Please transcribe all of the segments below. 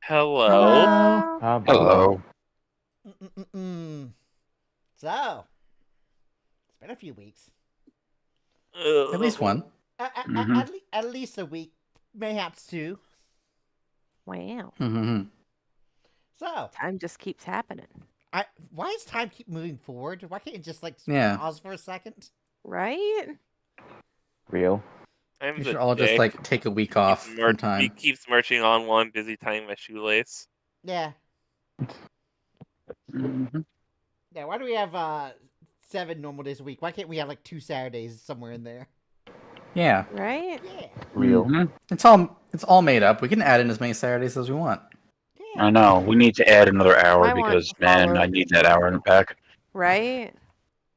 Hello. Hello. Hello. Mm-mm-mm. So, it's been a few weeks. Uh, At least one. Mm-hmm. At least a week, mayhaps two. Wow. Mm-hmm. So, Time just keeps happening. why does time keep moving forward? Why can't it just Yeah. pause for a second? Right? Real. I'm We the should all just dick. like take a week off from He time. keeps marching on while I'm busy tying my shoelace. Yeah, Mm-hmm. yeah. Why do we have 7 normal days a week? Why can't we have like 2 Saturdays somewhere in there? Yeah. Right? Yeah, Real. Mm-hmm. It's all made up. We can add in as many Saturdays as we want. yeah. I know. We need to add another hour I want because, to man, follow- I need that hour in the pack. Right?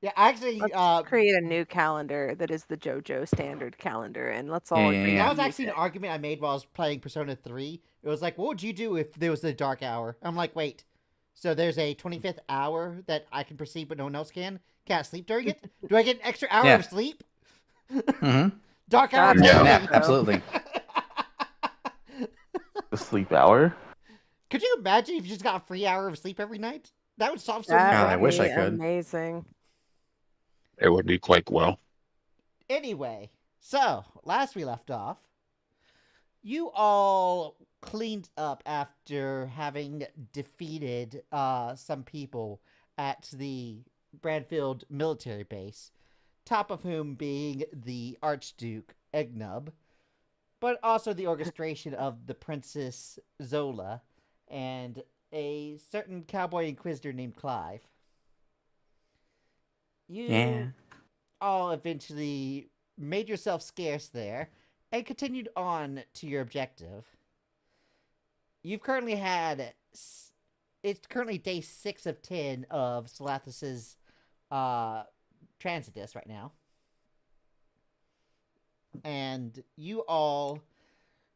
Yeah, actually, Let's create a new calendar that is the JoJo standard calendar, and let's all Yeah, agree that to was use actually an it. argument I made while I was playing Persona 3. It was like, what would you do if there was a dark hour? I'm like, wait, so there's a 25th hour that I can perceive but no one else can? Can't I sleep during it? Do I get an extra hour Yeah. of sleep? Mm-hmm. Dark hour That's Yeah. only. Nap, absolutely. The sleep hour. Could you imagine if you just got a free hour of sleep every night? That would solve so That many God, I would wish I be could. amazing. It would be quite well. Anyway, so last we left off, you all cleaned up after having defeated some people at the Bradfield military base, top of whom being the Archduke Egnub, but also the orchestration of the Princess Zola and a certain cowboy inquisitor named Clive. You Yeah. all eventually made yourself scarce there and continued on to your objective. You've currently had. It's currently day 6 of 10 of Salathus's Transitus right now. And you all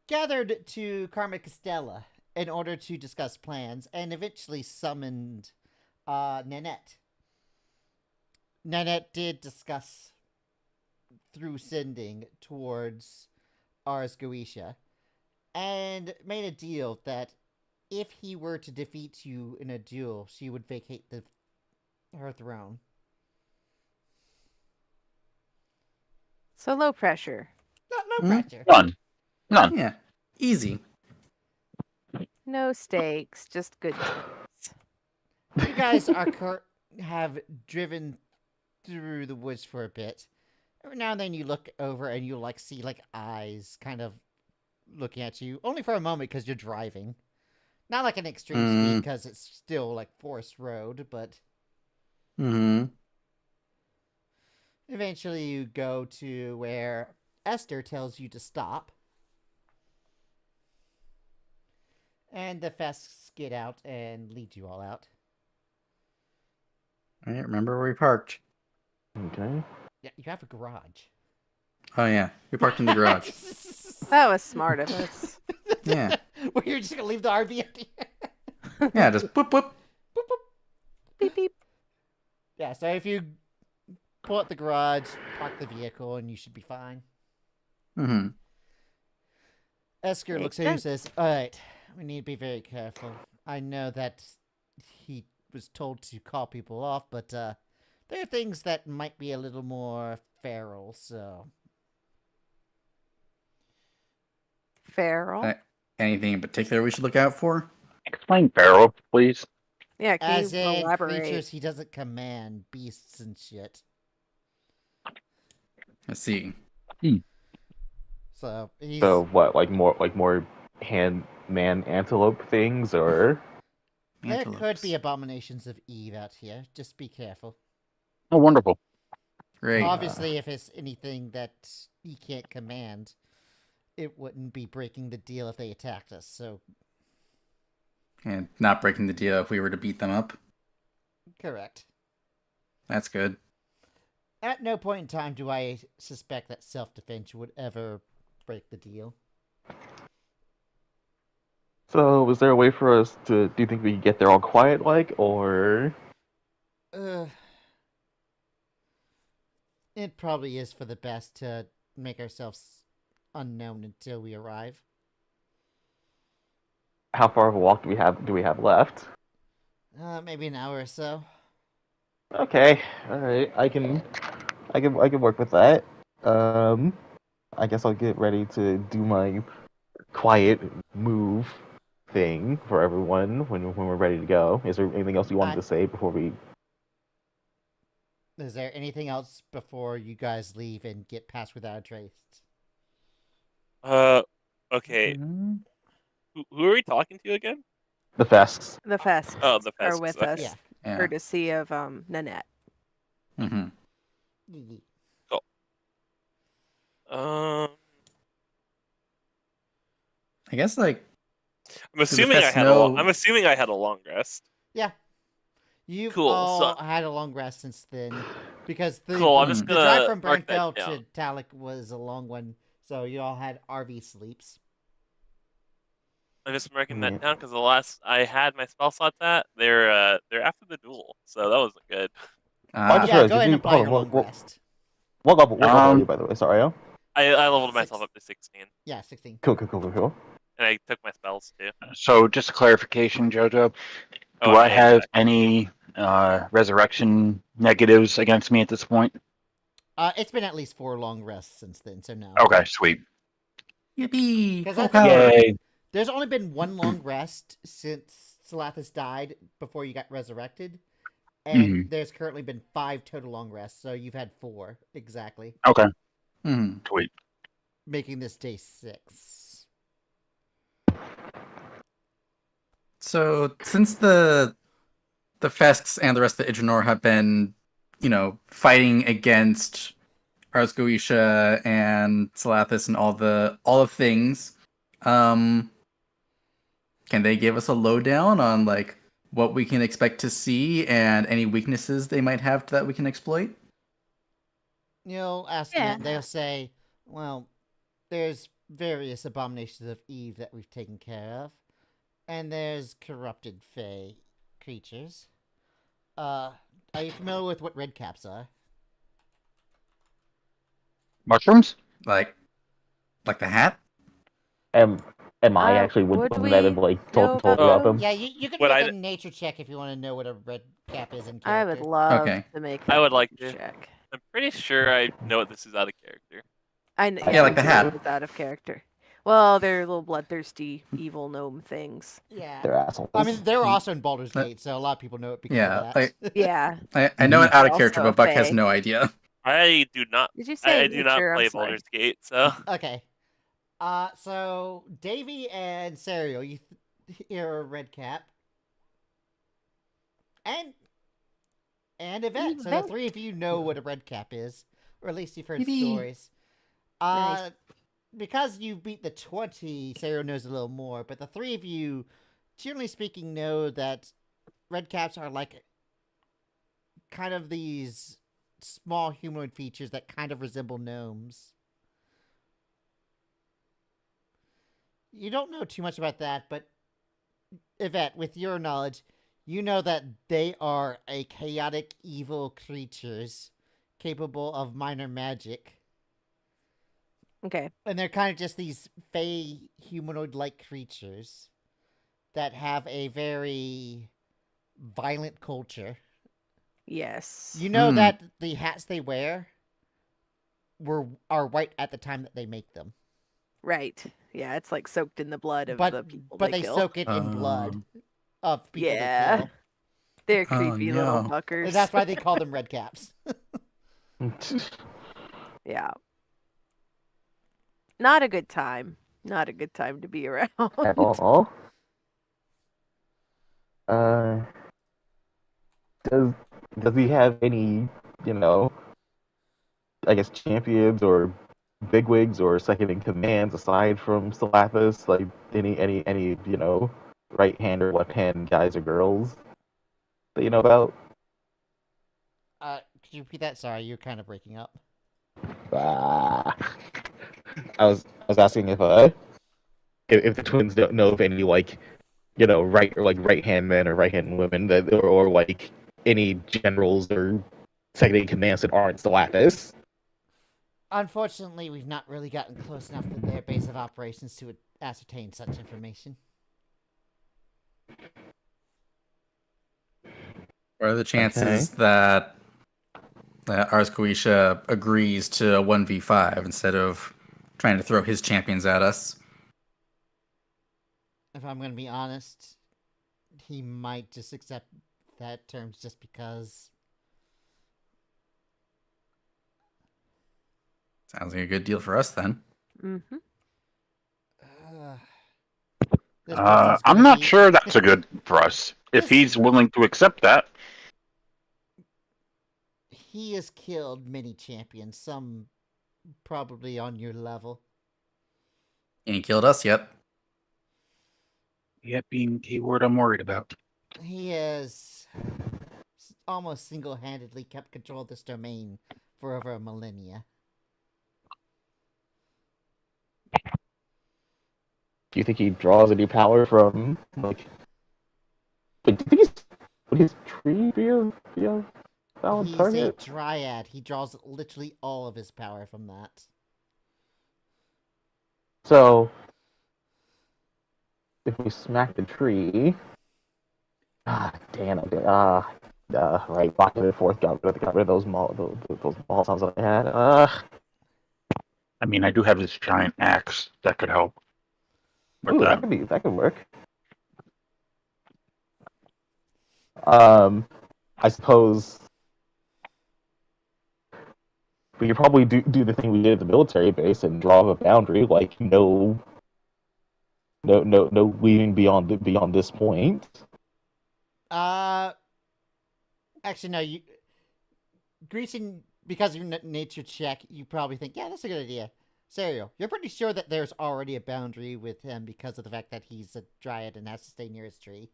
gathered to Carmen Castella in order to discuss plans and eventually summoned Nanette. Nanette did discuss through sending towards Ars Goetia and made a deal that if he were to defeat you in a duel, she would vacate her throne. So low pressure. No pressure. None. Yeah. Easy. No stakes, just good times. You guys have driven through the woods for a bit. Every now and then you look over and you see eyes kind of looking at you, only for a moment because you're driving. Not like an extreme speed because it's still forest road, but Mm-hmm. eventually you go to where Esther tells you to stop. And the Fesks get out and lead you all out. All right, remember where we parked. Okay. Yeah, you have a garage. Oh, yeah. We parked in the garage. That was smart of us. Yeah. Well, you're just gonna leave the RV empty. Yeah, just whoop, whoop. Boop, boop. Beep beep. Yeah, so if you pull out the garage, park the vehicle, and you should be fine. Mm-hmm. Esker Makes looks at you and sense. says, alright, we need to be very careful. I know that he was told to call people off, but there are things that might be a little more feral, so... Feral. Anything in particular we should look out for? Explain Pharaoh, please. Yeah, can As you in elaborate? creatures he doesn't command, beasts and shit. Let's see. So, he's... So what? Like more man antelope things, or There could Antelopes. be abominations of Eve out here. Just be careful. Oh, wonderful. Great. Obviously, if it's anything that he can't command, it wouldn't be breaking the deal if they attacked us, so... And not breaking the deal if we were to beat them up. Correct. That's good. At no point in time do I suspect that self-defense would ever break the deal. so was there a way for us to? Do you think we could get there all quiet, or? It probably is for the best to make ourselves unknown until we arrive. how far of a walk do we have left? Maybe an hour or so. Okay, all right. I can work with that. I guess I'll get ready to do my quiet move thing for everyone when we're ready to go. Is there anything else you wanted to say before we? Is there anything else before you guys leave and get past without a trace? Okay. Mhm. Who are we talking to again? The fests. The Fesks Oh, the are Fesks, with okay. us, Yeah. Yeah. courtesy of Nanette. Mm-hmm. Um, I guess like I'm assuming I Fests had know- I'm assuming I had a long rest. Yeah. You've Cool, all so- had a long rest since then. Because the, Cool, I'm just the drive gonna from mark that Burnfell to down. Talik was a long one, so you all had RV sleeps. I'm just marking that Yeah. down because the last I had my spell slots at, they're after the duel, so that wasn't good. I just Yeah, realized, go did ahead and you- apply hold your on, long what- rest. What level are you, by the way? Sorry, I leveled myself Six. up to 16, Yeah, 16. Cool. and I took my spells too. So just a clarification, Jojo. Do Oh, I and have check. any resurrection negatives against me at this point? It's been at least 4 long rests since then, so no. Okay, sweet. yippee, 'Cause full I think power. Yay. There's only been 1 long rest since Salathis died before you got resurrected. And there's currently been 5 total long rests, so you've had 4, exactly. Okay, Mhm. sweet. Making this day 6. So since the Fesks and the rest of the Idranor have been, fighting against Ars Goetia and Salathis and all the things, can they give us a lowdown on like what we can expect to see and any weaknesses they might have that we can exploit? You'll ask them, and they'll say, well, there's various abominations of Eve that we've taken care of, and there's corrupted Fey creatures. Are you familiar with what red caps are? Mushrooms? Like the hat? Am I actually would one that have we like know told about you about them? them? Yeah, you can What make I- a nature check if you want to know what a red cap is in I character. would love Okay. to make I that would like nature to. check. I'm pretty sure I know what this is out of character. I know, Yeah, like the me too, hat. It's out of character. Well, they're little bloodthirsty, evil gnome things. Yeah. They're assholes. I mean, they were also in Baldur's Uh, Gate, so a lot of people know it because yeah, of that. Yeah. I know it out of Also character, a but Buck has Fey. no idea. I do not. Did you say I do not nature? I'm play sorry. Baldur's Gate, so Okay. So Davy and Serial, you hear a red cap, and Yvette. So the Yvette. 3 of you know what a red cap is, or at least you've heard Yippee. stories. Nice. Because you beat the 20, Serial knows a little more, but the 3 of you, generally speaking, know that red caps are like kind of these small humanoid features that kind of resemble gnomes. You don't know too much about that, but Yvette, with your knowledge, you know that they are a chaotic, evil creatures capable of minor magic. Okay. And they're kind of just these fey humanoid-like creatures that have a very violent culture. Yes. You know Hmm. that the hats they wear are white at the time that they make them. Right. Yeah, it's like soaked in the blood of But the people but they they kill. soak it in blood of people Yeah. they kill. They're Oh, creepy little no. fuckers. And that's why they call them red caps. Yeah. Not a good time. Not a good time to be around. At all. Does he have any, I guess champions or bigwigs or second in commands aside from Salathis? Like any right hand or left hand guys or girls that you know about? Could you repeat that? Sorry, you're kind of breaking up. Ah. I was asking if the twins don't know of any right hand men or right hand women that or like any generals or second in commands that aren't Salathis. Unfortunately, we've not really gotten close enough to their base of operations to ascertain such information. What are the chances that Ars Goetia agrees to a 1v5 instead of trying to throw his champions at us? If I'm going to be honest, he might just accept that terms just because. Sounds like a good deal for us then. Mm-hmm. This person's I'm gonna not be- sure that's a good for us. If he's willing to accept that, He has killed many champions, some probably on your level. He ain't killed us yet. yet being keyword I'm worried about. He has almost single-handedly kept control of this domain for over a millennia. Do you think he draws any power from like? Wait, do you think would his tree be a valid He's target? a dryad. He draws literally all of his power from that. So if we smack the tree, damn it, right, locked it in fourth, got rid of those those ball sounds that I had. I mean, I do have this giant axe that could help. With Ooh, that. that could work. I suppose we could probably do the thing we did at the military base and draw a boundary, like no leaving beyond this point. Actually, no. You, Greasing, because of your nature check, you probably think, yeah, that's a good idea. Serial, you're pretty sure that there's already a boundary with him because of the fact that he's a dryad and has to stay near his tree.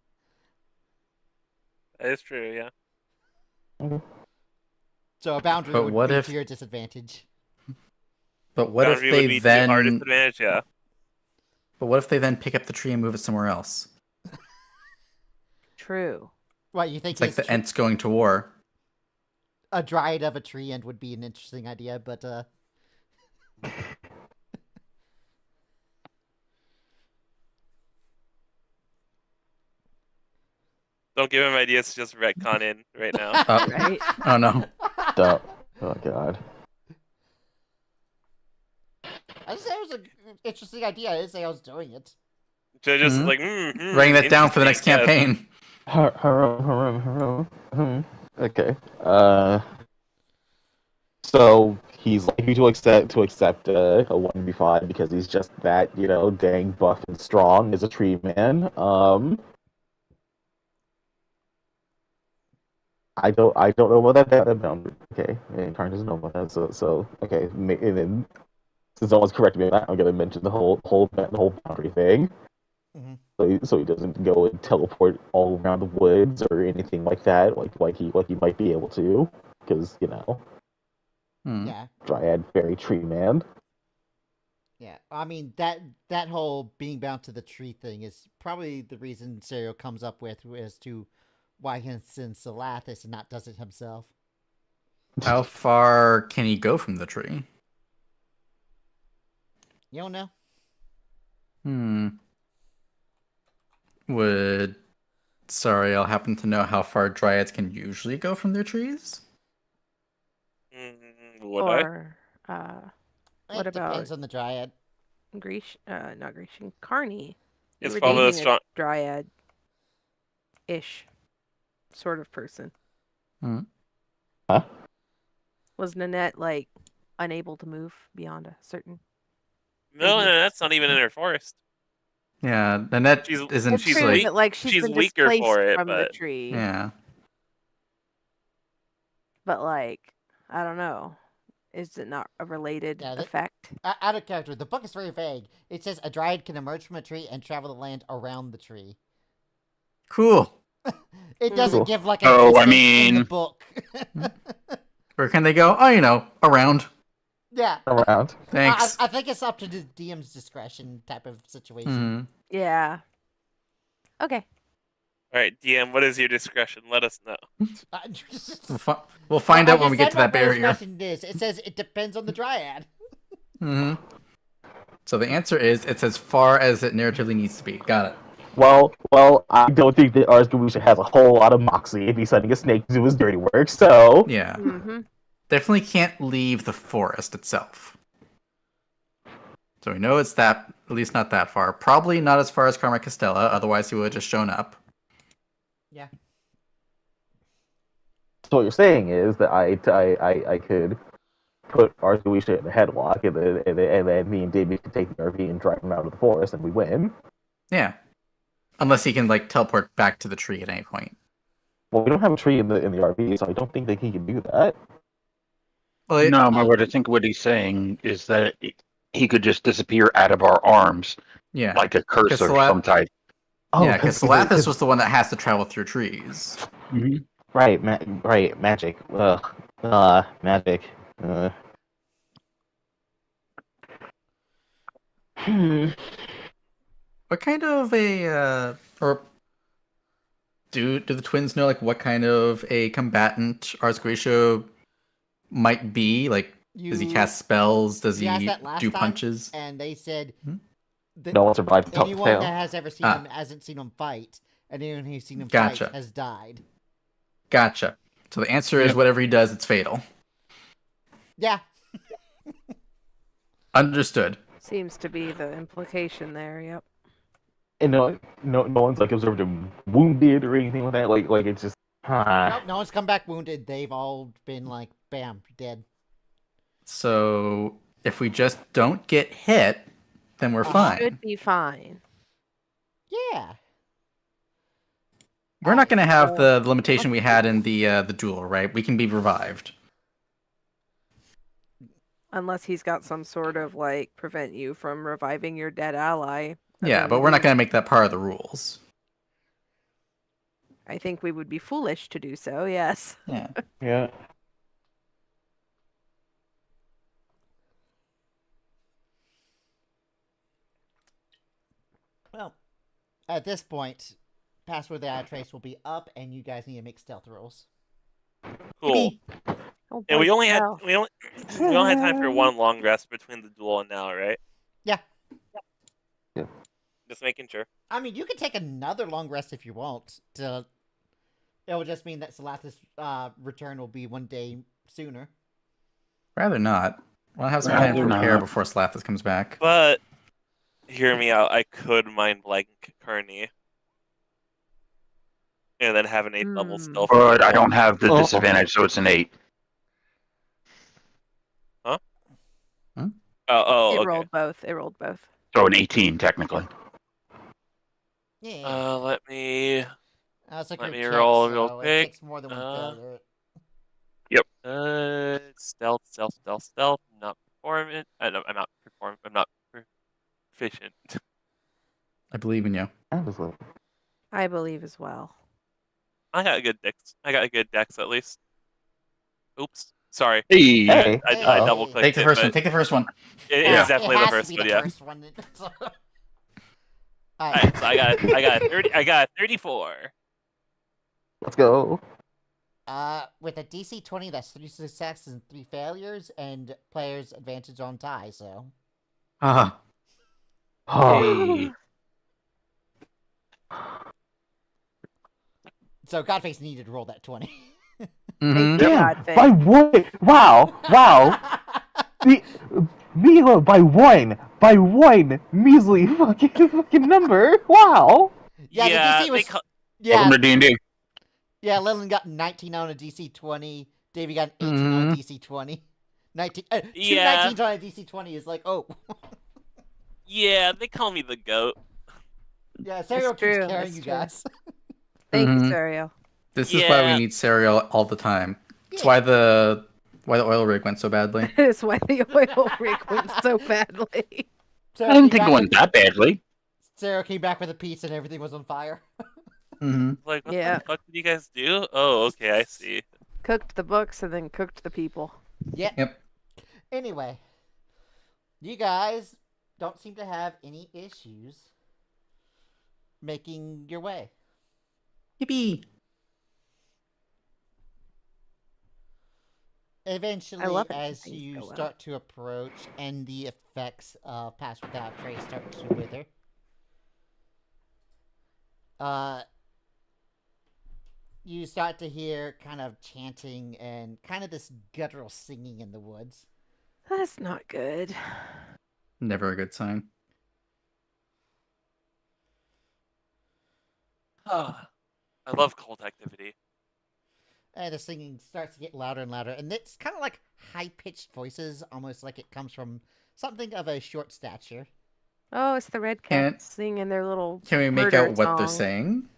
That is true, yeah. Okay. So a boundary But would what be if- to your disadvantage. But what if Boundary would they be to our then? disadvantage, yeah. But what if they then pick up the tree and move it somewhere else? True. What, you think It's like his the Ents going to war. a dryad of a tree end would be an interesting idea, but Don't give him ideas to just retcon in right now. Right? Oh no. Oh god. I just say it was an interesting idea. I didn't say I was doing it. So just Mhm. like, Writing that down for the next interesting, yes. campaign. Okay. So he's likely to accept a 1v5 because he's just that, dang buff and strong as a tree man. I don't know about that boundary. Okay, and Karn doesn't know about that. So okay, and then since someone's correcting me on that, I'm gonna mention the whole boundary thing. Mhm. So he doesn't go and teleport all around the woods or anything like that, like he might be able to, because Hmm. Yeah, Dryad fairy tree man. yeah. I mean that whole being bound to the tree thing is probably the reason Serial comes up with as to why he sends Salathis and not does it himself. How far can he go from the tree? You don't know? Would I'll happen to know how far dryads can usually go from their trees? Would I? Or What It about- depends on the dryad. not Grecian, Carney. You It's were probably the dating strong. a dryad-ish sort of person. Huh? Was Nanette like unable to move beyond a certain? No, that's not even in her forest. Yeah, Nanette She's- isn't. It's she's true, weak- but like she's she's been weaker displaced for it, from the but- tree. Yeah. But like, I don't know. Is it not a related Yeah, that- effect? Out of character, the book is very vague. It says a dryad can emerge from a tree and travel the land around the tree. Cool. It doesn't Cool. give like a Oh, I distance in the mean- book. Where can they go? Oh, around. Yeah. Around. Thanks. I think it's up to the DM's discretion type of situation. Mhm. Yeah. Okay. All right, DM, what is your discretion? Let us know. We'll find I out when we just get to said that what my barrier. discretion is. It says it depends on the dryad. So the answer is it's as far as it narratively needs to be. Got it. Well, I don't think that Ars Goetia has a whole lot of moxie if he's sending a snake to do his dirty work. So Yeah. Mm-hmm. Definitely can't leave the forest itself. So we know it's that, at least not that far. Probably not as far as Karma Castella, otherwise he would have just shown up. Yeah. So what you're saying is that I could put Ars Goetia in the headlock, and then me and David could take the RV and drive him out of the forest, and we win. Yeah. Unless he can, like, teleport back to the tree at any point. Well, we don't have a tree in the RV, so I don't think that he can do that. Well, No, what I think what he's saying is that he could just disappear out of our arms yeah. like a cursor of Salat- some type. Yeah, because Salathis was the one that has to travel through trees. Mm-hmm. Right, magic. Magic. What kind of a or do the twins know, like, what kind of a combatant Ars Goetia might be? Like, does he cast spells? Does You asked he that last do time, punches? and they said Hmm? that No one survived the anyone tail. that has ever seen him hasn't seen him fight, and anyone who's seen him Gotcha. fight has died. Gotcha. So the answer is Yep. whatever he does, it's fatal. Yeah. Understood. Seems to be the implication there. Yep. And no one's like observed him wounded or anything like that. Like it's just. Nope, no one's come back wounded. They've all been like, bam, dead. So if we just don't get hit, then we're fine. Should be fine. Yeah. We're not going to have the limitation we had in the duel, right? We can be revived. Unless he's got some sort of, like, prevent you from reviving your dead ally. Yeah, but we're not going to make that part of the rules. I think we would be foolish to do so, yes. Yeah. Yeah. Well, at this point, Password the Eye Trace will be up, and you guys need to make stealth rolls. Cool. Oh, And we boy, only had wow. we only had time for one long rest between the duel and now, right? Yeah. Just making sure. I mean, you can take another long rest if you want. It will just mean that Salathis' return will be one day sooner. Rather not. We'll have some time to prepare before Slathis comes back. But hear me out. I could mind blank Kearney. And then have an 8th level stealth. But I don't have the disadvantage, so it's an 8. Huh? Hmm? Oh, It okay. rolled both. It rolled both. So an 18, technically. Yeah. Let me That's a let group me check, roll so real it quick. takes more than one failure. Stealth. Not performant. I'm not proficient. I believe in you. I believe as well. I got a good dex at least. Oops. Sorry. Hey. Hey. I double clicked Take the it, first one. but Take the first one. It Yeah. is definitely it the has first to be one, the yeah. first one. Alright, so I got 30. I got 34. Let's go. With a DC 20, that's 3 successes and 3 failures, and players' advantage on tie, so. Ah. Hey. So Godface needed to roll that 20. Mhm. Damn, God, by one! Wow! Me by one measly fucking number! Wow! Yeah, the DC was. Welcome to D&D. Yeah, Lillian got 19 on a DC 20. Davey got an 18 on a DC 20. 19. Two Yeah. 19s on a DC 20 is like, oh. Yeah, they call me the goat. Yeah, Serial keeps true, carrying that's you true. guys. Thank you, Mhm. Serial. This is why we Yeah. need cereal all the time. It's Yeah. why the oil rig went so badly. That's why the oil rig went so badly. I didn't think it went that badly. Sarah came back with a pizza and everything was on fire. Mm-hmm. Like, what Yeah. the fuck did you guys do? Oh, okay, I see. Cooked the books and then cooked the people. Yeah. Yep. Anyway, you guys don't seem to have any issues making your way. Yippee! Eventually, love it when as things you go well. start to approach and the effects of Pass Without Trace start to wither, You start to hear kind of chanting and kind of this guttural singing in the woods. That's not good. Never a good sign. I love cult activity. And the singing starts to get louder and louder, and it's kind of like high-pitched voices, almost like it comes from something of a short stature. Oh, it's the red Can't- cats singing their little. Can we make murder out what they're song. saying?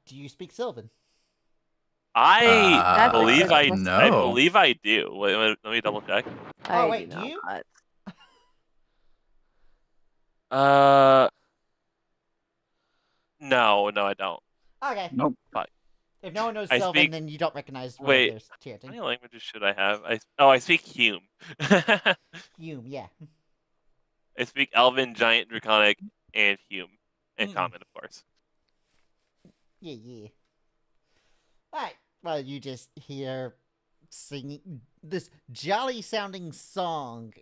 Do you speak Sylvan? I That's believe a I good no. I believe I do. Wait, let me double check. Oh, I wait, do do you? not. No, I don't. Okay. Nope. If no one knows I Sylvan, speak- then you don't recognize what Wait. they're How chanting. many languages should I have? I speak Hume. Hume, yeah. I speak Elven, Giant, Draconic, and Hume, and Mm-mm. Common, of course. Yeah. Alright, well, you just hear singing this jolly-sounding song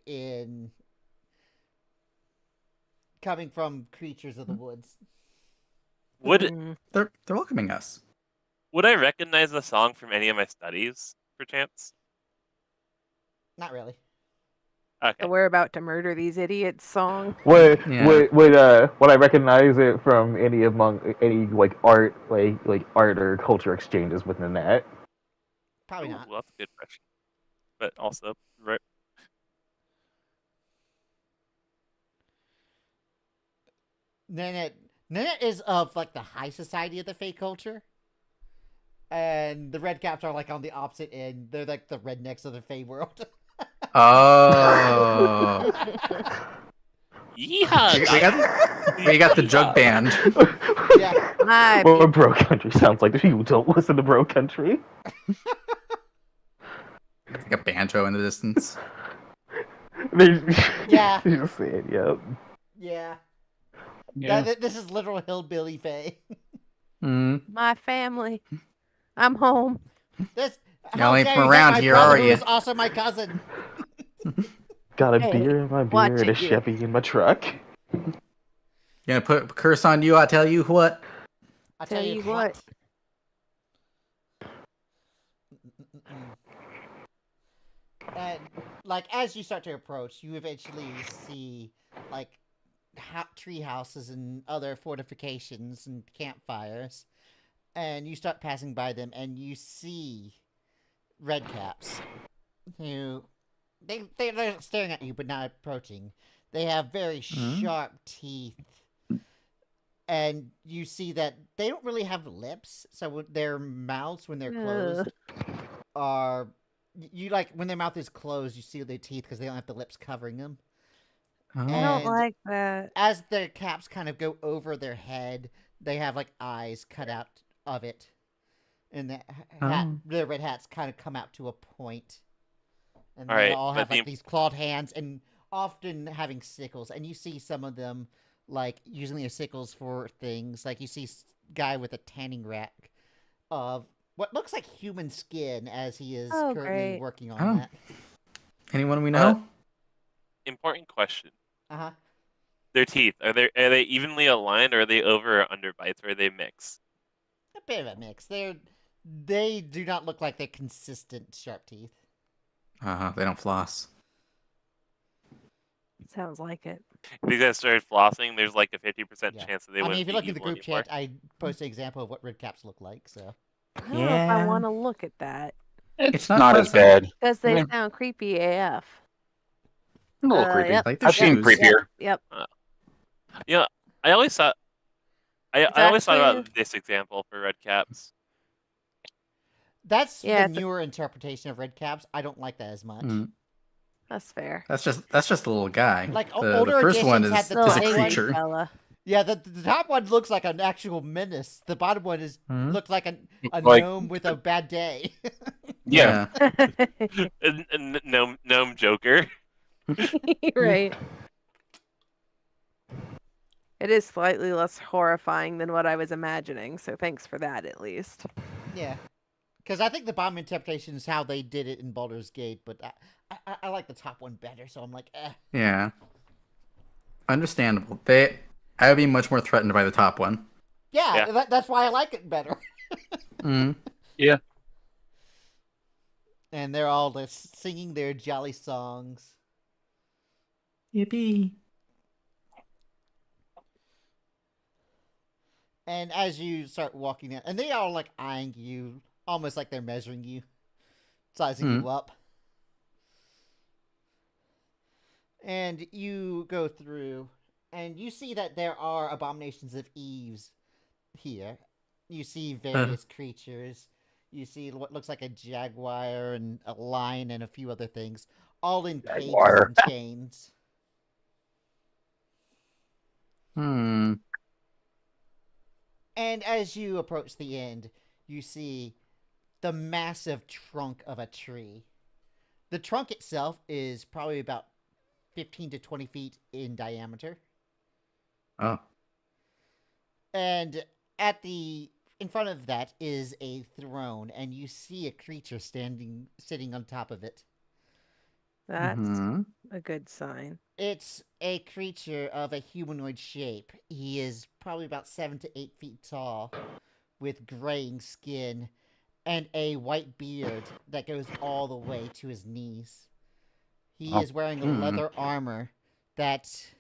coming from creatures of the woods. Would Mm. They're welcoming us. would I recognize the song from any of my studies, perchance? Not really. Okay. The "We're about to murder these idiots" song. Would Yeah. would I recognize it from any like art art or culture exchanges within that? Probably Ooh, not. that's a good question. But also, right. Nanette is of like the high society of the Fey culture. And the red caps are like on the opposite end. They're like the rednecks of the Fey world. Oh. Yeehaw! We got the jug band. Yeah. My Or Bro Country sounds like you don't listen to Bro Country. Like a banjo in the distance. Yeah. You just say it, yep. Yeah. Yeah. This is literal hillbilly Fey. Mm. my family. I'm home. This. Y'all ain't dare from you hit around my here, brother, are who ya? is also my cousin. Got a Hey, beer in my watch beer and a it, you. Chevy in my truck. Gonna put a curse on you, I tell you what. I'll tell you what. And like as you start to approach, you eventually see like tree houses and other fortifications and campfires, and you start passing by them, and you see redcaps who they're staring at you but not approaching. They have very sharp teeth. And you see that they don't really have lips, so their mouths, when they're closed, are you like when their mouth is closed, you see their teeth because they don't have the lips covering them. Oh. I don't And like that. as their caps kind of go over their head, they have like eyes cut out of it, and their red hats kind of come out to a point, and they Alright, all but have like these clawed hands and often having sickles, and you see some of them like using their sickles for things. Like you see guy with a tanning rack of what looks like human skin as he is Oh, currently great. working on Oh. that. Anyone we know? Important question. Uh-huh. Their teeth, are they evenly aligned, or are they over or under bites, or are they mixed? A bit of a mix. They do not look like they're consistent sharp teeth. They don't floss. Sounds like it. If these guys started flossing, there's like a 50% Yeah. chance that they I mean, wouldn't if you be look in the evil group anymore. chat, I posted an example of what red caps look like. So I don't know if I want to look at that It's not not as pleasant. bad. because they Yeah. sound creepy AF. A little creepy. Yep. Like their I've seen shoes. creepier. Yep. Yeah, I always thought It's I always thought actually- about this example for red caps. that's Yeah, the newer interpretation of red caps. I don't like that as much. Mm. That's fair. That's just a little guy. Like, the older first one editions is, had the is a top one. creature. Fella. Yeah, the top one looks like an actual menace. The bottom one looks like a Like- gnome with a bad day. Yeah. And gnome Joker. Right. It is slightly less horrifying than what I was imagining, so thanks for that at least. Yeah. Because I think the bottom interpretation is how they did it in Baldur's Gate, but I like the top one better, so I'm like, eh. Yeah. Understandable. I would be much more threatened by the top one. Yeah, Yeah. that's why I like it better. Mm. And they're all just singing their jolly songs. Yippee. And as you start walking in, and they are like eyeing you, almost like they're measuring you, sizing Mm. you up. And you go through, and you see that there are abominations of Eves here. You see various creatures. You see what looks like a jaguar and a lion and a few other things, all in cages Jaguar. and chains. Hmm. And as you approach the end, you see the massive trunk of a tree. The trunk itself is probably about 15 to 20 feet in diameter. Oh. And in front of that is a throne, and you see a creature sitting on top of it. That's Mhm. a good sign. It's a creature of a humanoid shape. He is probably about 7 to 8 feet tall, with graying skin, and a white beard that goes all the way to his knees. He Oh. is wearing a leather armor that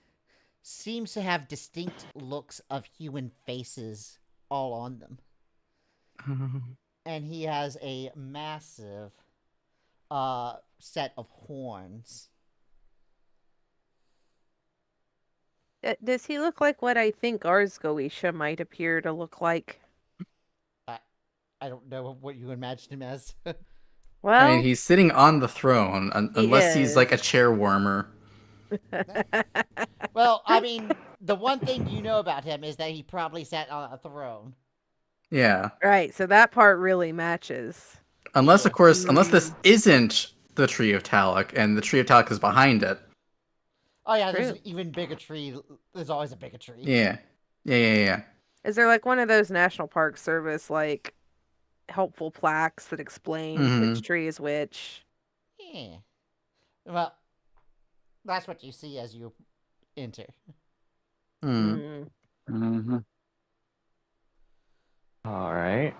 seems to have distinct looks of human faces all on them. And he has a massive set of horns. Does he look like what I think ours Goetia might appear to look like? I don't know what you imagine him as. Well, I mean, he's sitting on the throne, He unless he's like a is. chair warmer. Well, I mean, the one thing you know about him is that he probably sat on a throne. Yeah. right, so that part really matches. Unless, Yeah. of course, unless this isn't the Tree of Talak, and the Tree of Talak is behind it. Oh yeah, there's True. an even bigger tree. There's always a bigger tree. Yeah. Yeah. Is there like one of those National Park Service like helpful plaques that explain Mhm. which tree is which? Yeah. Well, that's what you see as you enter. Mm. Mm-hmm. All right.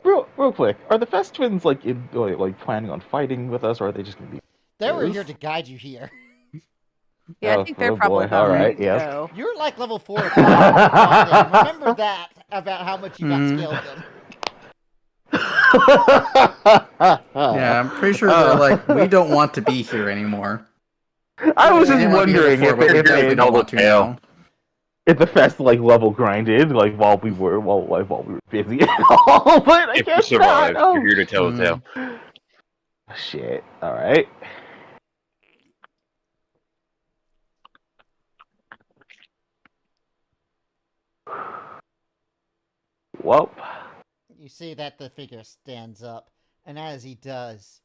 Real quick, are the Fest twins like planning on fighting with us, or are they just gonna be? They were Yes. here to guide you here. Yeah, Oh, I think they're oh probably boy, about all ready right, to yes. go. You're like level 4 or 5. Remember that about how much you've Mhm. outscaled them. Yeah, I'm pretty sure they're like, we don't want to be here anymore. I was They just didn't want to be here wondering before, but we if definitely they don't want to now. if the Fest like level grinded like while we were busy and all, but I If you guess survive, not. Oh. you're here to tell the tale. Shit. All right. Well, You see that the figure stands up, and as he does,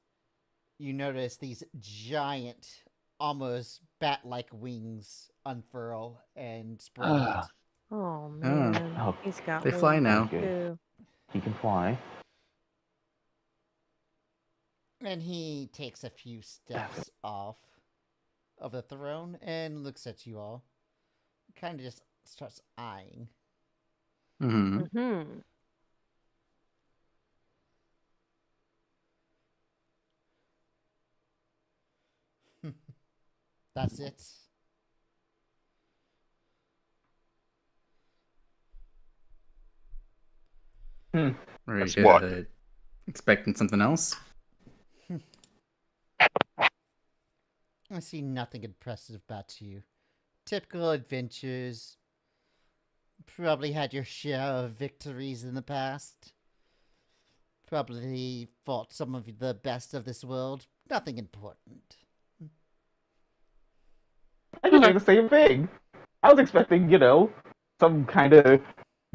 you notice these giant, almost bat-like wings unfurl and spread out. Oh man, Oh, he's got they fly wings, now. too. he can fly. And he takes a few steps off of the throne and looks at you all. Kind of just starts eyeing. Mm-hmm. Mm-hmm. That's it. Very That's good. what? Expecting something else? I see nothing impressive about you. Typical adventures. Probably had your share of victories in the past. Probably fought some of the best of this world. Nothing important. I just did the same thing. I was expecting, some kind of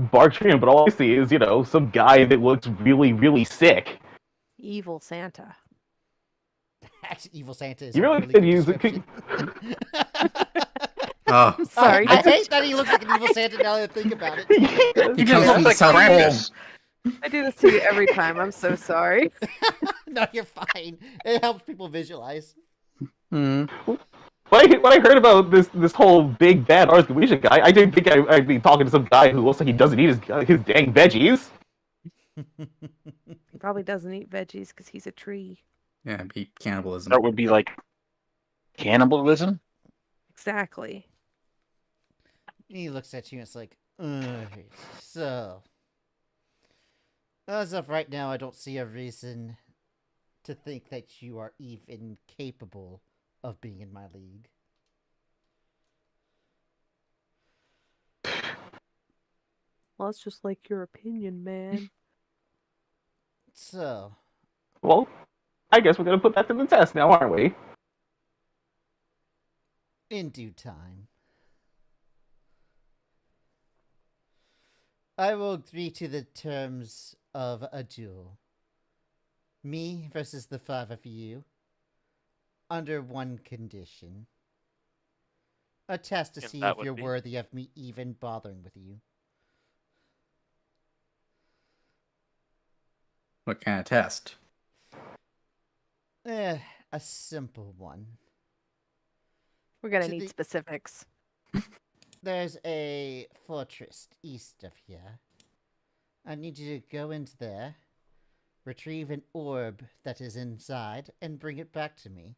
Bartrian, but all I see is, some guy that looks really, really sick. Evil Santa. Actually, Evil Santa is You a really really could good use it. description. Oh, I'm sorry. I hate that he looks like an Evil Santa now that I think about it. he He comes looks from like the South Pole. Krampus. I do this to you every time. I'm so sorry. No, you're fine. It helps people visualize. Mm. when I heard about this whole big bad Ars Goetia guy, I didn't think I'd be talking to some guy who looks like he doesn't eat his dang veggies. He probably doesn't eat veggies because he's a tree. Yeah, it'd be cannibalism. That would be like cannibalism. Exactly. He looks at you and it's like, so. As of right now, I don't see a reason to think that you are even capable of being in my league. Well, it's just like your opinion, man. So, Well, I guess we're gonna put that to the test now, aren't we? in due time. I will agree to the terms of a duel. Me versus the 5 of you. Under one condition. A test to And see that if would you're be? worthy of me even bothering with you. What kind of test? A simple one. We're gonna To need the- specifics. There's a fortress east of here. I need you to go into there, retrieve an orb that is inside, and bring it back to me.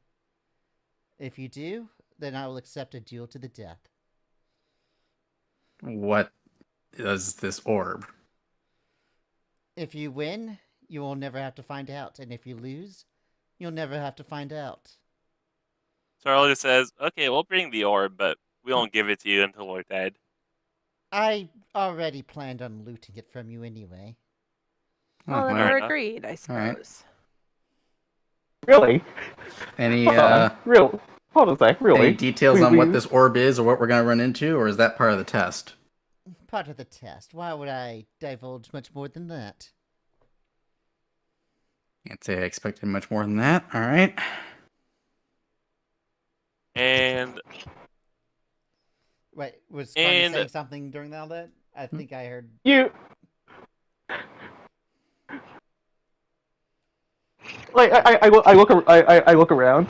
If you do, then I will accept a duel to the death. What is this orb? If you win, you will never have to find out, and if you lose, you'll never have to find out. So Earl just says, "Okay, we'll bring the orb, but we won't give it to you until we're dead." I already planned on looting it from you anyway. Well, then fair we're enough. agreed, I All right. suppose. Really? Any Hold on. Hold on a sec. Really? any details on what this orb is or what we're gonna run into, or is that part of the test? Part of the test. Why would I divulge much more than that? Can't say I expected much more than that. All right. And Wait, was Carney And- saying something during all that? I think I heard. You. Like I look around.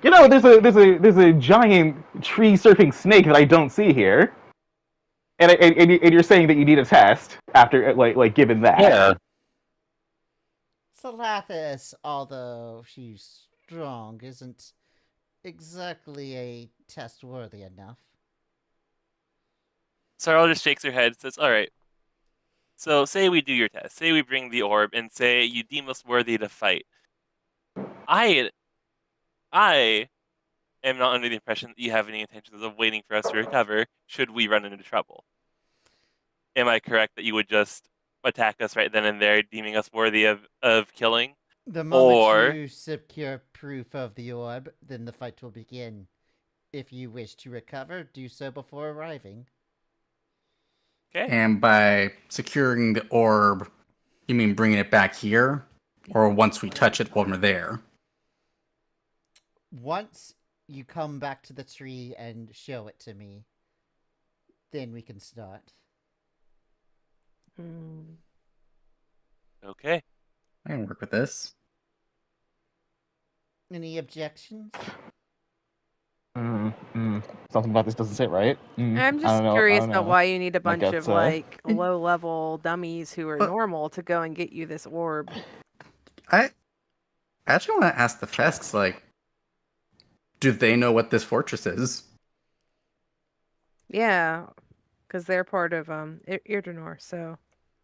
You know, there's a giant tree surfing snake that I don't see here. And you're saying that you need a test after like given that. Yeah. Salathis, although she's strong, isn't exactly a test worthy enough. Sarl just shakes her head and says, "All right. So say we do your test. Say we bring the orb and say you deem us worthy to fight. I am not under the impression that you have any intentions of waiting for us to recover should we run into trouble. Am I correct that you would just attack us right then and there, deeming us worthy of killing? The moment Or- you secure proof of the orb, then the fight will begin. If you wish to recover, do so before arriving. Okay. And by securing the orb, you mean bringing it back here, or once we touch it when we're there? Once you come back to the tree and show it to me, then we can start. Hmm. Okay. I can work with this. Any objections? Something about this doesn't sit right. I'm I just don't know, curious I don't about know. why you need a bunch that's, of like low-level dummies who are But- normal to go and get you this orb. I actually want to ask the Fesks, like, do they know what this fortress is? Yeah, because they're part of Irdenor, so.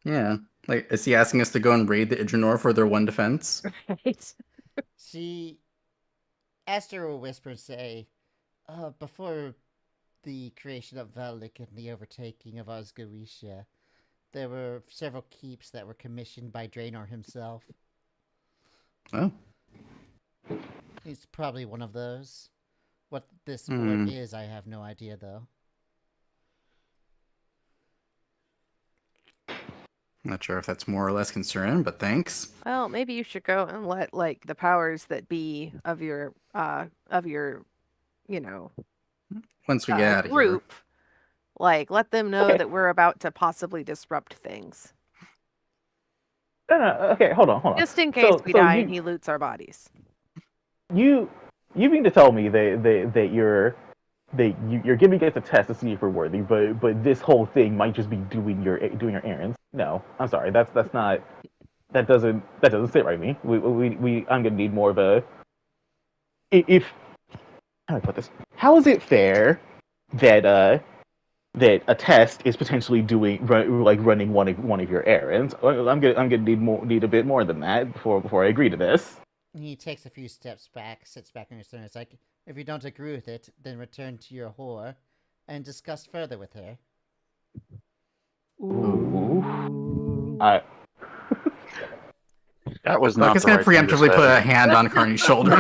Yeah. Like, is he asking us to go and raid the Idranor for their one defense? Right. Esther will whisper and say, before the creation of Malyk and the overtaking of Goetia, there were several keeps that were commissioned by Draenor himself. Oh. He's probably one of those. What this Hmm. orb is, I have no idea, though. Not sure if that's more or less concerning, but thanks. Well, maybe you should go and let like the powers that be of your you know, Once we get out of here. group, like let them know Okay. that we're about to possibly disrupt things, No, okay, hold on. just in case we so die you- and he loots our bodies. You you mean to tell me that you're giving us a test to see if we're worthy, but this whole thing might just be doing your errands? No, I'm sorry. That's not that doesn't sit right with me. I'm gonna need more of a if how do I put this? How is it fair that that a test is potentially running one of your errands? I'm gonna need a bit more than that before I agree to this. He takes a few steps back, sits back on his throne. It's like, if you don't agree with it, then return to your whore and discuss further with her. Ooh. That was Buck not is the going right to thing to preemptively put a say. hand on Carney's shoulder.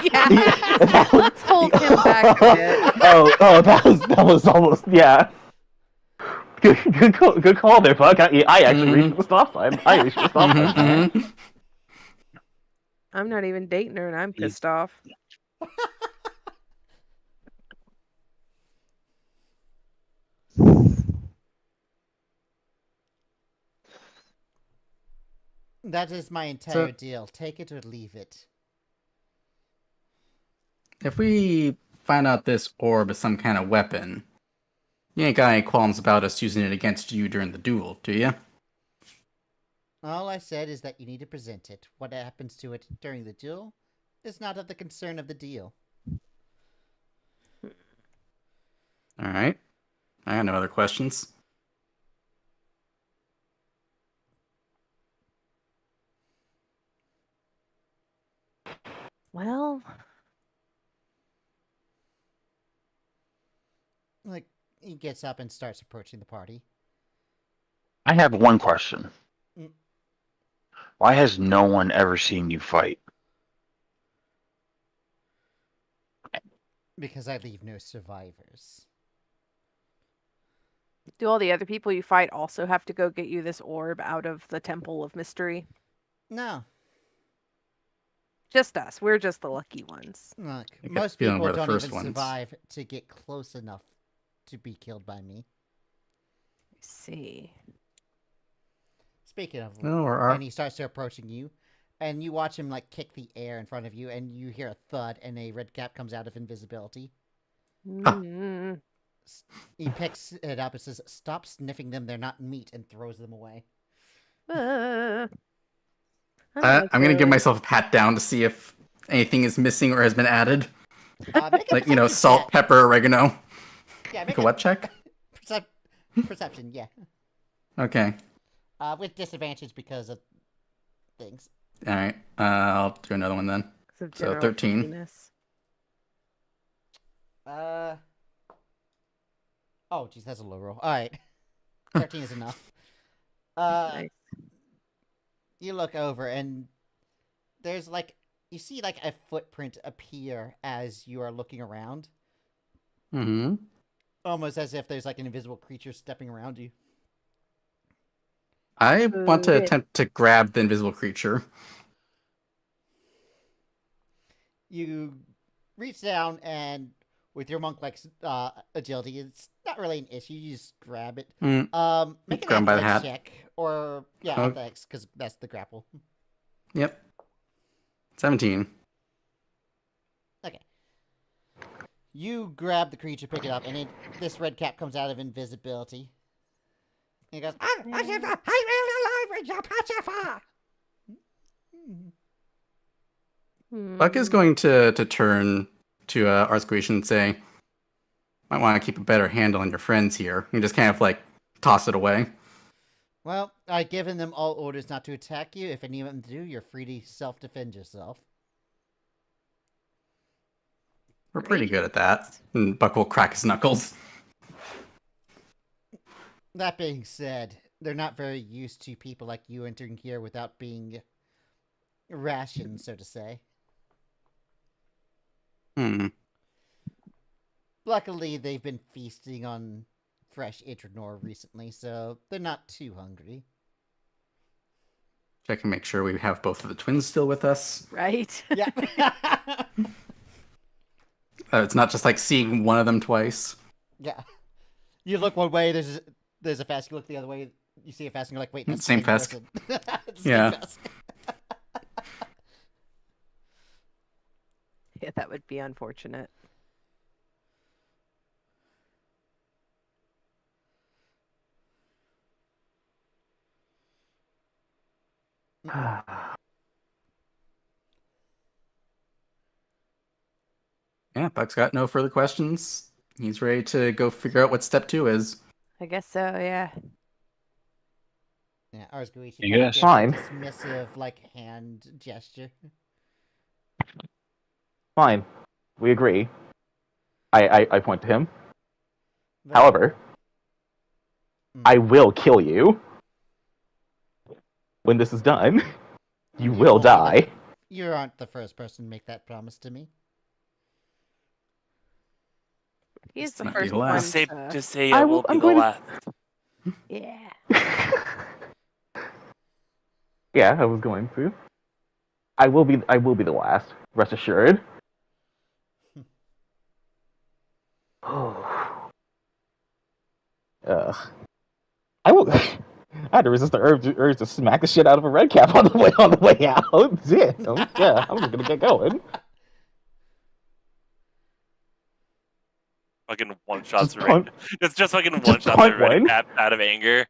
Yeah. Let's hold him back a bit. Oh, that was almost, yeah. Good call there, Buck. I actually reached the stop sign. I reached the stop sign. I'm not even dating her, and I'm pissed off. That is my entire deal. Take it or leave it. If we find out this orb is some kind of weapon, you ain't got any qualms about us using it against you during the duel, do you? All I said is that you need to present it. What happens to it during the duel is not of the concern of the deal. Alright. I got no other questions. Well, Like, he gets up and starts approaching the party. I have one question. Mm. Why has no one ever seen you fight? Because I leave no survivors. do all the other people you fight also have to go get you this orb out of the Temple of Mystery? No. Just us. We're just the lucky ones. Look, I get most the feeling people we're the don't first even ones. survive to get close enough to be killed by me. I see. Speaking of, No, or and he starts to approaching you, and you watch him like kick the air in front of you, and you hear a thud, and a red cap comes out of invisibility. Mm. He picks it up and says, "Stop sniffing them; they're not meat," and throws them away. I like I'm going to give those. myself a pat down to see if anything is missing or has been added. Make a Like, perception salt, check. pepper, oregano. Yeah, Make a what check? Perception, yeah. Okay. With disadvantage because of things. Alright. I'll do another one then. Of So, general 13. freakiness. Oh, geez, that's a low roll. All right, 13 is enough. Nice. You look over and there's like you see like a footprint appear as you are looking around, Mm-hmm. almost as if there's like an invisible creature stepping around you. I want to Okay. attempt to grab the invisible creature. You reach down and with your monk like agility, it's not really an issue. You just grab it. Mm. Make an Grab him by the athletics hat. check or Oh. athletics because that's the grapple. Yep. 17. Okay. You grab the creature, pick it up, and this red cap comes out of invisibility. And he goes, Buck is going to turn to Arsqueesh and say, might want to keep a better handle on your friends here. And just kind of like toss it away. Well, I've given them all orders not to attack you. If any of them do, you're free to self-defend yourself. We're pretty good at that. And Buck will crack his knuckles. That being said, they're not very used to people like you entering here without being rationed, so to say. Hmm. Luckily, they've been feasting on fresh Idranor recently, so they're not too hungry. Check and make sure we have both of the twins still with us. Right? Yeah. It's not just like seeing one of them twice. Yeah. You look one way, there's a fast. You look the other way, you see a fast, and you're like, wait, that's Same the same fast. person. It's the Yeah. same fast. Yeah, That would be unfortunate. Yeah, Buck's got no further questions. He's ready to go figure out what step 2 is. I guess so, yeah. Yeah, ours Goetia You kind of guys gives fine. a dismissive, like, hand gesture. Fine. We agree. I point to him. But- However, Hmm. I will kill you. When this is done, you will won't be the- die. You aren't the first person to make that promise to me. He's This the might be first the one. last. Just say I it will- will be I'm the going to- last. Yeah. Yeah, I was going to. I will be the last. Rest assured. I will. I had to resist the urge to smack the shit out of a red cap on the way out. Yeah, I'm just gonna get going. Fucking one shots Just punch- just fucking just one shots punch the red one. cap out of anger.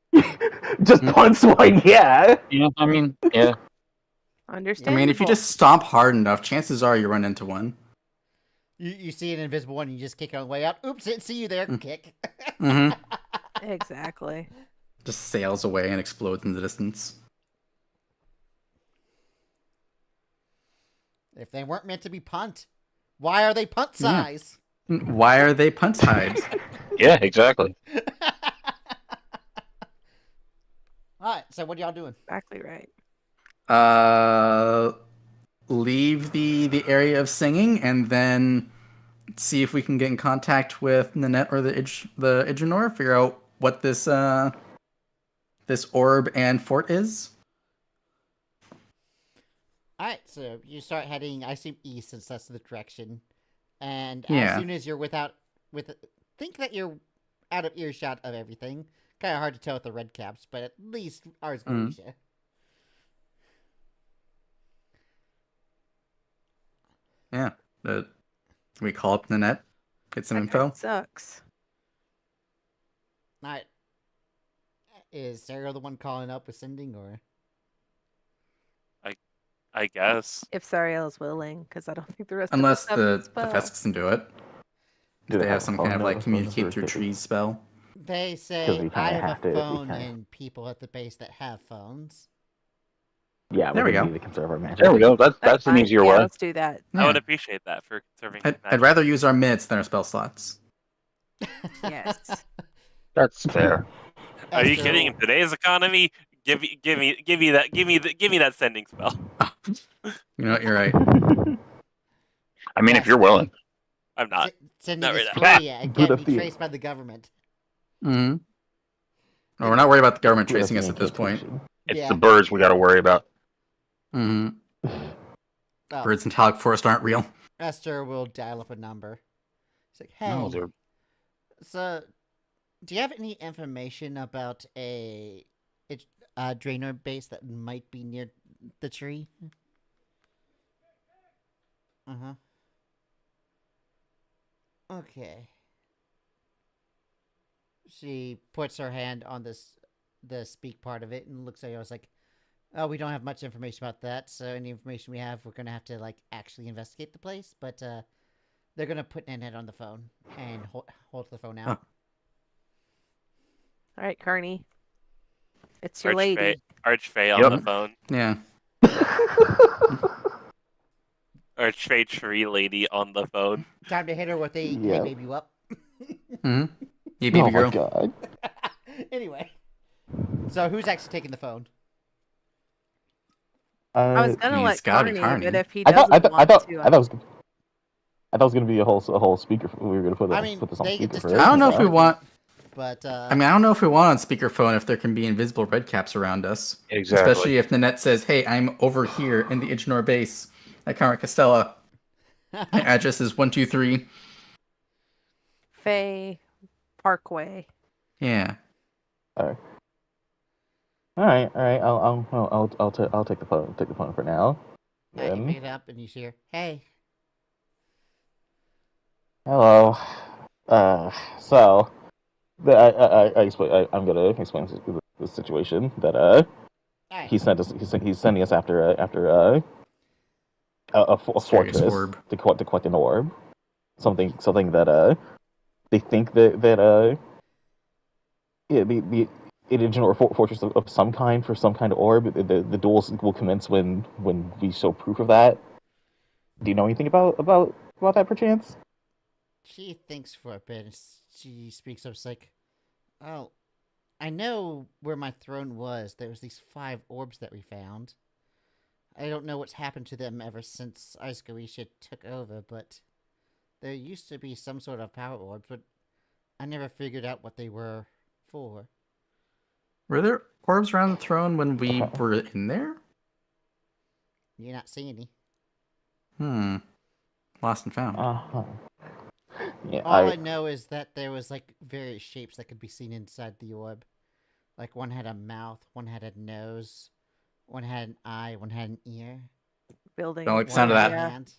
Just punch one, yeah. Yeah, I mean, yeah. I Understandable. mean, if you just stomp hard enough, chances are you run into one. You see an invisible one, you just kick it on the way out. Oops, didn't see you there. Kick. Mm-hmm. Exactly. Just sails away and explodes in the distance. If they weren't meant to be punt, why are they punt Yeah. size? Why are they punt tides? Yeah, exactly. Alright, so what are y'all doing? Exactly right. Leave the area of singing and then see if we can get in contact with Nanette or the Idranor, figure out what this this orb and fort is. Alright, so you start heading, I assume east since that's the direction. And Yeah. as soon as you're think that you're out of earshot of everything. Kind of hard to tell with the red caps, but at least ours Goetia. Yeah. Can we call up Nanette? Get some That info? guy sucks. Alright. Is Sarah the one calling up with sending, or? I guess. If Sariel is willing, because I don't think the rest Unless of us the have Fesks can do it. Do They have a some phone kind of like number? communicate through trees spell. They 'Cause say, we I kinda have have a to- we phone kinda- and people at the base that have phones. Yeah, There we go. need to conserve our magic. There we go. That's an fine. easier Yeah, way. let's do that. I would Yeah. appreciate that for serving. I'd rather use our minutes than our spell slots. Yes. That's fair. Are you Esther kidding? will- In today's economy, give me that sending spell. You know what? You're right. I mean, if you're willing. I'm not. Sending Not is right free. Again, the be fee. traced by the government. Mm-hmm. Well, we're not worried about the government tracing us at this point. It's Yeah. the birds we got to worry about. Mm-hmm. Oh, Birds in Talic Forest aren't real. Esther will dial up a number. It's like, hey, No, they're so do you have any information about a drainer base that might be near the tree? Uh-huh. Okay. She puts her hand on the speak part of it and looks at you. I was like, oh, we don't have much information about that, so any information we have, we're gonna have to like actually investigate the place. But they're gonna put Nanette on the phone and hold the phone out. All right, Carney. It's your lady. Archfey on Yep. the phone. Yeah. Archfey tree lady on the phone. Time to hit her with a Yeah. hey baby you up. Mm-hmm. Yeah, baby Oh my girl. god. Anyway, so who's actually taking the phone? I was gonna mean, let it's gotta be Carney, but Carney. if he I doesn't thought want to, it was gonna be a whole speaker. We were gonna put I mean, put this on they could speaker just for it. I don't know if we want. But I mean, I don't know if we want on speakerphone if there can be invisible red caps around us. exactly. Especially if Nanette says, "Hey, I'm over here in the Idranor base at Conrad Castella. My address is 123." Faye Parkway. Yeah. All right. I'll take the phone for now. yeah, you Then- pick it up and you hear, hey. Hello. So I'm gonna explain the situation that Alright. he sent us. He's sending us after a Mysterious fortress orb. to collect an orb. Something that they think that yeah, the engine or fortress of some kind for some kind of orb. The duels will commence when we show proof of that. Do you know anything about that perchance? She thinks for a bit. And she speaks up. It's like, oh, I know where my throne was. There was these 5 orbs that we found. I don't know what's happened to them ever since Goetia took over, but there used to be some sort of power orbs, but I never figured out what they were for. Were there orbs around the throne when we were in there? You're not seeing any. Lost and found. Uh-huh. Yeah, All I know is that there was like various shapes that could be seen inside the orb. Like one had a mouth, one had a nose, one had an eye, one had an ear. Building. Don't like the one sound of had that. a Yeah. hand.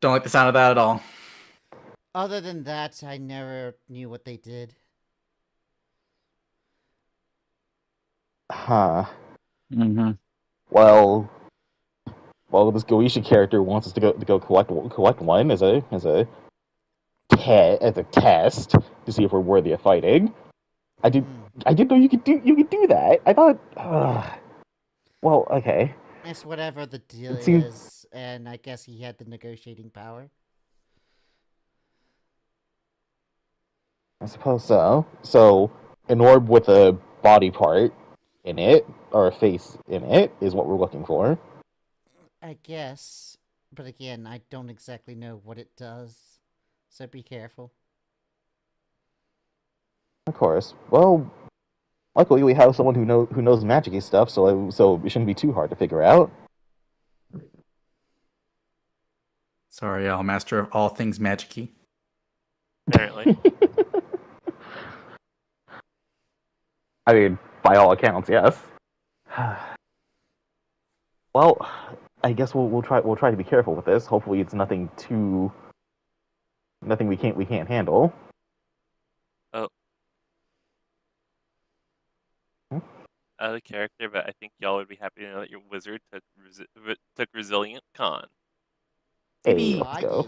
Don't like the sound of that at all. Other than that, I never knew what they did. Huh. Mm-hmm. Well, this Goetia character wants us to go collect one as a test to see if we're worthy of fighting. I didn't know you could do that. I thought. Well, okay. It's whatever the deal It seems- is, and I guess he had the negotiating power. I suppose so. So, an orb with a body part in it or a face in it is what we're looking for. I guess. But again, I don't exactly know what it does. So be careful. Of course. Well, luckily we have someone who knows magic-y stuff, so it shouldn't be too hard to figure out. Sorry, I'll master of all things magic-y. Apparently. I mean, by all accounts, yes. Well, I guess we'll try to be careful with this. Hopefully, it's nothing we can't handle. Oh. Out of character, but I think y'all would be happy to know that your wizard took Resilient Con. Hey, Maybe- let's go.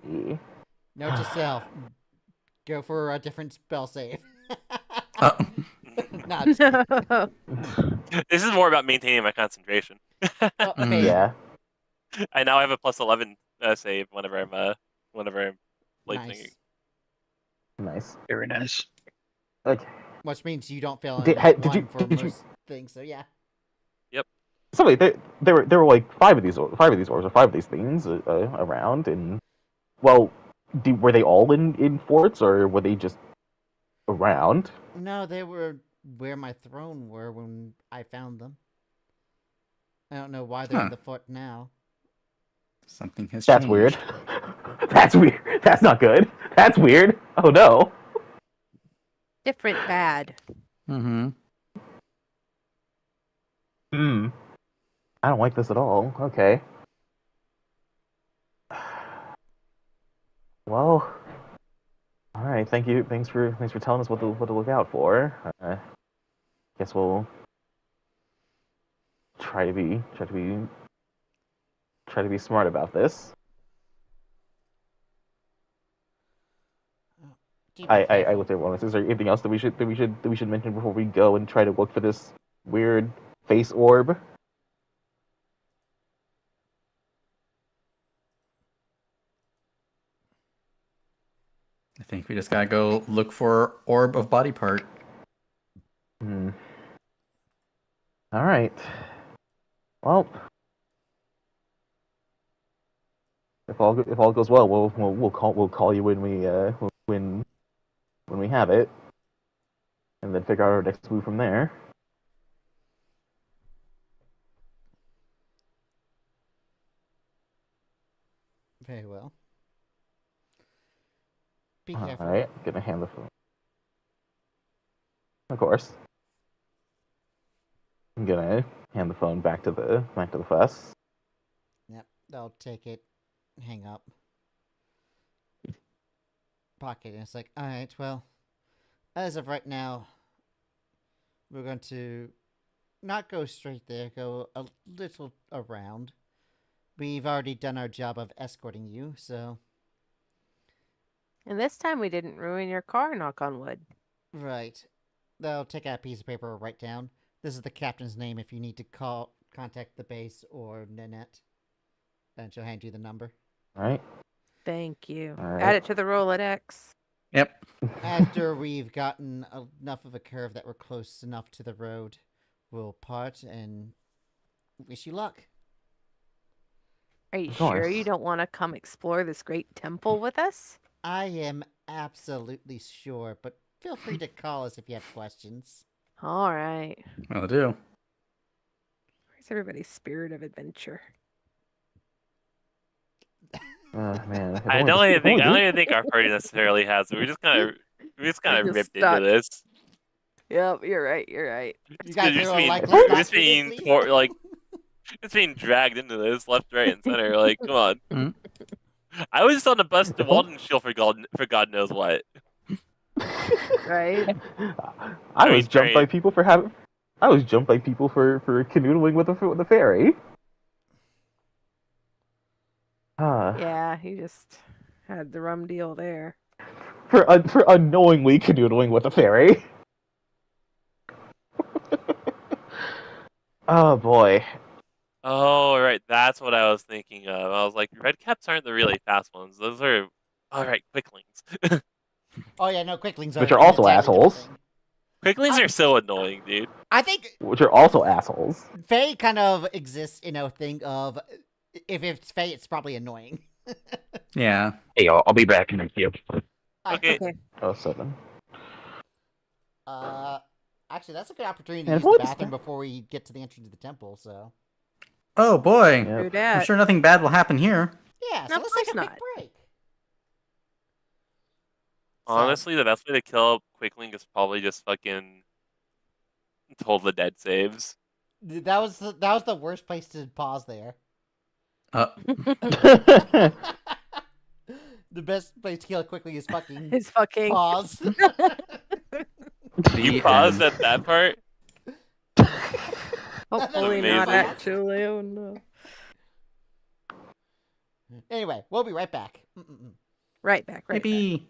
Yeah. Note to self: go for a different spell save. Oh. Nah, I'm just kidding. This is more about maintaining my concentration. Oh, Mm. okay. Yeah. I now have a plus 11 save whenever I'm blade Nice. thinking. Nice. Very nice. Okay. Which means you don't fail Did- in had- one did you- for did you- most things. So yeah. So wait, there were like 5 of these orbs or 5 of these things around, and well, were they all in forts or were they just around? No, they were where my throne were when I found them. I don't know why they're in Huh. the fort now. Something has That's changed. weird. That's weird. That's not good. That's weird. Oh no. Different bad. Mm-hmm. Hmm. I don't like this at all. Okay. Well. All right. Thank you. Thanks for telling us what to look out for. Guess we'll try to be smart about this. Do be I careful. looked at everyone. Is there anything else that we should mention before we go and try to look for this weird face orb? I think we just gotta go look for orb of body part. Hmm. All right. Well, if all goes well, we'll call you when we have it, and then figure out our next move from there. Very well. Be All careful. right. Gonna hand the phone. Of course. I'm gonna hand the phone back to the fuss. Yep, they'll take it. Hang up. pocket, and it's like, all right, well, as of right now, we're going to not go straight there, go a little around. We've already done our job of escorting you, so... And this time we didn't ruin your car, knock on wood. Right. They'll take out a piece of paper or write down. This is the captain's name if you need to contact the base or Nanette. And she'll hand you the number. Alright. Thank you. Alright. Add it to the Rolodex. Yep. After we've gotten enough of a curve that we're close enough to the road, we'll part and wish you luck. Are you Of sure course. you don't want to come explore this great temple with us? I am absolutely sure, but feel free to call us if you have questions. All right. Well, I do. Where's everybody's spirit of adventure? Man. I don't even think our party necessarily has it. We just kind of Just ripped stuck. into this. Yep, you're right. You're right. You guys Just are being- like, we're let's just being not just being dragged into this left, right, and center. Like, come on. Mhm. I was just on the bus to Walden Shield for God knows what. Right? I Very was jumped by people for having. I was jumped by people for canoodling with the ferry. Yeah, he just had the rum deal there. For unknowingly canoodling with a ferry. Oh boy. Oh, right. That's what I was thinking of. I was like, red caps aren't the really fast ones. Those are, all right, quicklings. Oh yeah, no, quicklings Which are are also an entirely assholes. different thing. Quicklings are so annoying, dude. I think Which are also assholes. Faye kind of exists in a thing of, if it's Faye, it's probably annoying. Yeah. Hey, y'all, I'll be back in a few. Okay. Oh, 7. Actually, that's a good opportunity to Yeah, use the what's bathroom that? before we get to the entrance of the temple, so... Oh boy. Yeah. Who I'm dat? sure nothing bad will happen here. Yeah, so Of let's take a course quick not. break. Honestly, the best way to kill a quickling is probably just fucking Toll the Dead saves. That was the worst place to pause there. Yeah. The best place to kill it quickly is fucking His fucking. pause. You The paused end. at that part? Hopefully not amazing. actually. Oh no. Anyway, we'll be right back. Right back. Right back. Maybe.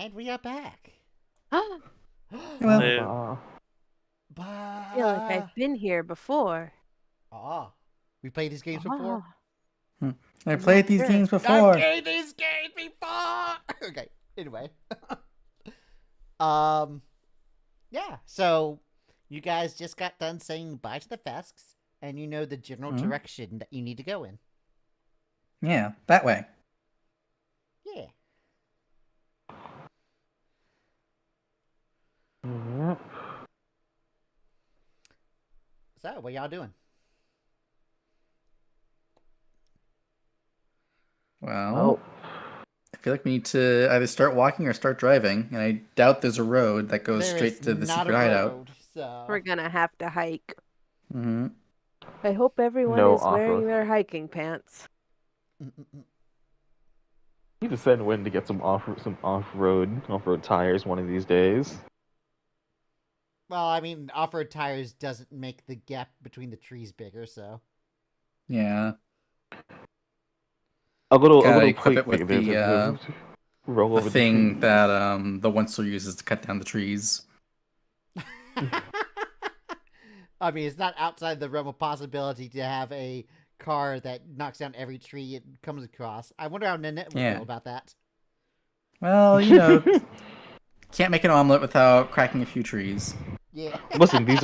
And we are back. I Well, Uh, feel like Bah. I've been here before. We played these games before? Ah, I I'm played not these sure. games I've before. played these games before! Okay, anyway. Yeah, so you guys just got done saying bye to the Fesks, and you know the general Mhm. direction that you need to go in. Yeah, that way. Yeah. Yep. So, what y'all doing? Well, Oh, I feel like we need to either start walking or start driving, and I doubt there's a road that goes There straight is to the not secret a hideout. road, so... We're gonna have to hike. Mm-hmm. I hope everyone No is wearing off-road. their hiking pants. Mm-mm-mm. need to send Win to get some off-road tires one of these days. Well, I mean, off-road tires doesn't make the gap between the trees bigger, so... Yeah. A little Gotta equip plate it with thing to roll the over thing the that trees. the Once uses to cut down the trees. I mean, it's not outside the realm of possibility to have a car that knocks down every tree it comes across. I wonder how Nanette would Yeah. feel about that. Well, you know, can't make an omelet without cracking a few trees. Yeah. Listen, these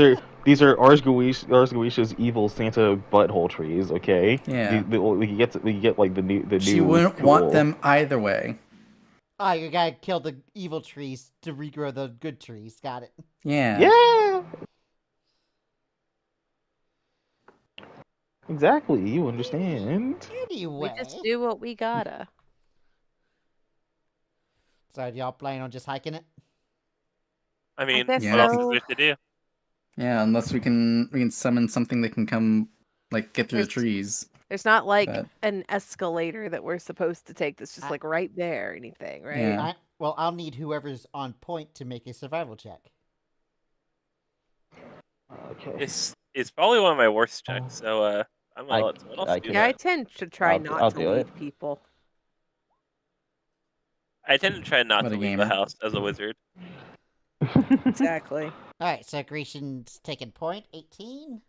are Ars Goetia's evil Santa butthole trees. Okay. Yeah. We can get like the new. She wouldn't cool. want them either way. Oh, you gotta kill the evil trees to regrow the good trees. Got it. Yeah. Yeah. Exactly. You understand. Anyway. We just do what we gotta. So, do y'all plan on just hiking it? I mean, guess what else is so. there to do? Yeah, unless we can summon something that can come like get through the There's- trees. There's not like But an escalator that we're supposed to take that's just I- like right there or anything, right? Yeah. Well, I'll need whoever's on point to make a survival check. Okay. It's probably one of my worst checks, so I'm gonna I- let someone else I do can- Yeah, I that. tend to try I'll not to do lead it. people. I tend to try not What to a leave the gamer. house as a wizard. Exactly. Alright, so Grecian's taking point. 18.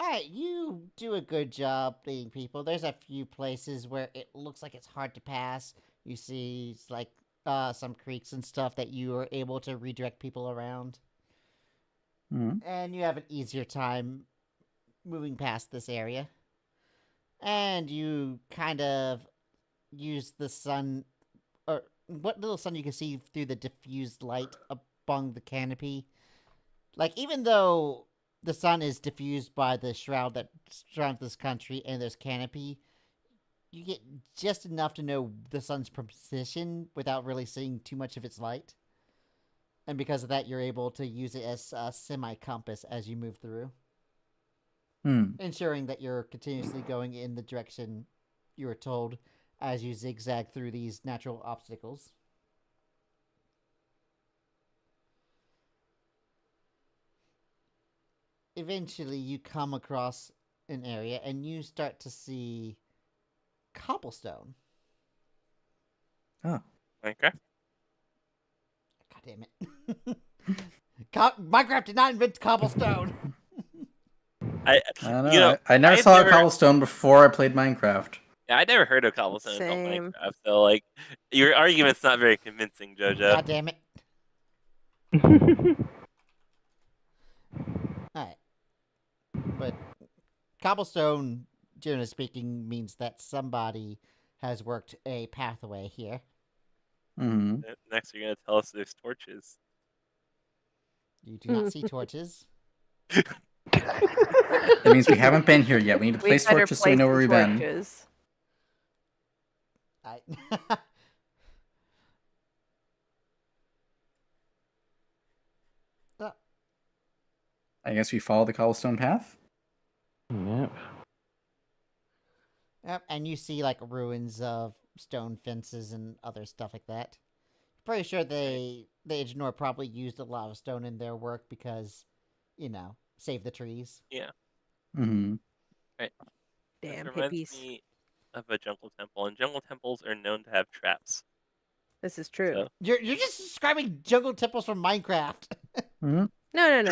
Alright, you do a good job leading people. There's a few places where it looks like it's hard to pass. You see, it's like some creeks and stuff that you are able to redirect people around. Mhm. And you have an easier time moving past this area. And you kind of use the sun, or what little sun you can see through the diffused light among the canopy. Like, even though the sun is diffused by the shroud that surrounds this country and there's canopy, you get just enough to know the sun's position without really seeing too much of its light. And because of that, you're able to use it as a semi-compass as you move through, ensuring that you're continuously going in the direction you were told as you zigzag through these natural obstacles. Eventually, you come across an area and you start to see cobblestone. Oh. Okay. God damn it. Minecraft did not invent cobblestone. I I don't you know. know I never I've saw never- a cobblestone before I played Minecraft. Yeah, I never heard of cobblestone until Same. Minecraft, so like your argument's not very convincing, Jojo. God damn it. Alright. But cobblestone, generally speaking, means that somebody has worked a pathway here. Hmm. Next, you're gonna tell us there's torches. You do not see torches. That means we haven't been here yet. We need to We place better torches so we place know the where we've been. torches. I... I guess we follow the cobblestone path. Yep. Yep, and you see like ruins of stone fences and other stuff like that. Pretty sure the engineer probably used a lot of stone in their work because, you know, save the trees. Yeah. Hmm. Damn This reminds hippies. me of a jungle temple, and jungle temples are known to have traps. This is true. So, You're just describing jungle temples from Minecraft. Mhm. No.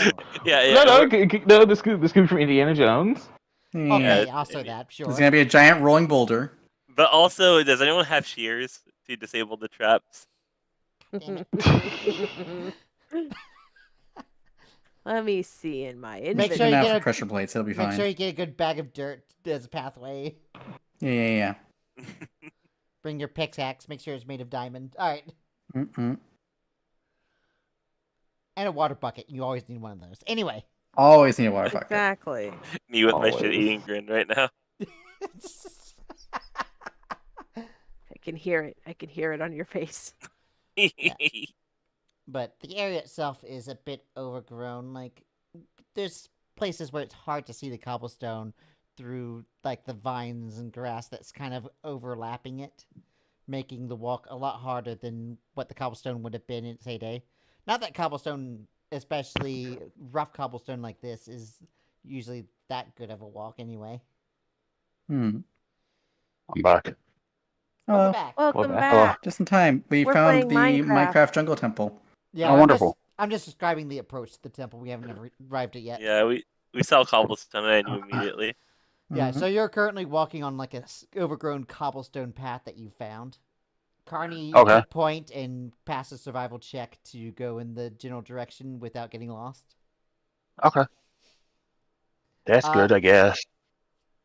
yeah. No, this could be from Indiana Jones. Yeah. Okay, it's- also I mean- that, sure. There's gonna be a giant rolling boulder. But also, does anyone have shears to disable the traps? Damn Let me see in my Make Make sure sure you now get for a- pressure plates. It'll be Make fine. sure you get a good bag of dirt as a pathway. Yeah. Bring your pickaxe. Make sure it's made of diamond. All right. Mm-mm. And a water bucket. You always need one of those. Anyway. Always need a water bucket. Exactly. Me with my Always. shit-eating grin right now. I can hear it. I can hear it on your face. But the area itself is a bit overgrown. Like, there's places where it's hard to see the cobblestone through, like, the vines and grass that's kind of overlapping it, making the walk a lot harder than what the cobblestone would have been in its heyday. Not that cobblestone, especially rough cobblestone like this, is usually that good of a walk anyway. Hmm. I'm back. Welcome Oh, back. Welcome back. back. just in time. We We're found the playing Minecraft. Minecraft jungle temple. Yeah, Oh, wonderful. I'm just describing the approach to the temple. We haven't arrived at yet. Yeah, we saw cobblestone and I knew immediately. Yeah, Mhm. so you're currently walking on like a overgrown cobblestone path that you found. Carney Okay. could point and pass a survival check to go in the general direction without getting lost. Okay. That's good, I guess.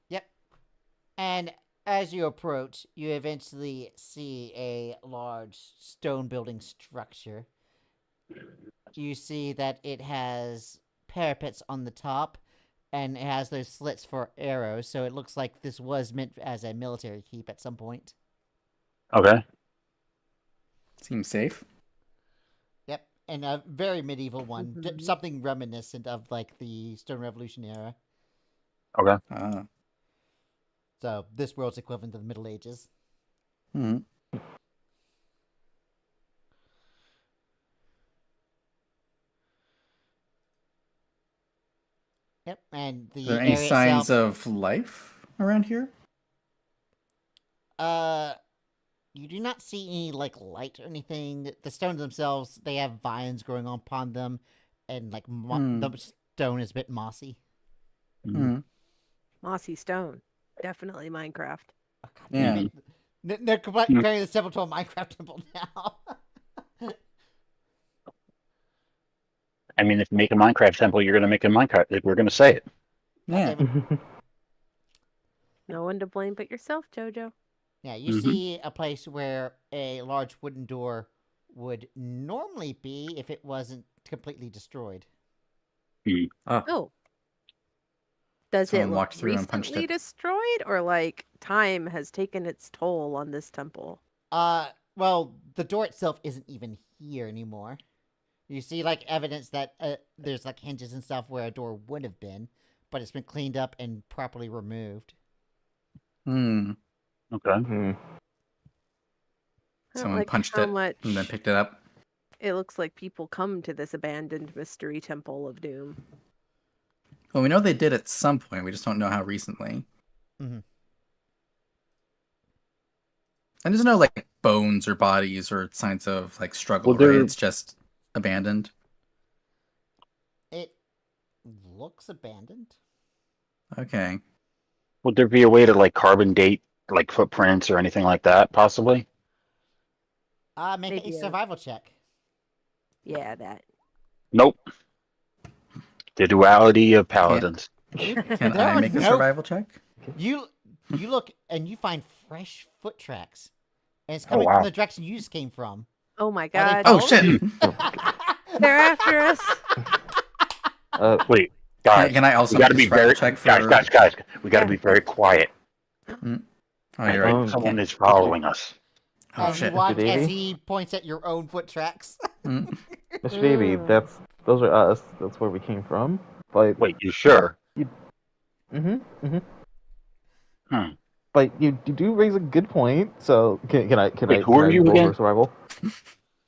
Yep. And as you approach, you eventually see a large stone building structure. You see that it has parapets on the top, and it has those slits for arrows, so it looks like this was meant as a military keep at some point. Okay. Seems safe. Yep, and a very medieval one, Mhm. something reminiscent of like the Stone Revolution era. Okay. Ah. So this world's equivalent to the Middle Ages. Hmm. Yep, and the Are there any area signs itself, of life around here? you do not see any like light or anything. The stones themselves, they have vines growing upon them, and like the stone is a bit mossy. Hmm. Mossy stone. Definitely Minecraft. Oh, God damn Yeah. it. They're comparing this temple to a Minecraft temple now. I mean, if you make a Minecraft temple, you're going to make a Minecraft. Like, we're going to say it. Yeah. damn it. No one to blame but yourself, Jojo. Yeah, you Mhm. see a place where a large wooden door would normally be if it wasn't completely destroyed. Oh. Does Someone it look walked through and punched recently it. destroyed, or like time has taken its toll on this temple? Well, the door itself isn't even here anymore. You see, like, evidence that there's, like, hinges and stuff where a door would have been, but it's been cleaned up and properly removed. Hmm. Okay. Hmm. I don't Someone like punched how it much and then picked it up. it looks like people come to this abandoned mystery temple of doom. Well, we know they did at some point. We just don't know how recently. Mhm. And there's no like bones or bodies or signs of like struggle, Well, right? there- It's just abandoned. It looks abandoned. Okay. Would there be a way to, like, carbon date, like, footprints or anything like that, possibly? Make Maybe a a- survival check. Yeah, that. Nope. The duality of paladins. Can There I are make a no- survival check? You look and you find fresh foot tracks, and it's coming wow. from the direction you just came from. Oh my Are they god. Oh following shit! They're after us. Wait, guys. Can I also We got to make a be survival very check for? guys. We got to Yeah. be very quiet. Oh, I you're think right. someone Can't- is following us. Oh and you shit! watch as Davey? he points at your own foot tracks. Mm. Mr. Baby, those are us. That's where we came from. But Wait, you sure? Hmm. But you do raise a good point. So can I Wait, who are you roll again? for survival?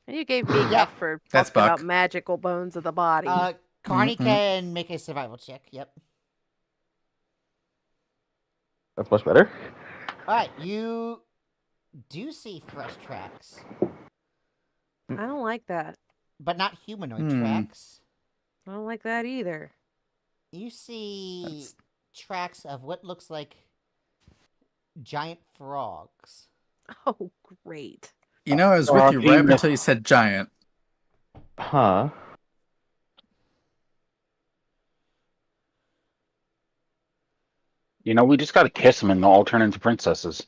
And you gave me Yeah. F for That's talking about Buck. magical bones of the body. Carney Mm-mm. can make a survival check. Yep. That's much better. All right, you do see fresh tracks. I don't like that. but not humanoid Hmm. tracks. I don't like that either. You see That's- tracks of what looks like giant frogs. Oh, great. You know, I was with you right up Genius. until you said giant. Huh. You know, we just got to kiss them and they'll all turn into princesses.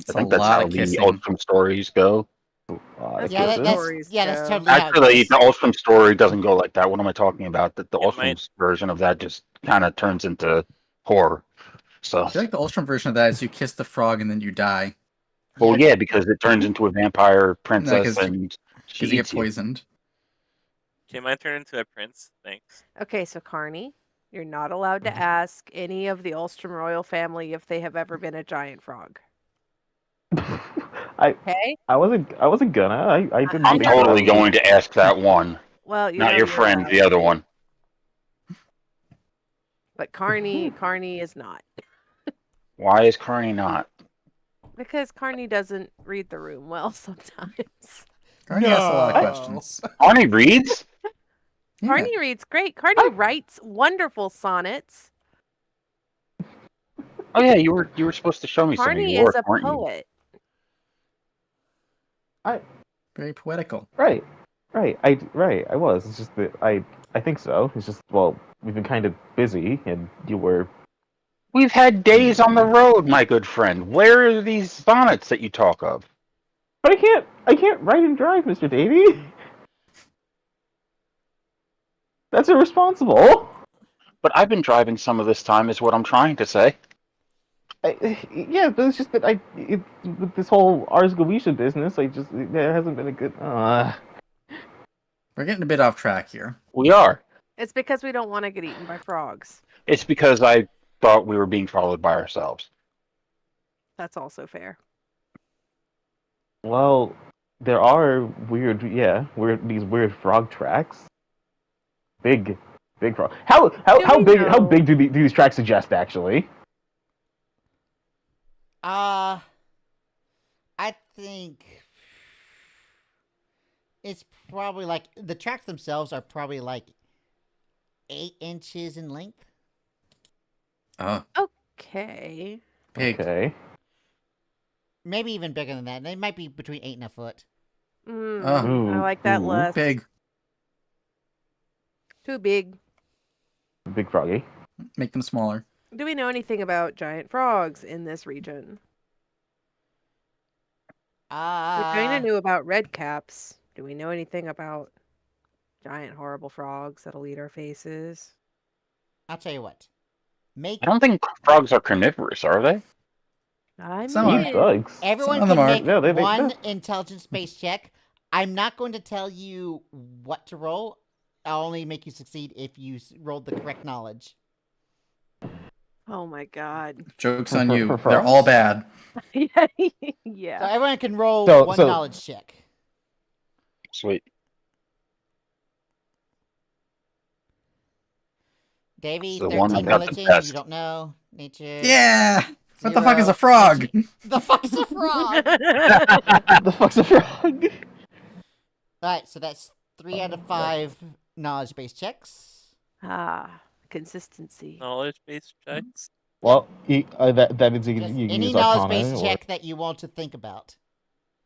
It's I think a that's lot how of the kissing. Ultram stories go. That's Yeah, what that's stories that's go. totally how it Actually, goes. the Ultram story doesn't go like that. What am I talking about? The Yeah, Ultram version of that just kind of turns into horror. So, I feel like the Ultram version of that is you kiss the frog and then you die well, Yeah. yeah, because it turns into a vampire princess 'cause and she because you get eats you. poisoned. Can mine turn into a prince? Thanks. Okay, so Carney, you're not allowed to ask any of the Ulstrom royal family if they have ever been a giant frog. I Okay? I wasn't gonna. I didn't. I'm think totally about it. going to ask that one, Well, you not know your you're friend, allowed the other to, one. but Carney is not. Why is Carney not? Because Carney doesn't read the room well sometimes. Carney asks a lot of No. questions. Carney reads? Yeah. Carney reads great. Carney writes wonderful sonnets. Oh yeah, you were supposed to show me some of Carney your is work, a weren't you? poet. Very poetical. Right. I was. It's just that I think so. It's just, well, we've been kind of busy, and you were. We've had days on the road, my good friend. Where are these sonnets that you talk of? But I can't write and drive, Mr. Davy. That's irresponsible. But I've been driving some of this time, is what I'm trying to say. Yeah, but it's just that with this whole Ars Goetia business, there hasn't been a good. We're getting a bit off track here. We are. It's because we don't want to get eaten by frogs. It's because I thought we were being followed by ourselves. That's also fair. Well, there are these weird frog tracks. Big frog. How we big know? do these tracks suggest actually? I think it's probably like the tracks themselves are probably like 8 inches in length. Oh, Okay. big. Okay. Maybe even bigger than that. They might be between 8 and a foot. Oh. I like that Ooh, less. Big. Too big. Big froggy. Make them smaller. Do we know anything about giant frogs in this region? We kind of knew about red caps. Do we know anything about giant horrible frogs that'll eat our faces? I'll tell you what. Make I don't think frogs are carnivorous, are they? I Some are. Eat bugs. everyone Some of them can are. make No, they- one no. intelligence based check. I'm not going to tell you what to roll. I'll only make you succeed if you rolled the correct knowledge. Oh my god. Joke's on you. For They're frogs? all bad. Yeah. So everyone can roll So- one so- knowledge check. Sweet. Davey, The one 13 that got the religion, best. you don't know. Nature. Yeah. What the fuck is a 0. frog? Nature- The fuck is a frog? The fuck's a frog? Alright, so that's 3 out of 5 knowledge based checks. Consistency. Knowledge-based checks. Well, that means you Just can any use knowledge Arcana based or- check that you want to think about.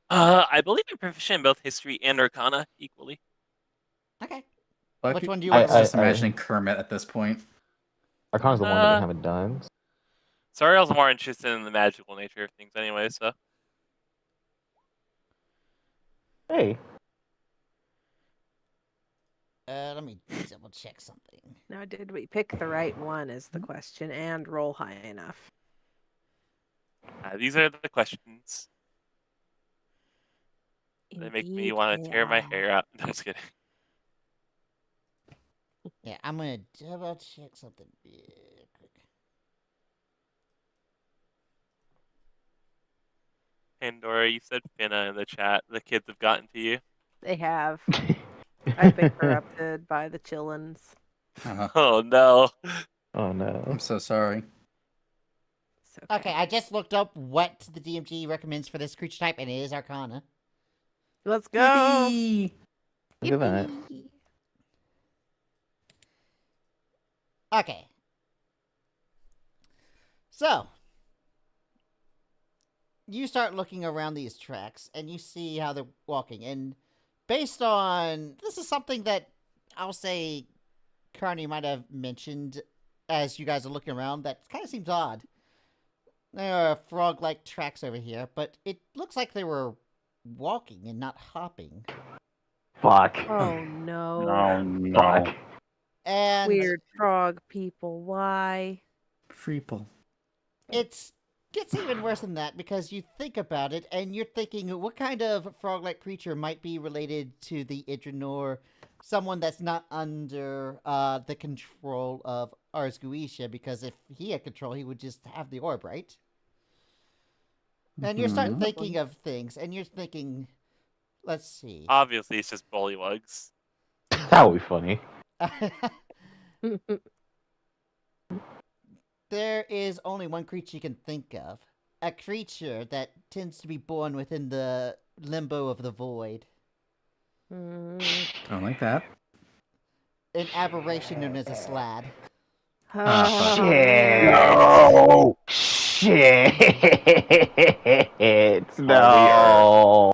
I believe I'm proficient in both history and Arcana equally. Okay. Like, Which one do you I- want to I was just roll? imagining Kermit at this point. Arcana's the one that we haven't done. Sorry, I was more interested in the magical nature of things anyway, so. Hey, Let me double check something. Now, did we pick the right one is the question and roll high enough? These are the questions that make me Indeed want to they tear my are. hair out. No, just kidding. Yeah, I'm gonna double check something real quick. Pandora, you said Finna in the chat. The kids have gotten to you. They have. I've been corrupted by the chillins. Oh no. oh no. I'm so sorry. It's Okay, I just looked up what the DMG recommends for this creature type, and it is Arcana. Let's go. Yippee! Look at that. Yippee. Okay. So, you start looking around these tracks and you see how they're walking. And based on this is something that I'll say Carney might have mentioned as you guys are looking around that kind of seems odd. There are frog-like tracks over here, but it looks like they were walking and not hopping. Fuck. Oh no. No, no. Fuck. And Weird frog people. Why? Freeple. it gets even worse than that because you think about it and you're thinking what kind of frog-like creature might be related to the Idranor, someone that's not under the control of Ars Goetia, because if he had control, he would just have the orb, right? And you start Mhm. thinking of things, and you're thinking, let's see. Obviously, it's just bullywugs. That would be funny. There is only one creature you can think of. A creature that tends to be born within the limbo of the void. Mm. Don't like that. An aberration known as a slad. fuck. Shit. No. Shit. No.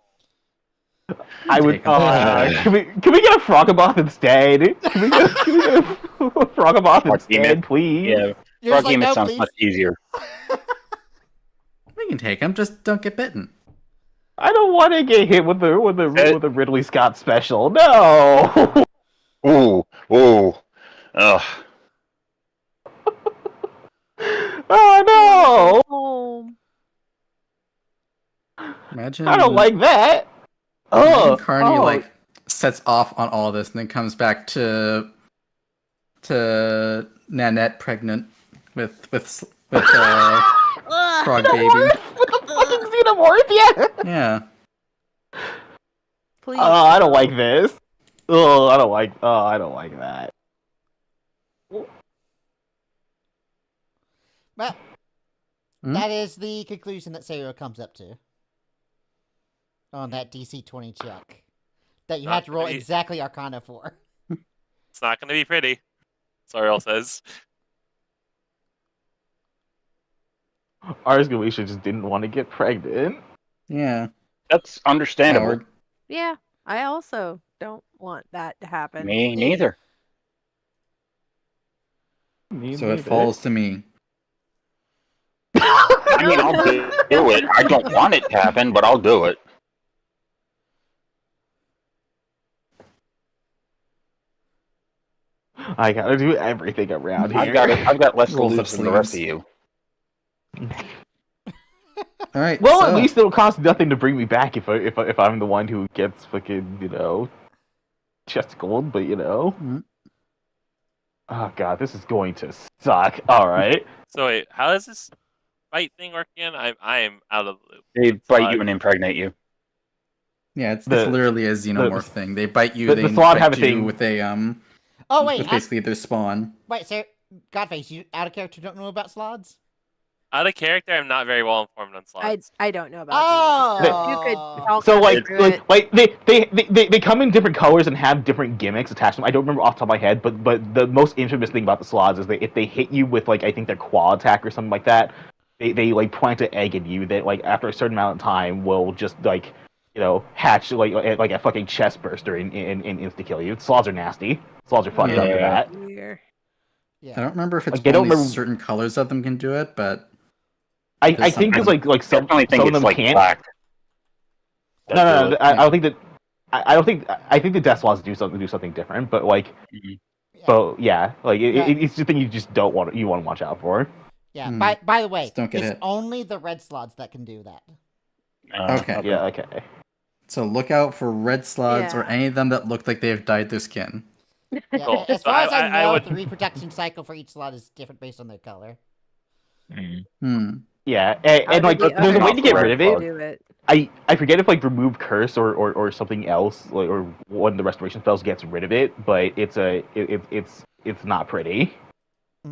I would. Take 'em. Can we get a Frogamoth instead? Can we get a Frogamoth Fuck, instead, please? Yeah, You're frog just like, game, no, it sounds please. much easier. We can take them, just don't get bitten. I don't want to get hit with the Ridley Scott special. No. Ooh, ooh. Ugh. Oh Home. Imagine no! I don't like that. imagine Oh, Carney like sets off on all this and then comes back to Nanette pregnant with Ugh. frog baby. with the fucking xenomorph, yeah. Yeah. Please. Oh, I don't like this. Oh, I don't like that. Well, Hmm? that is the conclusion that Sayo comes up to. On that DC 20 check. That you Not have to roll gonna be- exactly Arcana for. It's not going to be pretty. Soriel says. Ars Goetia just didn't want to get pregnant. Yeah. That's understandable. Howard. Yeah, I also don't want that to happen. Me neither. So it falls to me. I mean, I'll do it. I don't want it to happen, but I'll do it. I gotta do everything around here. I've got less to Rolls up lose than the rest of sleeves. you. All right. Well, so, at least it'll cost nothing to bring me back if I'm the one who gets fucking chest of gold. But Mhm. oh god, this is going to suck. All right. So wait, how does this fight thing work again? I am out of the loop. They bite Slide. you and impregnate you. Yeah, it's The- literally a xenomorph thing. They bite you. the They Slod have infect a you thing- with a Oh, wait. with basically their spawn. Wait, sir. Godface, you out of character don't know about slots? Out of character, I'm not very well informed on slots. I don't know about Oh! these, so you could talk So us like through it. they come in different colors and have different gimmicks attached to them. I don't remember off the top of my head, but the most infamous thing about the Slods is if they hit you with I think their claw attack or something like that, they like plant an egg in you that after a certain amount of time will just hatch like a fucking chest burster and insta kill you. Slods are nasty. Slods are fucked up for Yeah. that. Here. I Yeah. don't remember if it's Like, I don't only remember- certain colors of them can do it, but I There's think it's something- like I some definitely think of it's them like can't. black. No. I don't think that. I don't think. I think the Death Slots do something different, but But yeah, it's the thing you just don't want. You want to watch out for. Yeah. Hmm. By the way, Just don't get it's hit. only the red slots that can do that. Okay. Yeah. Okay. so look out for red slots or Yeah. any of them that look like they've dyed their skin. Yeah, Cool. as So far as I I know, would- the reproduction cycle for each slot is different based on their color. Yeah, How and like did the there's a other way to get rid of it. do it? I forget if remove curse or something else or one of the restoration spells gets rid of it, but it's not pretty. I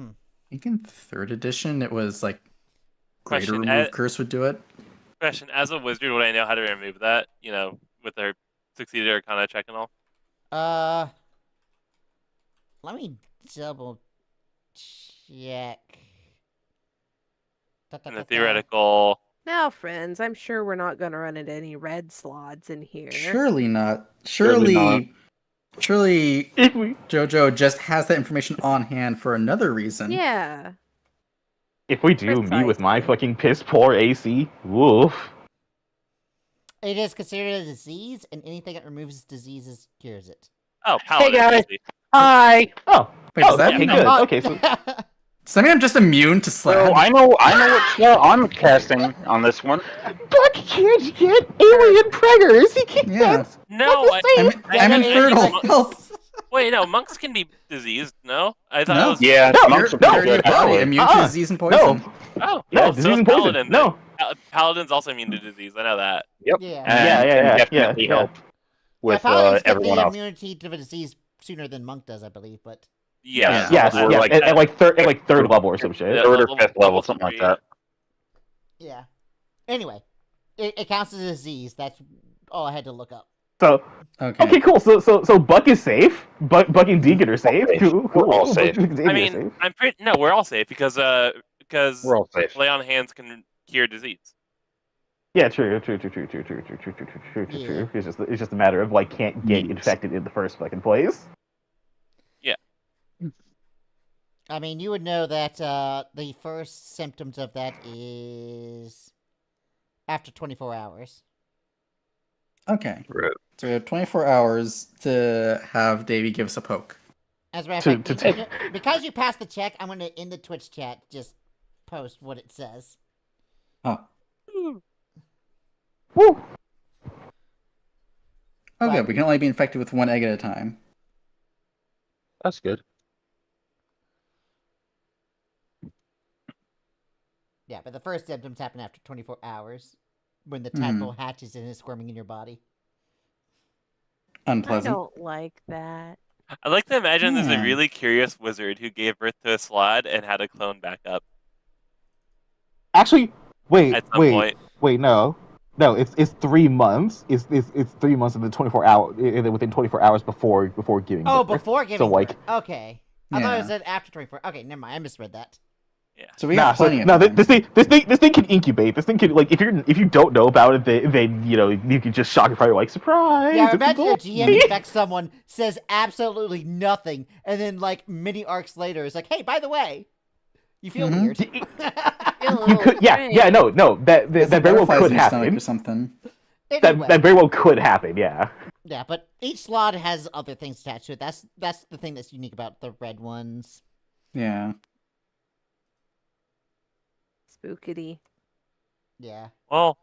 think in 3rd edition it was like greater Question, remove curse would do it. Question: as a wizard, would I know how to remove that? With their succeeded Arcana check and all? Let me double check. And the theoretical. Now, friends, I'm sure we're not going to run into any red slots in here. Surely not. Surely not. Surely If we JoJo just has that information on hand for another reason. Yeah. do, me with my Precisely. fucking piss poor AC, woof. It is considered a disease, and anything that removes diseases cures it. Oh, Paladin. guys. easy. Hi. Oh, Wait, does that okay, mean good. I'm, Okay, so does that mean I'm just immune to So slab? I know what spell I'm casting on this one. Buck can't get alien preggers. He can't. Yeah. No, I'm infertile. Help. Wait, no, monks can be diseased. No, I thought No. it was. Yeah, No, monks You're are pretty part of your good. body, actually. immune to disease and poison. Oh, No, so disease is and poison. Paladin. No. Paladin's also immune to disease. I know that. Yep. Yeah. And Yeah, can yeah, definitely yeah. help with Paladins get everyone the else. immunity to the disease sooner than Monk does, I believe, but... Yeah. Yes, We're yes, like at like third level or some shit. Yeah. Third or level- fifth level level, something like 3. that. Yeah. Anyway, it counts as a disease. That's all I had to look up. So Okay. cool. So Buck is safe. Buck and Deacon are safe. safe. Cool. We're all safe. Buck and Xavier I are mean, safe. I'm pretty. No, we're all safe because We're all safe. lay on hands can cure disease. Yeah, true. Yeah. It's just a matter of like can't get Yes. infected in the first fucking place. I mean, you would know that the first symptoms of that is after 24 hours. Okay. Right. So we have 24 hours to have Davey give us a poke. As a matter To- of fact, to you know, because you passed the check, I'm going to, in the Twitch chat, just post what it says. Oh. Woo! Okay, But- we can only be infected with one egg at a time. That's good. Yeah, but the first symptoms happen after 24 hours, when the Mhm. tadpole hatches and is squirming in your body. I Unpleasant. don't like that. I'd like to imagine there's a Yeah. really curious wizard who gave birth to a slod and had a clone back up Actually, wait, at some point. no. It's 3 months. It's 3 months in the 24 hour within 24 hours before giving Oh, birth. before giving like- birth. Okay. I thought Yeah. it said after 24. Okay, never mind. I misread that. Yeah. So we got plenty of no, time. this thing can incubate. This thing can like if you don't know about it, then you can just shock your fire like surprise. Yeah, it's a imagine a boy." GM infects someone, says absolutely nothing, and then like many arcs later is like, "Hey, by the way, you feel Mhm. weird." Feel a You little could, yeah, strange. no, that There's very well butterflies could in your stomach happen. or something. Anyway, That very well could happen. Yeah. yeah, but each slot has other things attached to it. That's the thing that's unique about the red ones. Yeah. Spookity. Yeah. Well,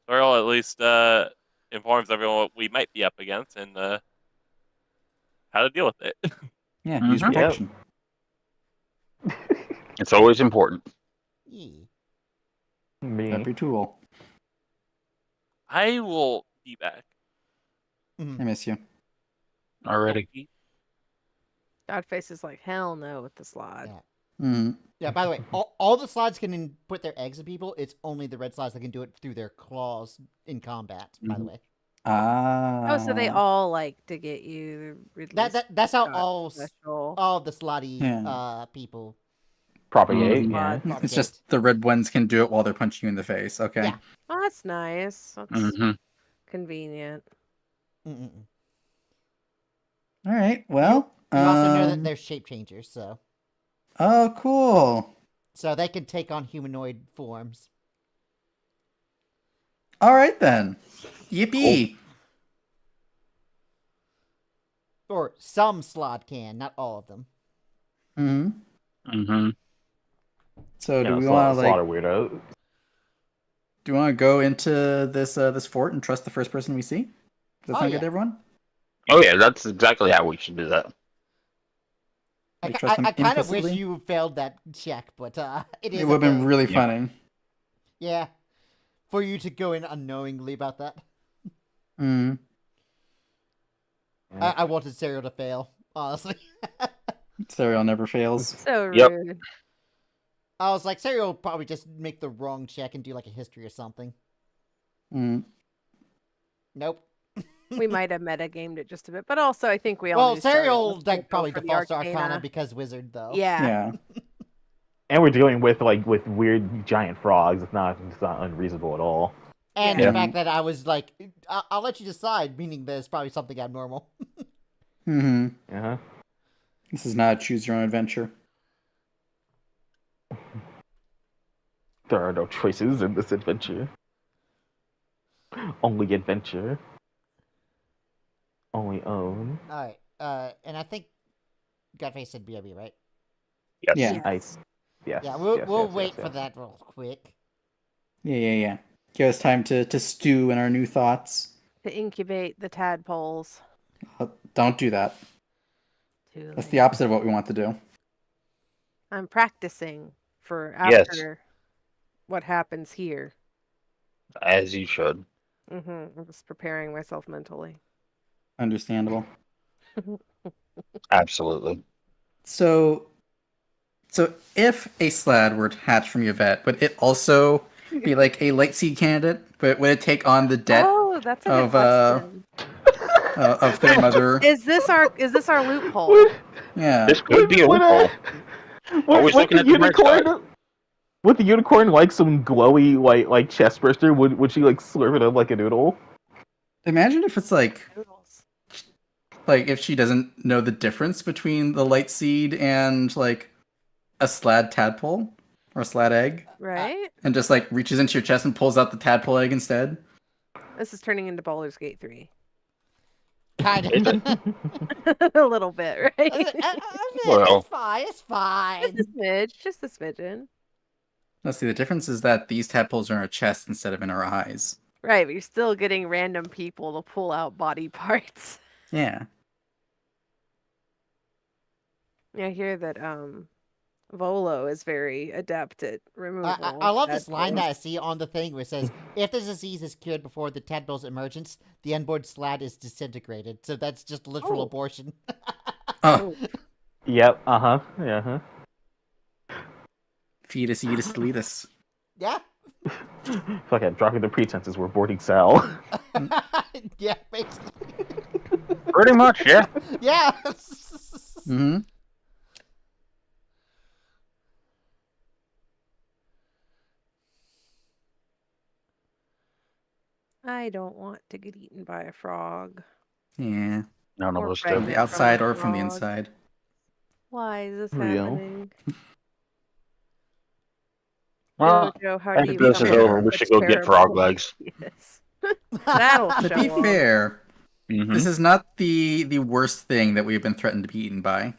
Earl at least informs everyone what we might be up against and how to deal with it. Yeah, use Mhm. protection. It's always important. Yeah. Me. Every tool. I will be back. I miss you. Already. Godface is like, hell no with the slot. Yeah. Mm. Yeah, by the way, all the slots can put their eggs in people. It's only the red slots that can do it through their claws in combat, by the Mhm. way. Ah. Oh, so they all like to get you. That's how got all special. all the slotty Yeah. people. Propagate. Yeah. Slot It's propagate. just the red ones can do it while they're punching you in the face. Okay. Yeah. Oh, that's nice. That's Mm-hmm. convenient. Mm-mm. All right. Well. You also know that they're shape changers, so Oh, cool. they can take on humanoid forms. All right then. Yippee. Or some slot can, not all of them. Hmm. Mm-hmm. So do Yeah, we want to slaughter like? weirdo. Do you want to go into this fort and trust the first person we see? Does that Oh, sound yeah. good to everyone? Oh yeah, that's exactly how we should do that. I We trust them kind of wish implicitly? you failed that check, but it is. It would have been really Yeah. funny. Yeah, for you to go in unknowingly about that. Mm. I wanted Serial to fail, honestly. Serial never fails. So Yep. rude. I was like, Serial will probably just make the wrong check and do like a history or something. Mm. Nope. We might have metagamed it just a bit, but also I think we all Well, knew Starry Serial was like gonna go probably for the defaults to Arcana because Wizard though. Yeah. Yeah. And we're dealing with with weird giant frogs. It's not unreasonable at all. And Yeah. the fact that I was like, I'll let you decide, meaning that it's probably something abnormal. Mm-hmm. Uh-huh. This is not a choose your own adventure. There are no choices in this adventure. Only adventure. Only own. All right. And I think Godface said BRB, right? Yes. Yeah. Yes. Yes. Yeah, we'll yes, wait yes, for yes. that real quick. Yeah. Give us time to stew in our new thoughts. To incubate the tadpoles. Don't do that. Too That's late. the opposite of what we want to do. I'm practicing for Yes. after what happens here. As you should. I'm just preparing myself mentally. Understandable. Absolutely. So if a slad were to hatch from Yvette, would it also be like a light seed candidate? But would it take on the debt Oh, that's a good of question. of their mother? Is this our loophole? Yeah. This could be a loophole. Always looking at the bright side. Would the unicorn like some glowy like chest burster? Would she like slurp it up like a noodle? Imagine if it's like Noodles. if she doesn't know the difference between the light seed and like a slad tadpole or a slad egg, Right? and just like reaches into your chest and pulls out the tadpole egg instead. This is turning into Baldur's Gate 3. Kind Is of. it? A little bit, right? Well. It's fine. It's fine. Just a smidge. Just a smidgen. Let's see. The difference is that these tadpoles are in our chest instead of in our eyes. Right, but you're still getting random people to pull out body parts. Yeah. I hear that Volo is very adept at removal. I love this tadpoles. line that I see on the thing where it says, if the disease is cured before the tadpole's emergence, the unborn slad is disintegrated. So that's just literal Oh. abortion. Oh, Yep. Uh-huh. Yeah. fetus, eatus, deletus. Yeah. Fucking dropping the pretenses. We're boarding Sal. Yeah, basically. Pretty much, yeah. Yeah. Mm-hmm. I don't want to get eaten by a frog. Yeah. None of Or us From do. pregnant. the outside from a or from the frog. inside. Why is this Real. happening? Well, Jojo, how after do you this is become over, we such should go get frog terrible legs. Yes. That'll To show be up. fair, Mhm. this is not the worst thing that we've been threatened to be eaten by.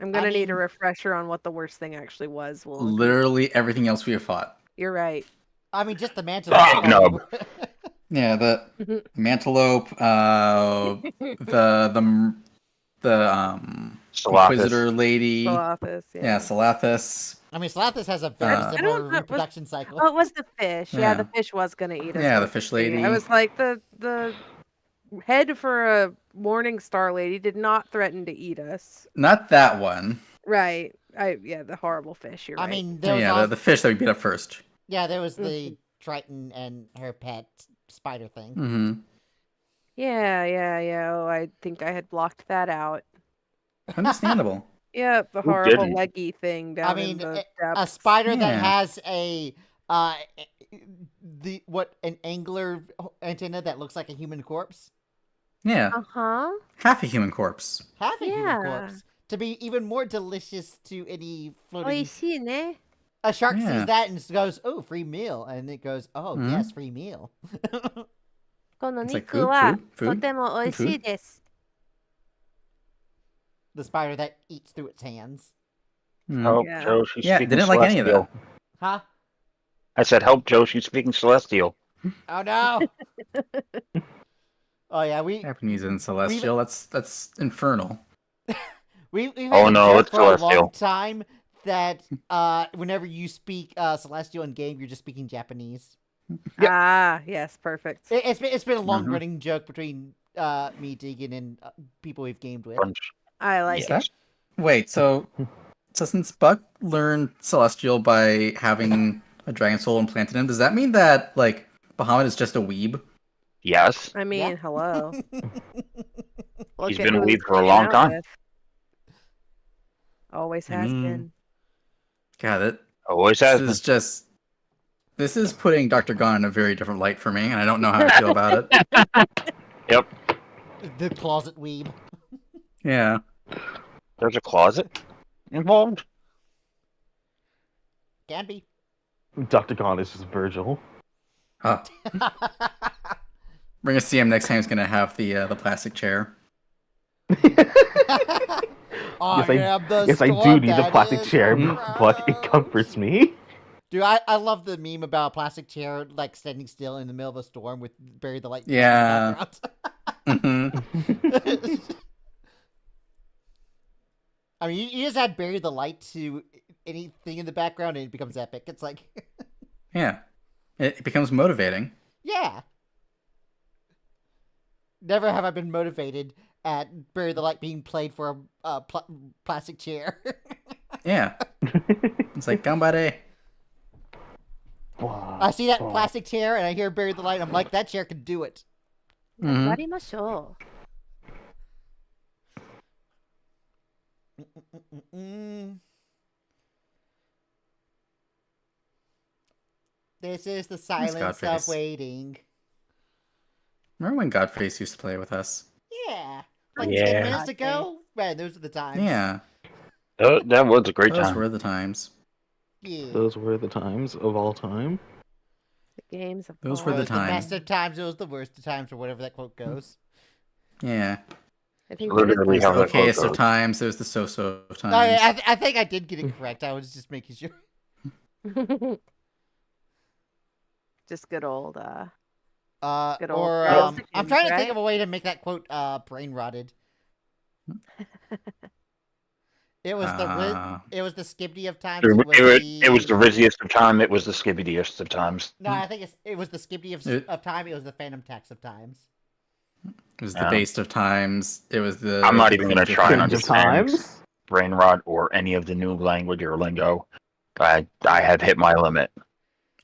I'm gonna need a mean- refresher on what the worst thing actually was. Literally everything else we have fought. You're right. I mean, just the mantle. Frog nub. Yeah, the Mantelope, the Salathis. Inquisitor lady. Salathis, Yeah, Salathis. I mean, Salathis has a very I similar don't know, reproduction cycle. Oh, it was the fish. Yeah, the Yeah. fish was gonna eat us. Yeah, the wasn't fish he? lady. I was like, the head for a Morning Star lady did not threaten to eat us. Not that one. Right. The horrible fish. You're I right. mean, there was Yeah, also, the fish that we beat up first. yeah, there was the Triton and her pet spider thing. Mm-hmm. Yeah. Oh, I think I had blocked that out. Understandable. Yep, the Who horrible didn't? leggy thing down I mean, in the a depths. spider that Yeah. has a an angler antenna that looks like a human corpse. Yeah, Uh-huh. half a human corpse. Half a human Yeah. corpse. To be even more delicious to any floating. Oishii A shark Yeah. sees that and goes, "Oh, free meal," and it goes, "Oh, Mhm. yes, free meal." この It's like 肉は food, とても美味しいです。 The spider that eats through its hands. Mm. Help, Yeah. Joe. She's Yeah, speaking didn't like any of Celestial. Huh? I said, help, Joe. She's speaking Celestial. Oh no! Oh yeah, Japanese and celestial. That's infernal. we've Oh, had a no, joke it's for a long Celestial. time that whenever you speak Celestial in game, you're just speaking Japanese. Yep. Ah, yes, perfect. It's been a long Mhm. running joke between me, Deegan, and people we've gamed with. Crunch. I like Is it. that? Wait, so since Buck learned celestial by having a dragon soul implanted in him, does that mean that like Bahamut is just a weeb? Yes. I mean, hello. Look He's at been a who weeb he's for a hanging long out time. with. Always I has mean, been. God, Always this has is been. just this is putting Dr. Gon in a very different light for me, and I don't know how I feel about it. Yep. The closet weeb. Yeah. There's a closet involved. Can be. Dr. Gon is just Virgil. Huh. We're gonna see him next time. He's gonna have the plastic chair. I am the Yes, I do storm need the that plastic is chair, around. but it comforts me. Dude, I love the meme about a plastic chair like standing still in the middle of a storm with Bury the Light Yeah. in the hmm background. I mean, you just add Bury the Light to anything in the background and it becomes epic. It's like, Yeah. It becomes motivating. yeah. Never have I been motivated at Bury the Light being played for a plastic chair. Yeah. It's like Gambare. I see that plastic chair and I hear Bury the Light. I'm like, that chair could do it. Mhm. Warimasho. This is the silence of Godface. waiting. Remember when Godface used to play with us? Yeah. Like Yeah. 10 minutes ago? Man, those are the times. Yeah. That was a great Those time. were the times. Yeah. Those were the times of all time. The games of Those It were the was the best times. of times, it was the worst of times, or whatever that quote goes. Yeah. I think Literally It was how the that quote okayest of goes. times. It was the so-so of times. Oh, yeah, I think I did get it correct. I was just making sure. just good old Good old Or classic I'm games, trying to think right? of a way to make that quote brain rotted. It was it was the Skibidi of times. It was the the rizziest of time. It was the skibbidiest of times. No, I think it was the Skibidi It- of time. It was the Phantom Tax of times. It was the Yeah. based of times. It was the. I'm not the even gonna cringe of try and Cringe of understand times. brain rot or any of the new language or lingo. I have hit my limit.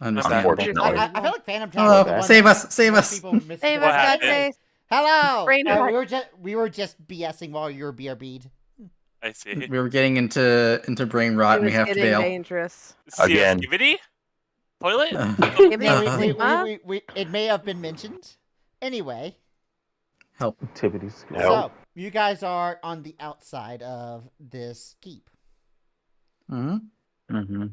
Understandable. Unfortunately. I feel like Phantom Tax. Hello, is the one save that us, save most us. people miss- Save What us, happened? Godface. Hello. Brain rot. We were just BSing while you were BRB'd. I see. We were getting into brain rot, It and we was have to getting bail. dangerous. Again. Skibidi? Toilet? Give me No, a Sigma. it may have been mentioned. Anyway, Help. Activity skill. so you guys are on the outside of this keep. hmm Mm-hmm.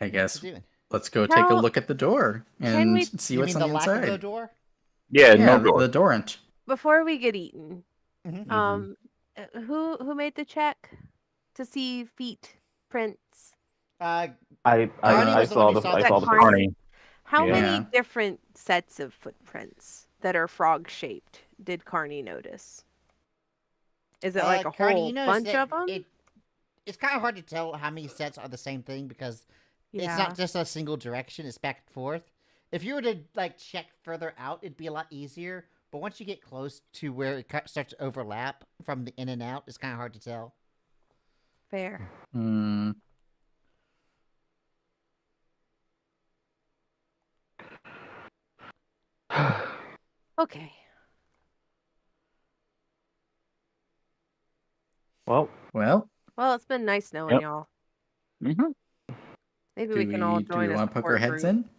I What guess you doing? let's go take a How- look at the door Can and we- see You what's mean on the the lack inside. of the door? Yeah, Yeah, no door. the dorrent. Before we get eaten, Mhm. who made the check to see feet prints? Uh, I Carney was the one who saw I that saw the Carney- Carney. How Yeah. many different sets of footprints that are frog shaped did Carney notice? Is it like a Carney, whole you notice bunch that of them? It's kind of hard to tell how many sets are the same thing because it's Yeah. not just a single direction; it's back and forth. If you were to like check further out, it'd be a lot easier. But once you get close to where it starts to overlap from the in and out, it's kind of hard to tell. Fair. Hmm. Okay. Well, Well, Well, it's been nice knowing Yep. y'all. Mm-hmm. Maybe do we can all we join a want to poke our support heads group. in?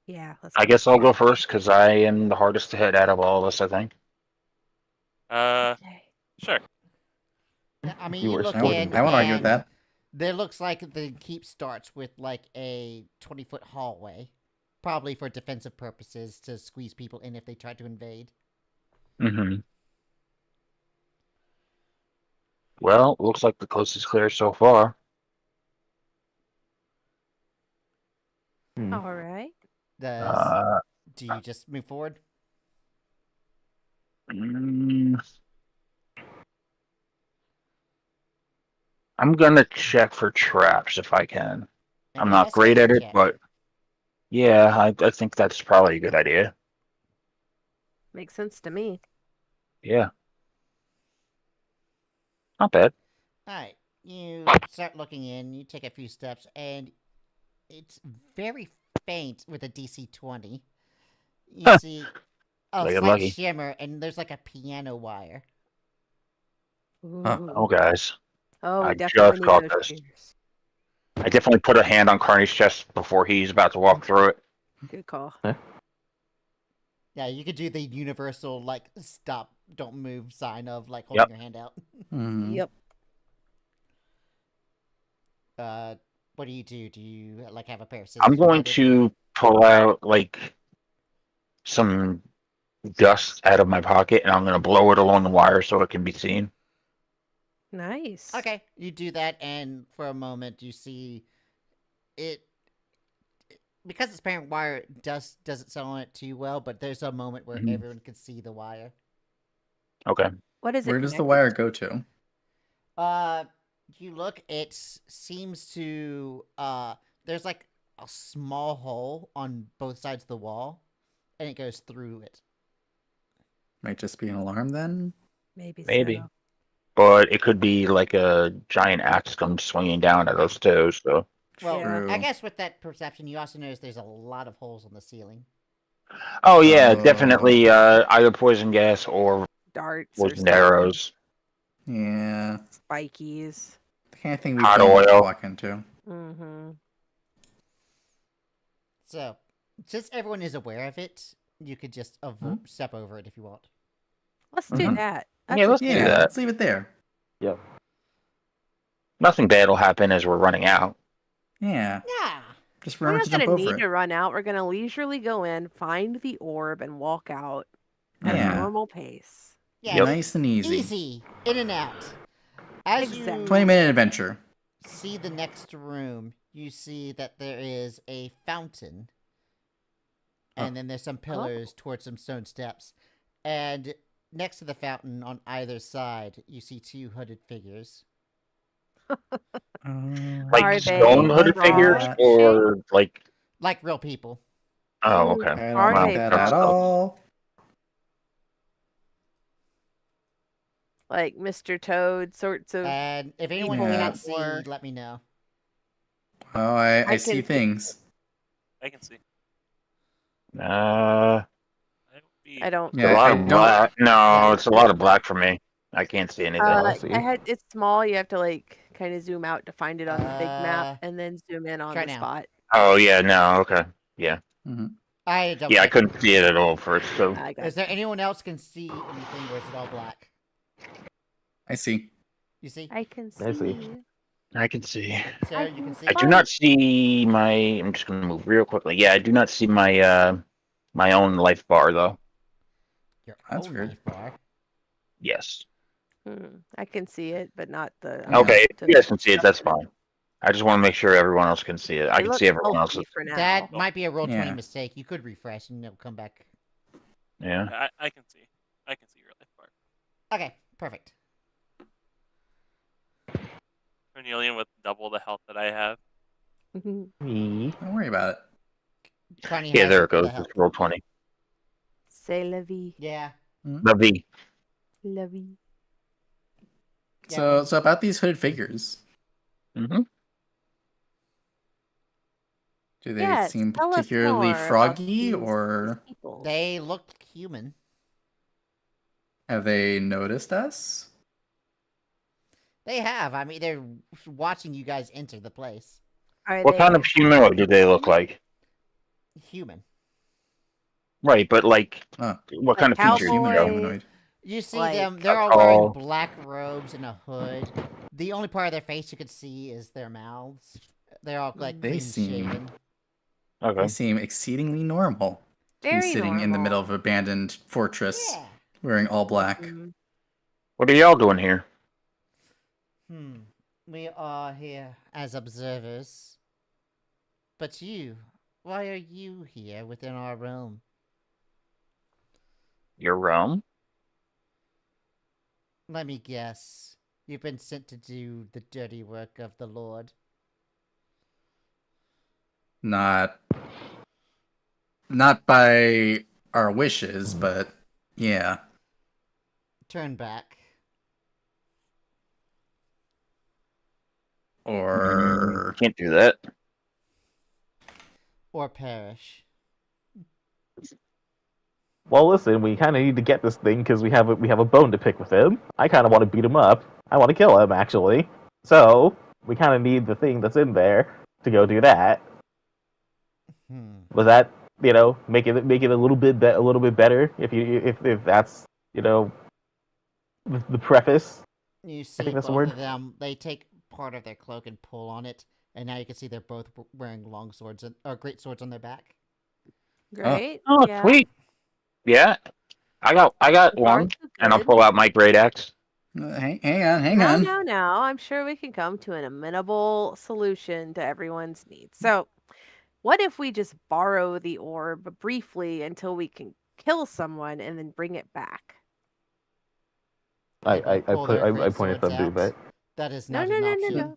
Yeah. Let's I guess I'll go first because I am the hardest to hit out of all of us. I think. Okay. Sure. Yeah, I mean, You you were look I won't, in. I won't argue with and that. There looks like the keep starts with like a 20-foot hallway, probably for defensive purposes to squeeze people in if they try to invade. Mm-hmm. Well, looks like the coast is clear so far. All right. Do you just move forward? Mm, I'm gonna check for traps if I can. I'm not great at it, Investigation check. but yeah, I think that's probably a good idea. Makes sense to me. Yeah. Not bad. All right, you start looking in. You take a few steps, and It's very faint with a DC 20. You Huh. see a Like a slight lucky. shimmer, and there's like a piano wire. Huh. Oh, Ooh. guys. Oh, we I definitely just need caught those this. shears. I definitely put a hand on Carney's chest before he's about to walk through it. Good call. Yeah, you could do the universal like stop, don't move sign of like holding Yep. your hand out. Mhm. Yep. What do you do? Do you like have a pair of scissors? I'm going ready? to pull out like some dust out of my pocket, and I'm going to blow it along the wire so it can be seen. Nice. Okay, you do that, and for a moment you see it. Because it's parent wire, it doesn't sell on it too well, but there's a moment where Mhm. everyone can see the wire. Okay. What is it? Where does the connected wire to? go to? You look, it seems to there's like a small hole on both sides of the wall, and it goes through it. Might just be an alarm then. Maybe. Maybe. So. But it could be like a giant axe comes swinging down at us too. So Well, Yeah. I True. guess with that perception, you also notice there's a lot of holes on the ceiling. oh yeah, Oh. definitely either poison gas or Darts or poisoned something. arrows. Yeah. Spikies. The kind of thing we Hot don't want to oil. walk into. Mm-hmm. So, since everyone is aware of it, you could just step over it if you want. Let's do Mhm. that. Yeah, That's let's a do Yeah, that. let's leave it there. Yep. Nothing bad will happen as we're running out. Yeah. Yeah. Just We're remember not to jump gonna over need it. to run out. We're gonna leisurely go in, find the orb, and walk out at a Yeah. normal pace. Yeah. Yep. Nice and easy. Easy. In and out. As Exactly. you 20-minute adventure. see the next room, you see that there is a fountain. And then there's some pillars towards some stone steps. And next to the fountain on either side, you see two hooded figures. Like Are stone they hooded figures frog or like Like real people. oh Ooh, okay. I Are don't Wow, like they that that's at stealthy. all. like Mr. Toad sorts of? And if anyone Yeah. cannot see, or- let me know. Oh, I I see can- things. I can see. Uh, I would be- I don't. it's a Yeah, lot I of don't. black. No, Yeah. it's a lot of black for me. I can't see anything. I see. It's small. You have to like kind of zoom out to find it on the big Uh, map, and then zoom in on try the now. spot. Oh yeah, no, okay, yeah, Mhm. I had to double yeah. I check. couldn't see it at all first. So I got Is there anyone else can see anything, or is it all black? I see. You see? I can see. I see. I can see. Sarah, you can see? I do not see my. I'm just gonna move real quickly. Yeah, I do not see my my own life bar though. Your That's own weird. life bar. Yes. I can see it, but not the. Yeah. Okay, if to you the guys can see it. That's fine. I just want to make sure everyone else can see it. I It can looks see everyone healthy else's. for now. That might be a roll 20 Yeah. mistake. You could refresh and it'll come back. Yeah. I can see. I can see your life bar. Okay, perfect. Cornelian with double the health that I have. Me. Don't worry about it. Connie Yeah, has there it the goes. health. It's roll 20. C'est la vie, Yeah. The V. la vie. So about these hooded figures. Mm-hmm. Do they Yes, seem tell us particularly more about froggy, these or people. They look human. have they noticed us? They have. I mean, they're watching you guys enter the place. Are What kind they of humanoid do they look like? Human. Right, but like, Oh. what kind of features? Human cowboy? humanoid. You see Like, them. They're all how wearing tall? black robes and a hood. The only part of their face you could see is their mouths. They're all like They clean seem- shaven. Okay. They seem exceedingly normal. to be Very sitting in the middle of normal. an abandoned fortress, Yeah. wearing all black. Mhm. What are y'all doing here? We are here as observers. But you, why are you here within our realm? Your realm? Let me guess. You've been sent to do the dirty work of the Lord. Not by our wishes, but yeah. Turn back. Or Can't do that. Or perish. Well, listen, we kind of need to get this thing because we have a bone to pick with him. I kind of want to beat him up. I want to kill him, actually. So we kind of need the thing that's in there to go do that. Was that make it a little bit better if that's the preface? You see think that's the both word. of them. They take part of their cloak and pull on it, and now you can see they're both wearing long swords or great swords on their back. Great. Oh, yeah. sweet. Yeah, I got So far, one, so and I'll good. pull out my great axe. Hang on. No. I'm sure we can come to an amenable solution to everyone's needs. So, what if we just borrow the orb briefly until we can kill someone and then bring it back? I Pull their great pointed swords them to out. that. That is No, not no, an no, option. no.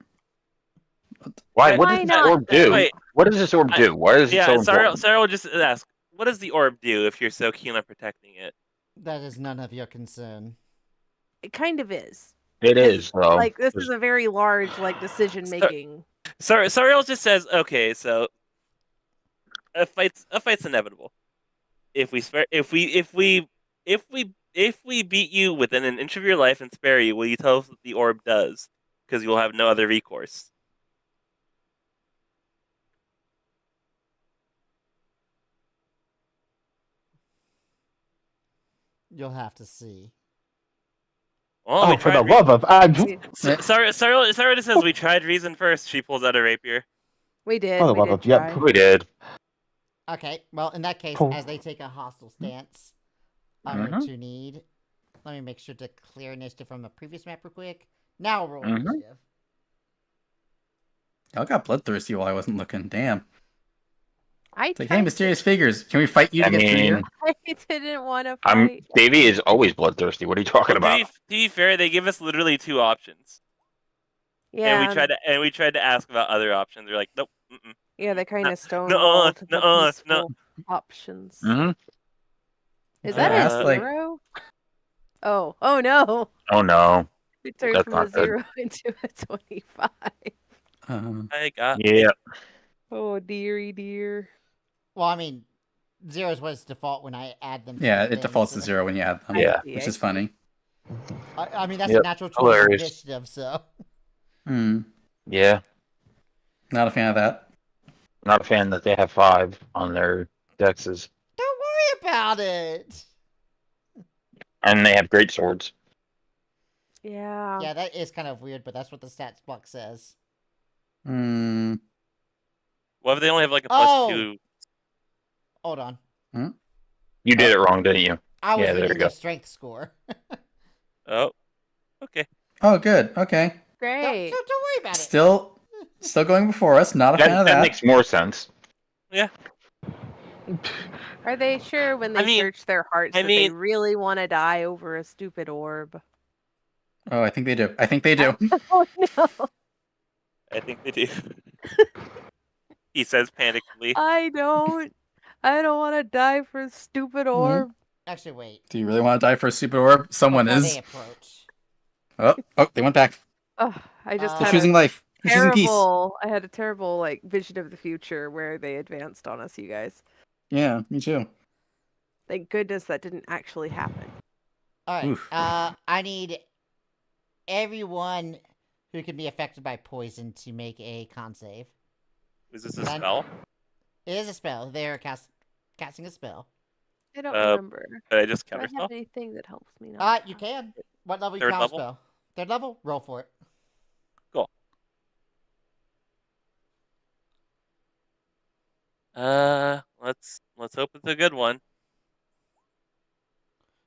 Why? Wait, What why does this not, orb though? do? Wait, What does this orb do? Why is it so important? Sarah will just ask, what does the orb do if you're so keen on protecting it? That is none of your concern. It kind of is. It Because, is though. like, this is a very large, like, decision making. Sariel just says, okay, so a fight's inevitable. If we beat you within an inch of your life and spare you, will you tell us what the orb does? Because you will have no other recourse. You'll have to see. Oh, we Oh, for tried. the love of Sarah just says we tried reason first. She pulls out a rapier. We did. Oh, We well, did yep. try. We did. Okay, well, in that case, Pull. as they take a hostile stance, I'm Mhm. going to need. Let me make sure to clear initiative from the previous map real quick. Now roll Mhm. initiative. Y'all got bloodthirsty while I wasn't looking. Damn. I It's like, tried hey, to- mysterious figures, can we fight you to I get through here? mean, I didn't want to fight. Davey is always bloodthirsty. What are you talking Well, about? to be fair, they give us literally two options, Yeah. and we tried to ask about other options. They're like, nope. Mm-mm. Yeah, they kind of nuh-uh, stonewalled the nuh-uh, peaceful options. Hmm. Is Yeah, that that's a like- 0? Oh no! Oh no. We turned That's from a not good. 0 into a 25. I got. Yeah. Oh dearie dear. Well, I mean, 0 is what it's default when I add them. To Yeah, the it thing, defaults so- to 0 when you add them. Yeah. Which is funny. I mean, that's Yep, a natural choice of hilarious. initiative, so. Yeah. Not a fan of that. Not a fan that they have 5 on their dexes, Don't worry about it! and they have great swords. Yeah. Yeah, that is kind of weird, but that's what the stats block says. Hmm. What if they only have like a Oh! +2? Hold on. You did it wrong, didn't you? I was Yeah, there looking you at go. the strength score. Oh, okay. Oh, good. Okay. Great. Don't worry about it. Still going before us. Not a fan of That that. makes more sense. Are they sure when they I mean- search their hearts I that they mean- really want to die over a stupid orb? Oh, I think they do. I think they do. Oh no! I think they do. He says panically. I don't want to die for a stupid orb. Actually, wait. Do you really want to die for a stupid orb? Someone Before is. they approach. Oh, they went back. Oh, I just They're had choosing a life. They're choosing peace. terrible. I had a terrible like vision of the future where they advanced on us, you guys. Yeah, me too. Thank goodness that didn't actually happen. Alright, Oof. I need everyone who can be affected by poison to make a con save. Is this a Fine. spell? It is a spell. They are casting a spell. I don't Uh, remember. Did I just Do I counterspell? have anything that helps me not? You can. What level you Third counter level? spell? Third level? Roll for it. Let's hope it's a good one.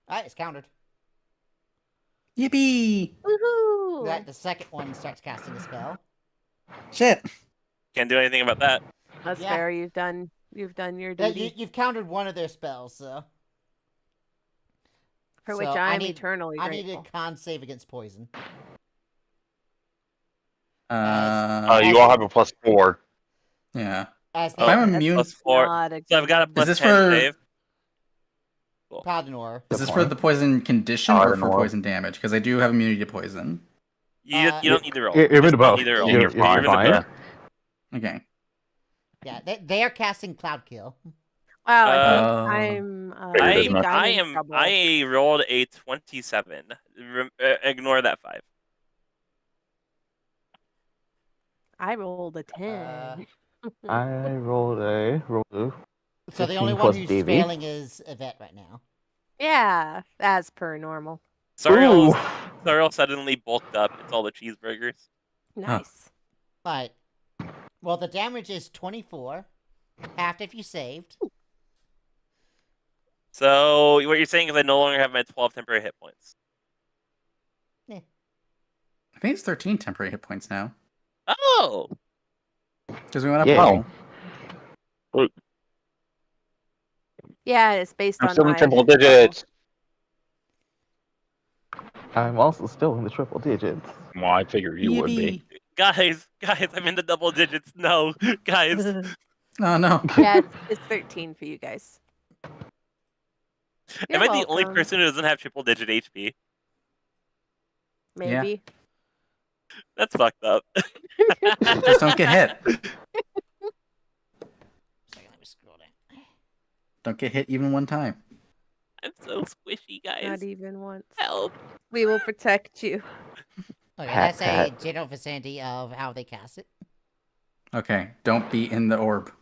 Alright, it's countered. Yippee! Woohoo! The second one starts casting a spell. Shit. Can't do anything about that. That's Yeah. fair. You've done your Yeah, duty, you've countered one of their spells, so. for which so I'm I need- eternally I need grateful. a con save against poison. You all have a +4. Yeah. As If I'm they immune, +4. Not a So I've got a good- plus this 10 for- save. Paladin Aura. is Good this for point. the poison condition I or don't for know. poison damage? Because I do have immunity to poison. You don't need to roll. You're Just in both. need to roll. You're You're fine. in the both. Okay. Yeah, they are casting Cloud Kill. Wow, I think Oh. I Figured as think much. I'm in trouble. I rolled a 27. Ignore that 5. I rolled a 10. I rolled a So the only 15 one plus who's Davey. failing is Yvette right now. Yeah, as per normal. Sariel Ooh. suddenly bulked up. It's all the cheeseburgers. Nice. Alright. Well, the damage is 24. Half if you saved. So what you're saying is I no longer have my 12 temporary hit points. I think it's 13 temporary hit points now. Oh, Because we went up Yeah. a level. Yeah, it's based I'm on still in my triple level. digits. I'm also still in the triple digits. Well, I figured you would be. guys, I'm in the double digits. No, guys. Oh, no. Yeah, it's 13 for you guys. Am I You're the only welcome. person who doesn't have triple digit HP? Maybe. That's fucked up. Just don't get hit. Second, let me scroll down. Don't get hit even one time. I'm so squishy, guys. Not even once. Help. We will protect you. Okay, Pat, that's a pat. general vicinity of how they cast it. Okay, don't be in the orb.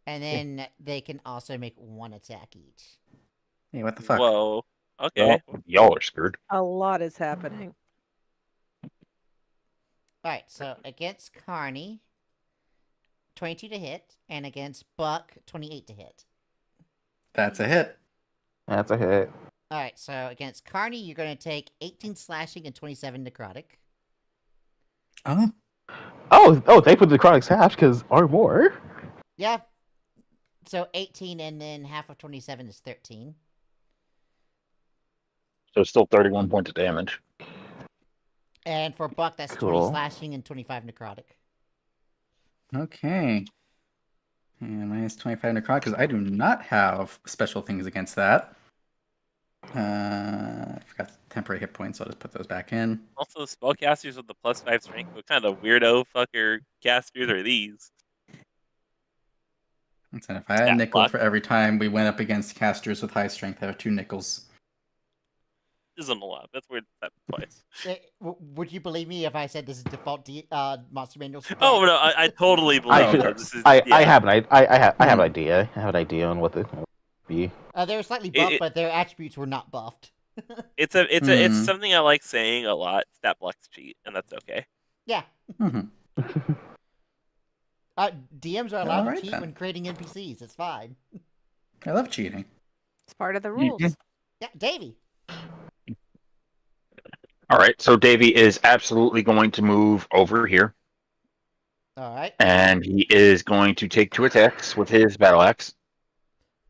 And then they can also make one attack each. Hey, what the fuck? Whoa. Okay. Well, y'all are screwed. A lot is happening. Alright, so against Carney, 22 to hit, and against Buck, 28 to hit. That's a hit. That's a hit. Alright, so against Carney, you're going to take 18 slashing and 27 necrotic. Oh, Oh, they put the chronics half because or more. Yeah. So 18 and then half of 27 is 13. So it's still 31 points of damage. And for Buck, that's 20 Cool. slashing and 25 necrotic. okay. And minus 25 necrotic, because I do not have special things against that. I forgot the temporary hit points, so I'll just put those back in. Also, spellcasters with the +5 strength. What kind of weirdo fucker casters are these? And if I had a Stat nickel block. for every time we went up against casters with high strength, I have 2 nickels. Isn't a lot. That's weird. That twice. Would you believe me if I said this is default Monster Manual? Oh no, I totally believe of that. course. This is I yeah. have an I have an Hmm. idea. I have an idea on what the be. They were slightly buffed, It- but their attributes were not buffed. It's Hmm. something I like saying a lot. Stat blocks cheat, and that's okay. Yeah. Hmm. DMs are allowed Alright to cheat then. when creating NPCs. It's fine. I love cheating. It's part of the rules. Yeah, Davey. All right, so Davey is absolutely going to move over here, All right. and he is going to take 2 attacks with his battle axe.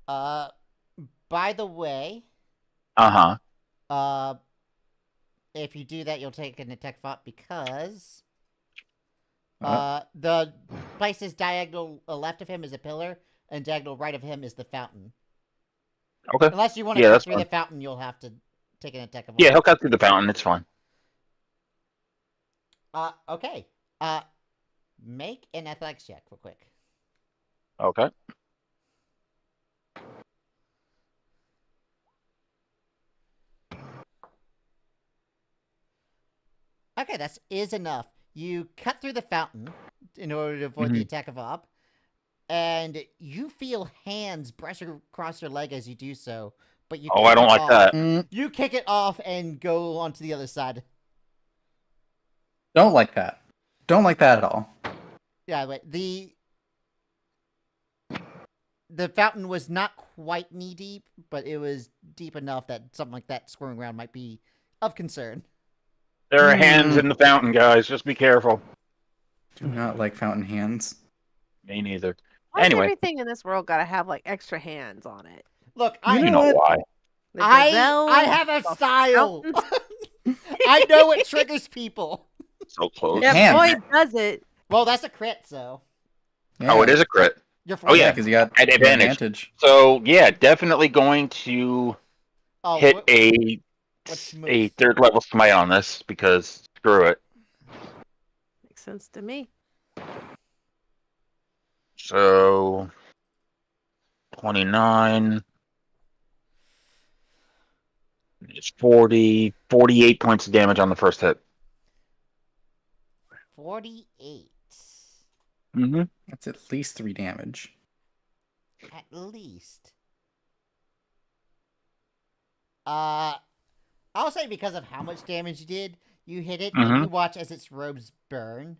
By the way, Uh-huh. if you do that, you'll take an attack fought because What? the places diagonal left of him is a pillar, and diagonal right of him is the fountain. Okay. Unless you want to Yeah, cut that's through fine. the fountain, you'll have to take an attack of Yeah, he'll cut through the fountain. It's fine. Okay. Make an athletics check real quick. Okay. Okay, that is enough. You cut through the fountain in order to avoid the attack of Ob, and you feel hands brush across your leg as you do so. But you Oh, I kick don't it like off. that. You kick it off and go onto the other side. Don't like that. Don't like that at all. Yeah, wait. The fountain was not quite knee deep, but it was deep enough that something like that squirming around might be of concern. There are hands in the fountain, guys. Just be careful. Do not like fountain hands. Me neither. Why's Anyway. everything in this world gotta have like extra hands on it? Look, You know why. The I gazelle, have a the style. fountain. I know what triggers people. So close. Yeah, Hands. boy, does it. Well, that's a crit, so Oh, it is a crit. you're Oh, yeah. because you got At advantage. So, yeah, definitely going to hit a smokes? 3rd level smite on this because screw it. Makes sense to me. So 29. It's 40, 48 points of damage on the first hit. 48. Mm-hmm. That's at least 3 damage. At least. I'll say because of how much damage you did, you hit it, and you watch as its robes burn.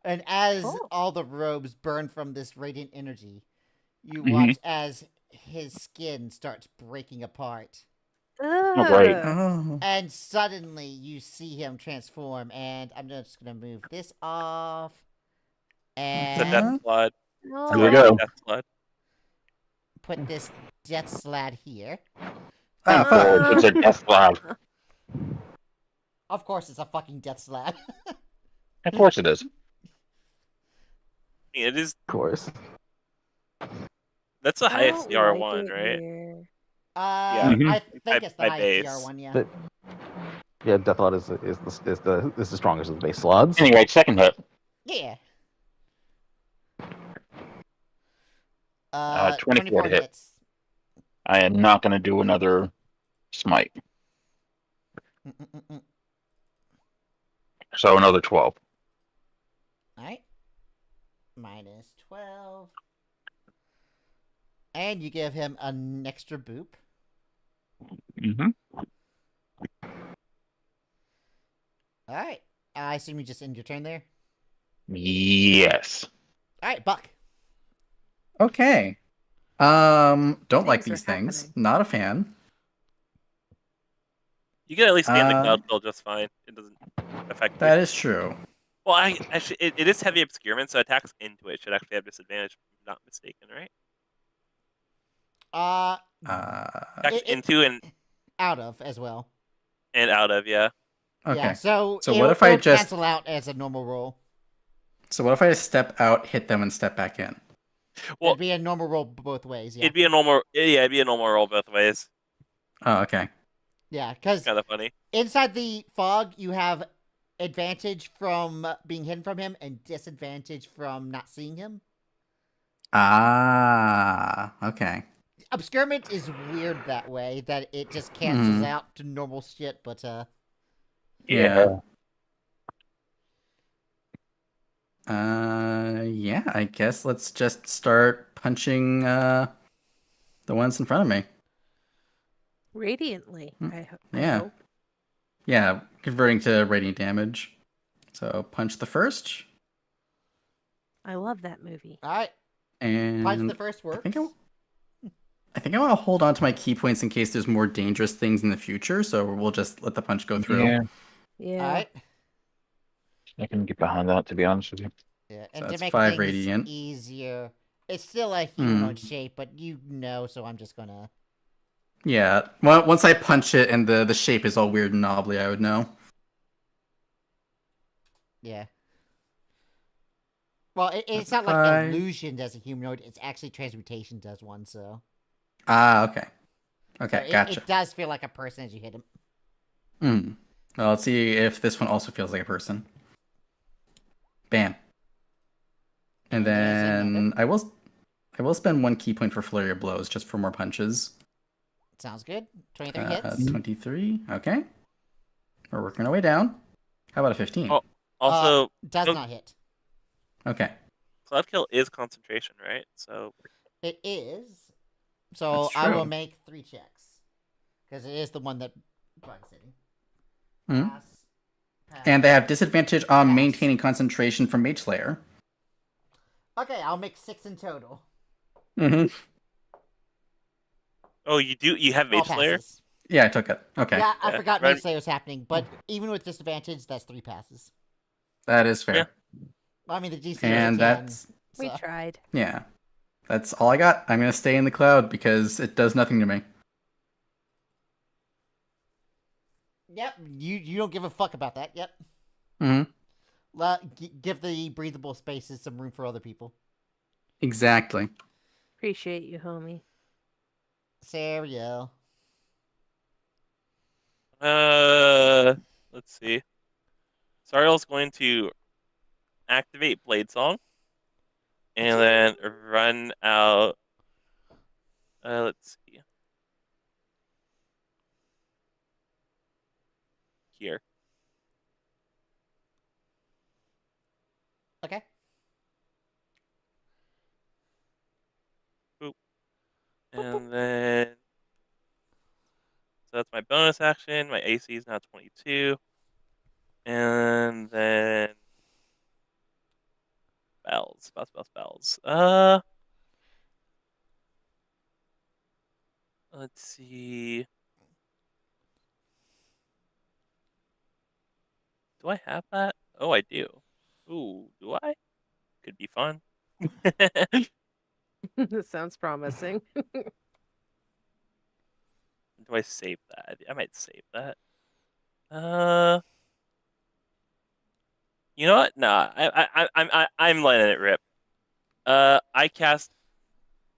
And as Cool. all the robes burn from this radiant energy, you watch as his skin starts breaking apart. Oh, great. Ugh. Oh. And suddenly you see him transform, and I'm just gonna move this off. It's a And death slide. No. Here we go. Death slide. put this death slad here. Ah, fuck. Oh, it's a death slab. Of course, it's a fucking death slab. Of course it is. It is. Of course. That's the I highest don't CR like one, it right? here. Yeah. I think it's the By highest base. CR1, yeah. But yeah, Deathlord is the strongest of the base slots. Anyway, second hit. Yeah. 24 24 to hit. hits. I am not going to do another smite. So another 12. Alright. Minus 12. And you give him an extra boop. Mm-hmm. Alright. I assume you just end your turn there? Yes. Alright, Buck. Okay. Don't like Things these are things. happening. Not a fan. You can at least stand the Uh, cloud kill just fine. It doesn't affect That you. is true. Well, it is heavy obscurement, so attacks into it should actually have disadvantage, if I'm not mistaken, right? Attacks It- into and out of as well. out of, yeah. Okay. Yeah, so So what if I it'll just- cancel out as a normal roll? So what if I just step out, hit them, and step back in? Well, It'd be a normal roll both ways, yeah. it'd be a normal, it'd be a normal roll both ways. Oh, okay. Yeah, because Kind of funny. inside the fog, you have advantage from being hidden from him and disadvantage from not seeing him. Ah, okay. Obscurement is weird that way, that it just cancels Hmm. out to normal shit, but Yeah. Yeah, I guess let's just start punching the ones in front of me. Radiantly. I Yeah. hope. Yeah, converting to radiant damage. So punch the first, I love that movie. alright. and Punch the first works. I think I want to hold on to my key points in case there's more dangerous things in the future. So we'll just let the punch go through. Yeah. Yeah. Alright. I can get behind that, to be honest with you. Yeah, So and to that's make 5 things radiant. easier, it's still a humanoid shape, but you know, so I'm just gonna... Yeah. Well, once I punch it and the shape is all weird and knobbly, I would know. Yeah. Well, it's not like 5. illusion does a humanoid, it's actually transmutation does one, so... Ah, okay. So Okay, it, gotcha. it does feel like a person as you hit him. Hmm. Well, let's see if this one also feels like a person. Bam. And There's then another. I will spend 1 key point for flurry of blows just for more punches. Sounds good. 23 hits. 23. Okay. We're working our way down. How about a 15? Oh. Also, Does oh. not hit. Okay. cloud kill is concentration, right? So It is. So That's I will true. make 3 checks. Because it is the one that Bug's hitting. Mhm. Pass. And they have disadvantage on Pass. maintaining concentration from Mage Slayer. Okay, I'll make 6 in total. Mm-hmm. oh, you do you have All Mage Slayer? passes. Yeah, I took it. Okay. Yeah, I Yeah. forgot Right. Mage Slayer was happening, but even with disadvantage, that's 3 passes. That is fair. Yeah. Well, I mean, the DC And is a 10. that's We so- tried. yeah. That's all I got. I'm gonna stay in the cloud because it does nothing to me. Yep, you don't give a fuck about that. Yep. Mm-hmm. Give the breathable spaces some room for other people. Exactly. Appreciate you, homie. Sariel. Let's see. Sariel's going to activate Blade Song. and then run out. Let's see. Here. Okay. And then, so that's my bonus action. My AC is now 22. And then, bells. Let's see. Do I have that? Oh, I do. Ooh, do I? Could be fun. This sounds promising. Do I save that? I might save that. You know what? Nah, I'm letting it rip. I cast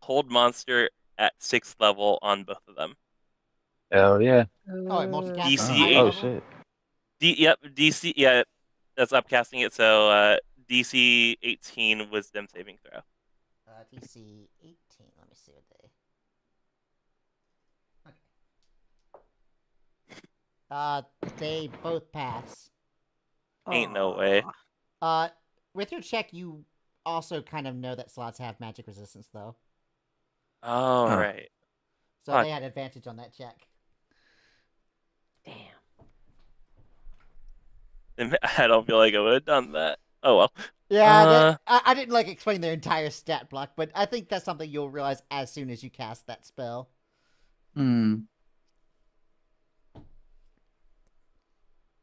Hold Monster at 6th level on both of them. Hell yeah. Oh, it multicast DC at high eight- Oh level? shit. Yep, DC. Yeah, that's upcasting it. So DC 18 Wisdom saving throw. DC 18. Let me see what they. Okay. They both pass. Ain't no way. With your check, you also kind of know that slots have magic resistance, though. Oh, Oh. right. So Fuck. they had advantage on that check. Damn. I don't feel like I would have done that. Oh well. Yeah, I didn't like explain their entire stat block, but I think that's something you'll realize as soon as you cast that spell. Hmm.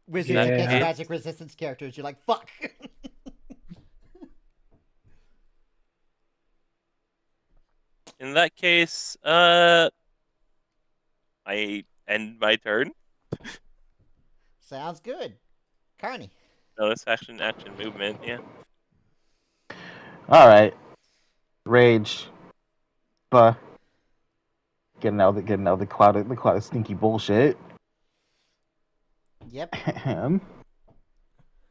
Wizards Yeah. against Yeah. magic resistance characters, you're like, fuck. In that case, I end my turn. Sounds good. Carney. Bonus action movement. Yeah. All right. Rage. But getting out the cloud of stinky bullshit. Yep.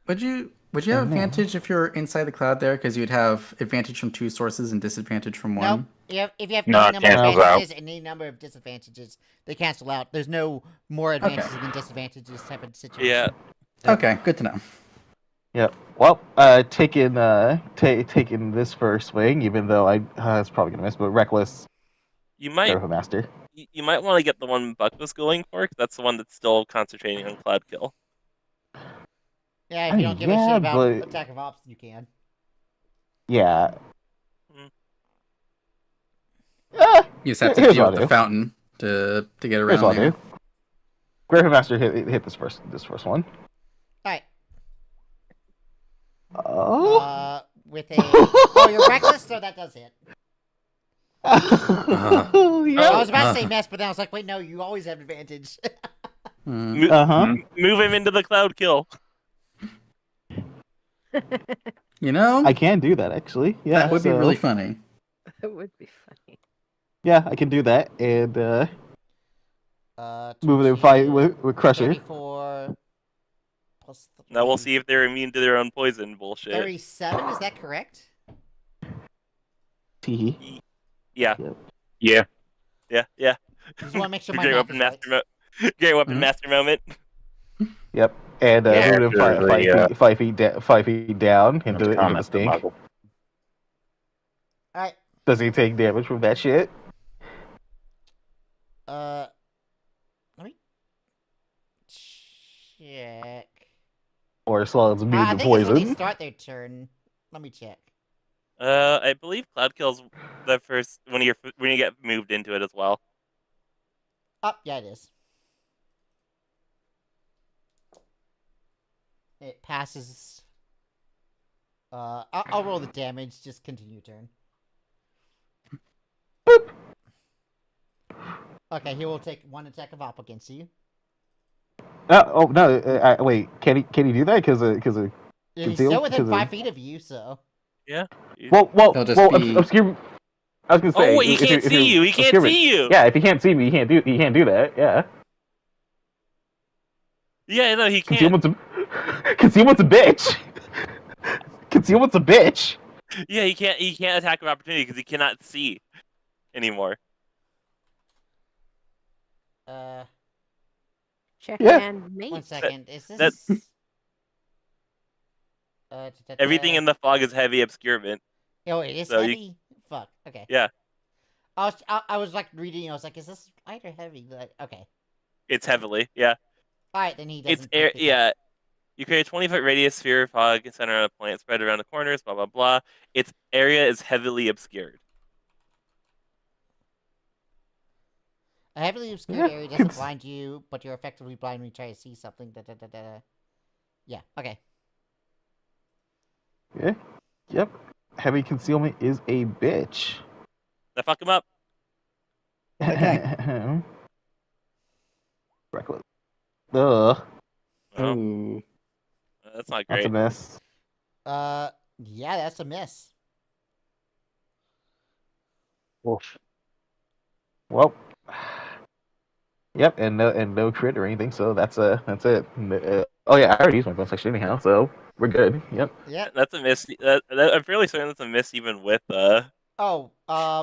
Would you have Oh, no. advantage if you're inside the cloud there? Because you'd have advantage from 2 sources and disadvantage from 1. Nope. If you have No, any it number of cancels out. advantages and any number of disadvantages, they cancel out. There's no more advantages than disadvantages type of situation. Yeah. Okay, good to know. Yep. Well, taking this first swing, even though it's probably gonna miss, but reckless. You might Seraph Master. you might want to get the one Buck was going for, 'cause that's the one that's still concentrating on Cloud Kill. Yeah, if you don't give a shit Yeah, about but- attack of ops, you can. Yeah. Mm. You just have to Here's deal what with I'll the fountain to get Here's around what I'll there. do. Seraph Master hit this first one. Alright. Oh. With a... Oh, you're reckless, so that does hit. Yeah. I was about to say mess, but then I was like, wait, no, you always have advantage. Hmm. Move him into the Cloud Kill. You know, I can do that actually. Yeah. that would be so- really funny. That would be funny. Yeah, I can do that and move it in 20, fight with Crusher. 34 plus 3. Now we'll see if they're immune to their own poison bullshit. 37, is that correct? Tee. Yeah. Yeah. Yeah. Just want to make sure my Great math weapon is right. master Great weapon Mhm. master moment. Yep. And Yeah, move it after 5 feet down into the Comment stink. Michael. Alright. Does he take damage from that shit? Let me check. Or as long as it's I immune to think it's when they poison? start their turn. Let me check. I believe Cloud Kill's the first when you get moved into it as well. Oh, yeah, it is. It passes. I'll roll the damage. Just continue your turn. Boop. Okay, he will take 1 attack of op against you. No. Wait. Can he do that? Because He's Concealed? still within 'Cause 5 of- feet of you, so. Yeah. Well, They'll just be- obscure. I was gonna say. Oh, he if can't if see you. He can't obscure- see you. Yeah, if he can't see me, he can't do that. Yeah. Yeah, no, he can't. Concealment's a bitch. Concealment's a bitch. Yeah, he can't attack of opportunity because he cannot see anymore. Check Yeah. and mate. 1 second. Is that- this Everything in the fog is heavy obscurement. Oh, it is so you- heavy? Fuck. Okay. Yeah, I was like reading, I was like, is this light or heavy? Like, okay. it's heavily. Yeah, Alright, then he it's doesn't take the yeah. You create a 20-foot radius sphere of fog center on a point spread around the corners. Blah blah blah. Its area is heavily obscured. A heavily obscured Yeah, area doesn't cons- blind you, but you're effectively blind when you try to see something. Da, da, da, da. Yeah, okay. Yeah. Yep. Heavy concealment is a bitch. That fuck him up. Okay. Reckless. Ugh. Oh, Ooh. that's not That's a great. mess. Yeah, that's a miss. Oof. Well. Yep, and no crit or anything, so that's it. Oh yeah, I already used my bonus action anyhow, so we're good. Yep. Yep. That's a miss. I'm fairly certain that's a miss even with Oh,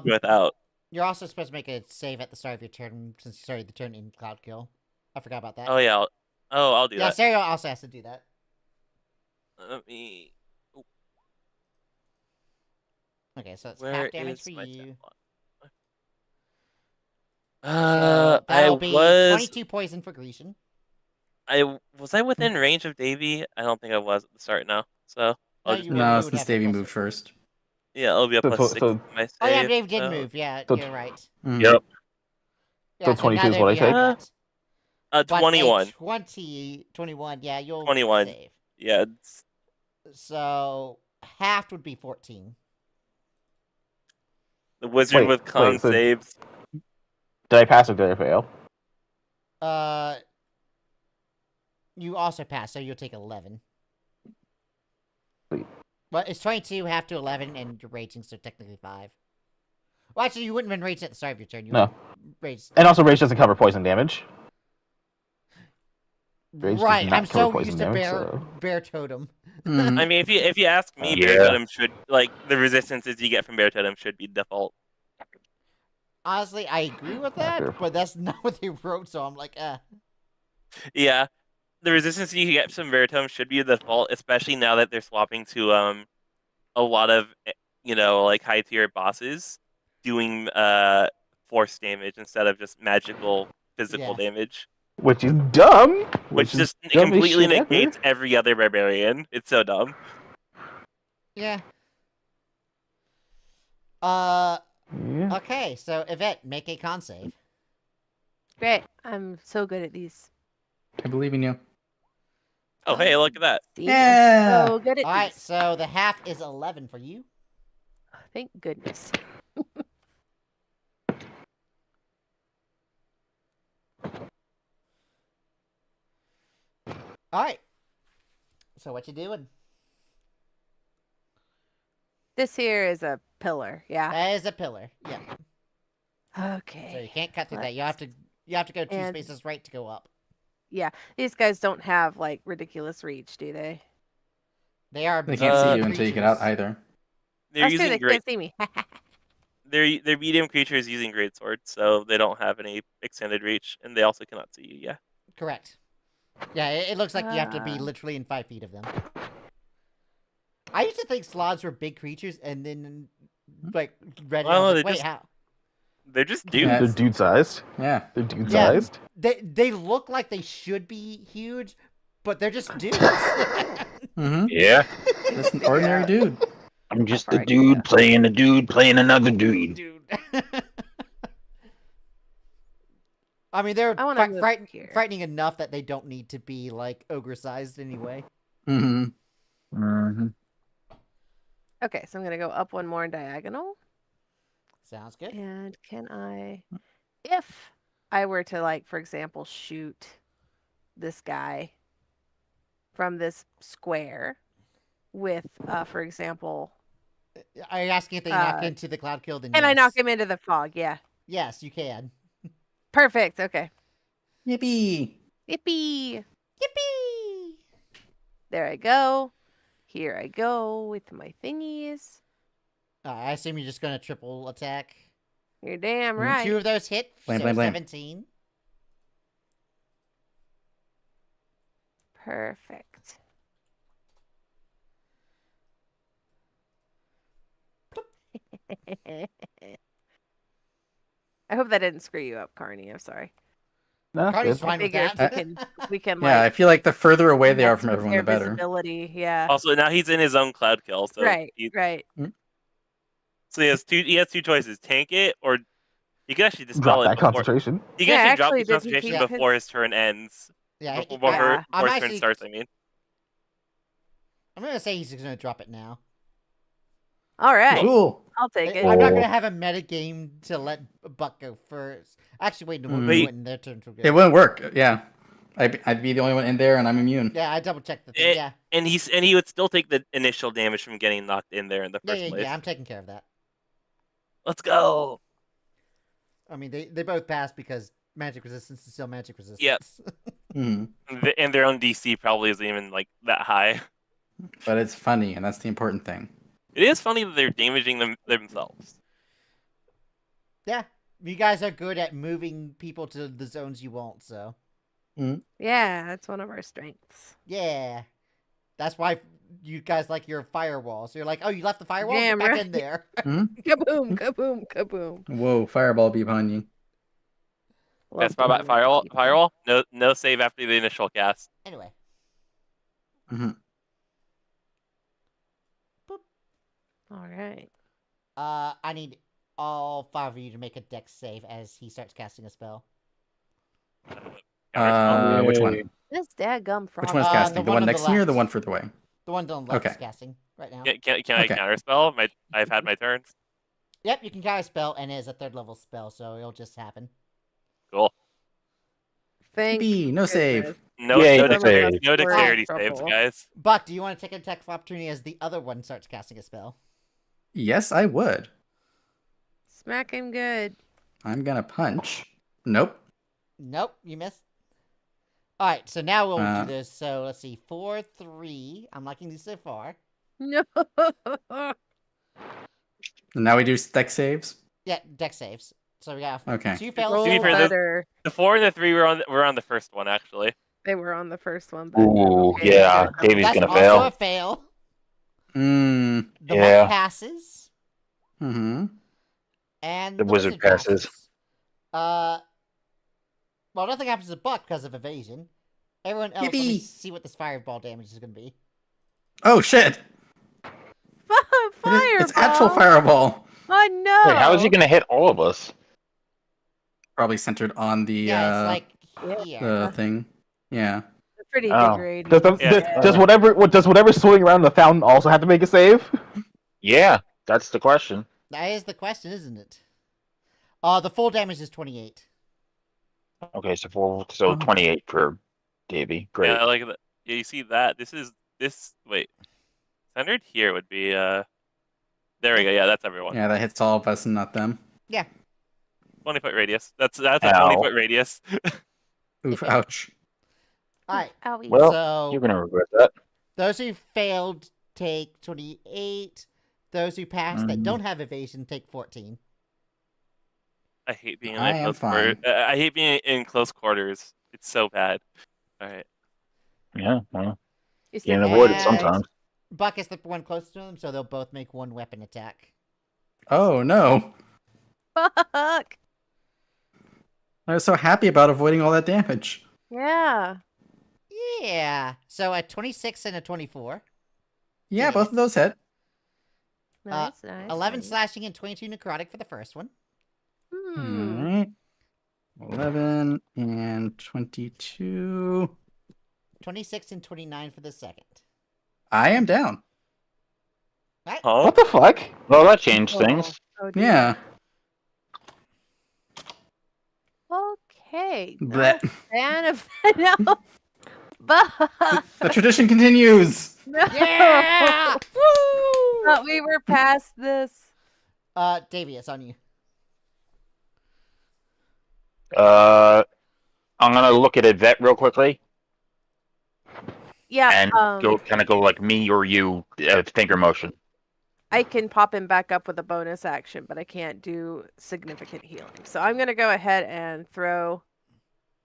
without. you're also supposed to make a save at the start of your turn since you started the turn in Cloud Kill. I forgot about that. Oh yeah. I'll do yeah, that. Sario also has to do that. Let me. Okay, so it's Where half damage is for my you. I That'll be was 22 poison for Grecian. I within range of Davy? I don't think I was at the start now. So No, I'll just you be would- No, you since have to Davey plus moved it. first. yeah, it'll be a So- plus so- 6 so- to my save. Oh yeah, Dave did so- move. Yeah, so- you're right. Mhm. Yep. Yeah, 22 is neither what of I you have said? that. But a 21. 21, yeah, you'll 21. save. Yeah, So half would be 14. the wizard Wait, with con so- saves. Did I pass or did I fail? You also pass, so you'll take 11. Sweet. But it's 22, half to 11, and you're raging, so technically 5. Well, actually, you wouldn't have been raged at the start of your turn. You No. raged. And also, rage doesn't cover poison damage. Rage does Right, not I'm cover so poison used to damage, bear so- bear totem. Mhm. I mean, if you ask me, Yeah. Bear Totem should the resistances you get from Bear Totem should be default. Honestly, I agree with Not that, fair. but that's not what they wrote, so I'm like, Yeah, the resistance you get from Bear Totem should be the default, especially now that they're swapping to a lot of like high tier bosses doing force damage instead of just magical physical Yeah. damage, Which is dumb. which is just dumb as completely shit ever. negates every other barbarian. It's so dumb. yeah. Yeah. Okay, so Yvette, make a con save. Great. I'm so good at these. I believe in you. Oh hey, look at that. See? Yeah. I'm so good at All right, these. so the half is 11 for you. Thank goodness. All right. So what you doing? This here is a pillar. Yeah. That is a pillar. Yeah. So you Okay. can't cut through that. You have to go 2 And- spaces right to go up. These guys don't have like ridiculous reach, do they? They are. They can't see medium you until you get out creatures. either. They're That's true. using They great. can't see me. They're medium creatures using great swords, so they don't have any extended reach, and they also cannot see you. Yeah. Correct. Yeah, it looks like you have to be Ah. literally in 5 feet of them. I used to think sloths were big creatures, and then like read it. Well, I was they like, wait, just- how? They're just dudes. Yeah. They're dude sized. Yeah. They're dude Yeah. sized. They look like they should be huge, but they're just dudes. Mm-hmm. Yeah. Just an ordinary dude. I'm just far a I can dude playing a dude playing another dude. Dude. I mean, they're I wanna move here. frightening enough that they don't need to be like ogre-sized anyway. Mm-hmm. Mm-hmm. Okay, so I'm gonna go up one more diagonal. Sounds good. And can I, if I were to like, for example, shoot this guy from this square with, for example, Are you asking if they knock Uh, into the cloud kill? Then can I knock yes. him into the fog? Yeah. Yes, you can. Perfect. Okay. Yippee. Yippee! Yippee! There I go. Here I go with my thingies. I assume you're just gonna triple attack. You're damn Mm, right. 2 of those hit, Blame, so blame, blame. 17. Perfect. I hope that didn't screw you up, Carney. I'm sorry. No, Carney's good. fine with Figure if that. we can Yeah, I like feel like the further away they are mess from with everyone, the their better. visibility. Yeah. Also, now he's in his own cloud kill, so Right. he, Right. so he has two choices: tank it, or he could actually dispel Drop it that before. concentration. He can Yeah, actually drop actually, the didn't concentration he before his- his turn ends. Yeah, Before yeah. I'm his turn actually- starts. I mean, I'm gonna say he's gonna drop it now. All right. Cool. I'll take it. I'm not Oh. gonna have a meta game to let Buck go first. Actually, wait, no, Mm. we wouldn't. Their turns will go. It wouldn't work. Yeah, I'd be the only one in there, and I'm immune. Yeah, I double checked the thing. Yeah, and he would still take the initial damage from getting knocked in there in the yeah, first yeah, place. yeah. I'm taking care of that. Let's go. I mean, they both pass because magic resistance is still magic resistance. Yep. Mhm. And their own DC probably isn't even like that high. But it's funny, and that's the important thing. It is funny that they're damaging themselves. Yeah, you guys are good at moving people to the zones you want, so Yeah, that's one of our strengths. yeah. That's why you guys like your firewall. So you're like, oh, you left the firewall? Damn Get back right. in there. Kaboom! Kaboom! Kaboom! Whoa, fireball be upon you. That's Love about to move firewall. No save after the initial cast. Anyway, All right. I need all 5 of you to make a dex save as he starts casting a spell. Which one? This dadgum frog. Which one's the casting? The one one on the next to me or the left. one further away? The one on the left is Okay. casting right now. Can I Okay. counterspell? I've had my turns. Yep, you can cast a spell, and it is a 3rd level spell, so it'll just happen. Cool. Thank Yippee, no save. goodness. No, Yay, no, that's dexterity, a- no dexterity Right. saves, Trouble. guys. Buck, do you want to take an attack of opportunity as the other one starts casting a spell? Yes, I would. Smack him good. I'm gonna punch. Nope. Nope, you missed. All right, so now we'll Uh, do this. So let's see, 4, 3. I'm liking these so far. No. And now we do deck saves. Yeah, dex saves. So we got Okay. 2 fails. Roll To be fair, better. The 4 and the 3 were on the first one actually. They were on the first one. But Ooh, okay, yeah, good. Davey's That's gonna also fail. a fail. Mm. The Yeah. monk passes, Hmm. and The wizard passes. Well, nothing happens to Buck because of evasion. Everyone else, let me Yippee. see what this fireball damage is going to be. Oh shit! Fireball. It's actual fireball. Oh no. Wait, how is he gonna hit all of us? Probably centered on the Yeah, it's like yeah. here. the thing. Yeah. Pretty Oh. degrading. Does whatever swimming around the fountain also have to make a save? Yeah, that's the question. That is the question, isn't it? The full damage is 28. Okay, so 28 for Davey. Great. Yeah, like yeah, you see that. Wait. Centered here would be there we go. Yeah, that's everyone. Yeah, that hits all of us and not them. 20-foot radius. That's a Ow. 20-foot radius. Oof, ouch. All right, Owie. Well, so You're gonna regret that. those who failed take 28. Those who passed that Mm. don't have evasion take 14. I hate being in I am close quarters. fine. I hate being in close quarters. It's so bad. All right. Yeah, well, You you still can And- avoid it sometimes. Buck is the one close to them, so they'll both make 1 weapon attack. Oh no. Fuck. I was so happy about avoiding all that damage. Yeah. Yeah. So a 26 and a 24. Yeah, both of those hit. Nice, nice. 11 nice. slashing and 22 necrotic for the first one. Hmm. Alright. 11 and 22. 26 and 29 for the second. I am down. Right? Huh? What the fuck? Well, that changed things. Oh, dear. Yeah. Okay. Not Blech. a fan of no. But The tradition continues. no. Yeah! Woo! Thought we were past this. Davey, it's on you. I'm gonna look at Yvette real quickly Yeah. and go like me or you, finger motion. I can pop him back up with a bonus action, but I can't do significant healing. So I'm gonna go ahead and throw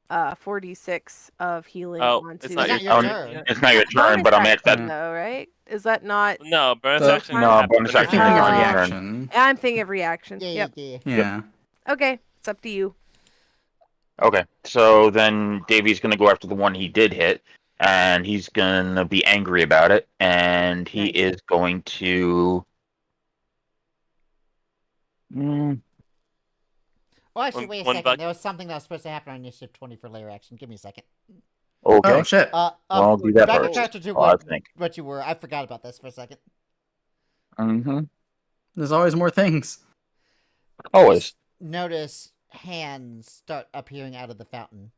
4d6 of healing Oh, onto. it's not It's your not your turn. turn. It's not your turn, Bonus but I'm at action, that. though, right? Is that not? No, bonus So- action. No, happens bonus when action you're You're is thinking of on your turn. reaction. I'm thinking of reaction. Yeah, Yep. yeah. Yeah. Okay, it's up to you. Okay, so then Davey's gonna go after the one he did hit, and he's gonna be angry about it, and he Nice. is going to. Oh, actually, wait a One second. buck- There was something that was supposed to happen on initiative 20 for layer action. Give me a second. Okay, Oh shit. well, I'll do that back first. to to Oh, I think. what you were. I forgot about this for a second. Mm-hmm. There's always more things. Always Notice hands start appearing out of the fountain.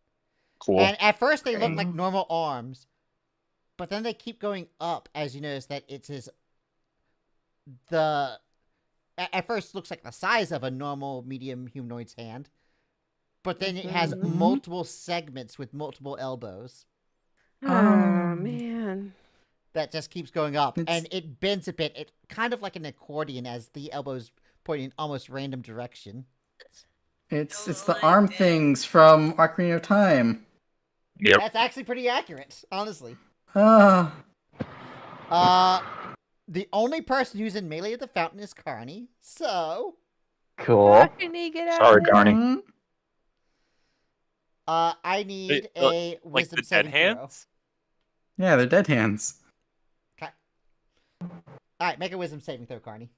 cool. And at first they look like normal arms, but then they keep going up as you notice that it is at first looks like the size of a normal medium humanoid's hand, but then it has Mhm. multiple segments with multiple elbows Oh man. that just keeps going up, It's- and it bends a bit. It kind of like an accordion as the elbows point in almost random direction. It's the arm things from Ocarina of Time. Yep. That's actually pretty accurate, honestly. Ah. The only person who's in melee at the fountain is Carney, so Cool. How can he get out? Sorry, of there? Carney. Mhm. I need a Like wisdom the dead saving throw. hands. Yeah, they're dead hands. All right, make a wisdom saving throw, Carney.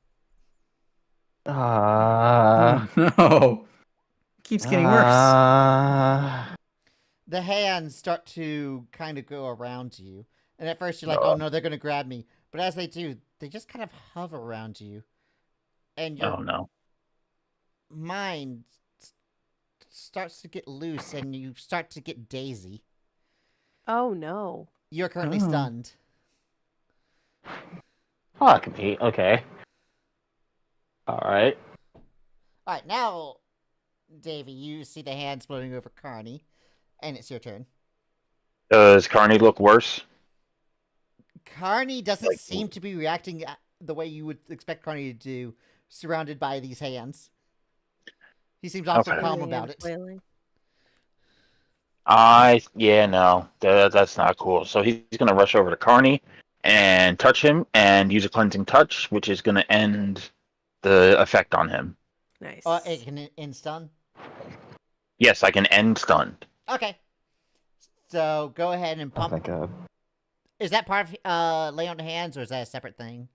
Oh no. Keeps getting worse. The hands start to kind of go around you, and at first you're like, "Oh no, they're gonna grab me," but as they do, they just kind of hover around you, and your Oh no. mind starts to get loose, and you start to get daisy. Oh no. You're currently Oh. stunned. Fuck me. Okay. All right. All right, now, Davey, you see the hands floating over Carney, and it's your turn. Does Carney look worse? Carney doesn't Like- seem to be reacting the way you would expect Carney to do, surrounded by these hands. He seems awful Okay. calm Flailing about and it. flailing. No, that's not cool. So he's gonna rush over to Carney and touch him and use a cleansing touch, which is gonna end the effect on him. Nice. It can end stun. Yes, I can end stunned. Okay. So go ahead and Oh, pump. thank God. Is that part of lay on hands, or is that a separate thing?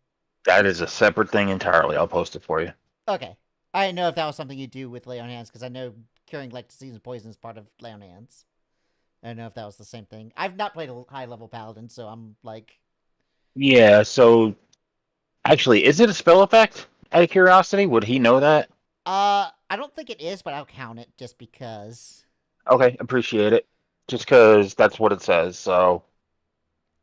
That is a separate thing entirely. I'll post it for you. Okay. I didn't know if that was something you do with lay on hands, because I know curing like disease and poison is part of lay on hands. I don't know if that was the same thing. I've not played a high level paladin, so I'm like, Yeah. So, actually, is it a spell effect? Out of curiosity, would he know that? I don't think it is, but I'll count it just because. Okay, appreciate it. Just because that's what it says. So,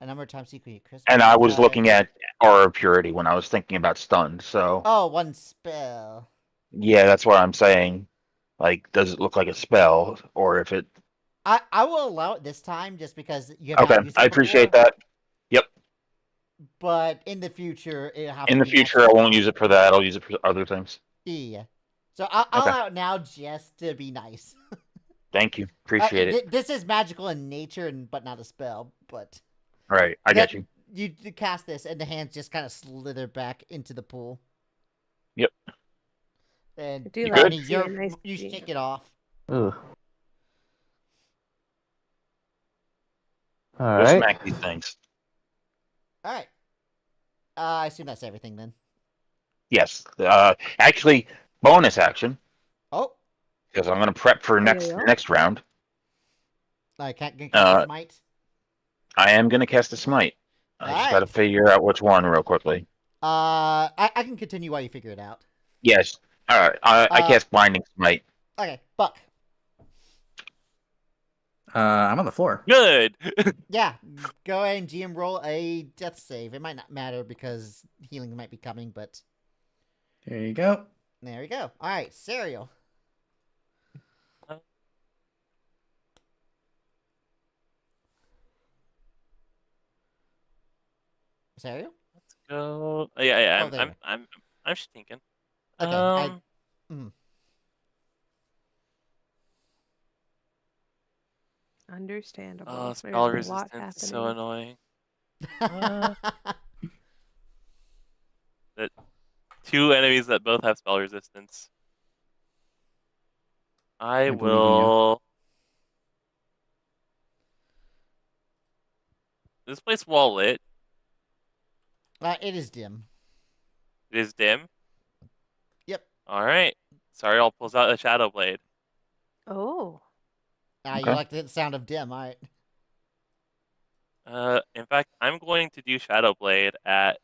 A number of times you can crit. and I was looking at aura of purity when I was thinking about stunned. So, Oh, one spell. yeah, that's what I'm saying. Like, does it look like a spell, or if it? I will allow it this time just because you have not Okay, used it I appreciate before, that. Yep. But in the future, it'll have In to the be future, I extra. won't use it for that. I'll use it for other things. Yeah. So I'll Okay. allow it now just to be nice. Thank you. Appreciate it. This is magical in nature, but not a spell. But All right, I got you. You cast this, and the hands just kind of slither back into the pool. Yep. And I do You like good? to see a nice you view. shake it off. Ugh. All Go right. smack these things. All right. I assume that's everything then. Yes. Actually, bonus action Oh, because I'm going to prep for There you go. next round. I can't get cast smite. I am going to cast a smite. I just got to Alright. figure out which one real quickly. I can continue while you figure it out. Yes. All right. I cast blinding smite. Okay, Buck. I'm on the floor. Good. Yeah, go ahead and GM roll a death save. It might not matter because healing might be coming, but There you go. there we go. All right, Cereal. Cereal? go. Yeah. Oh, there. I'm just thinking. Okay, Understandable. Oh, There's spell a lot resistance is so happening. annoying. That 2 enemies that both have spell resistance. I believe in you. will. This place well lit. It is dim. It is dim. Yep. All right. Sorry, I'll pull out a shadow blade. Oh. You Okay. like the sound of dim, all right? In fact, I'm going to do shadow blade at.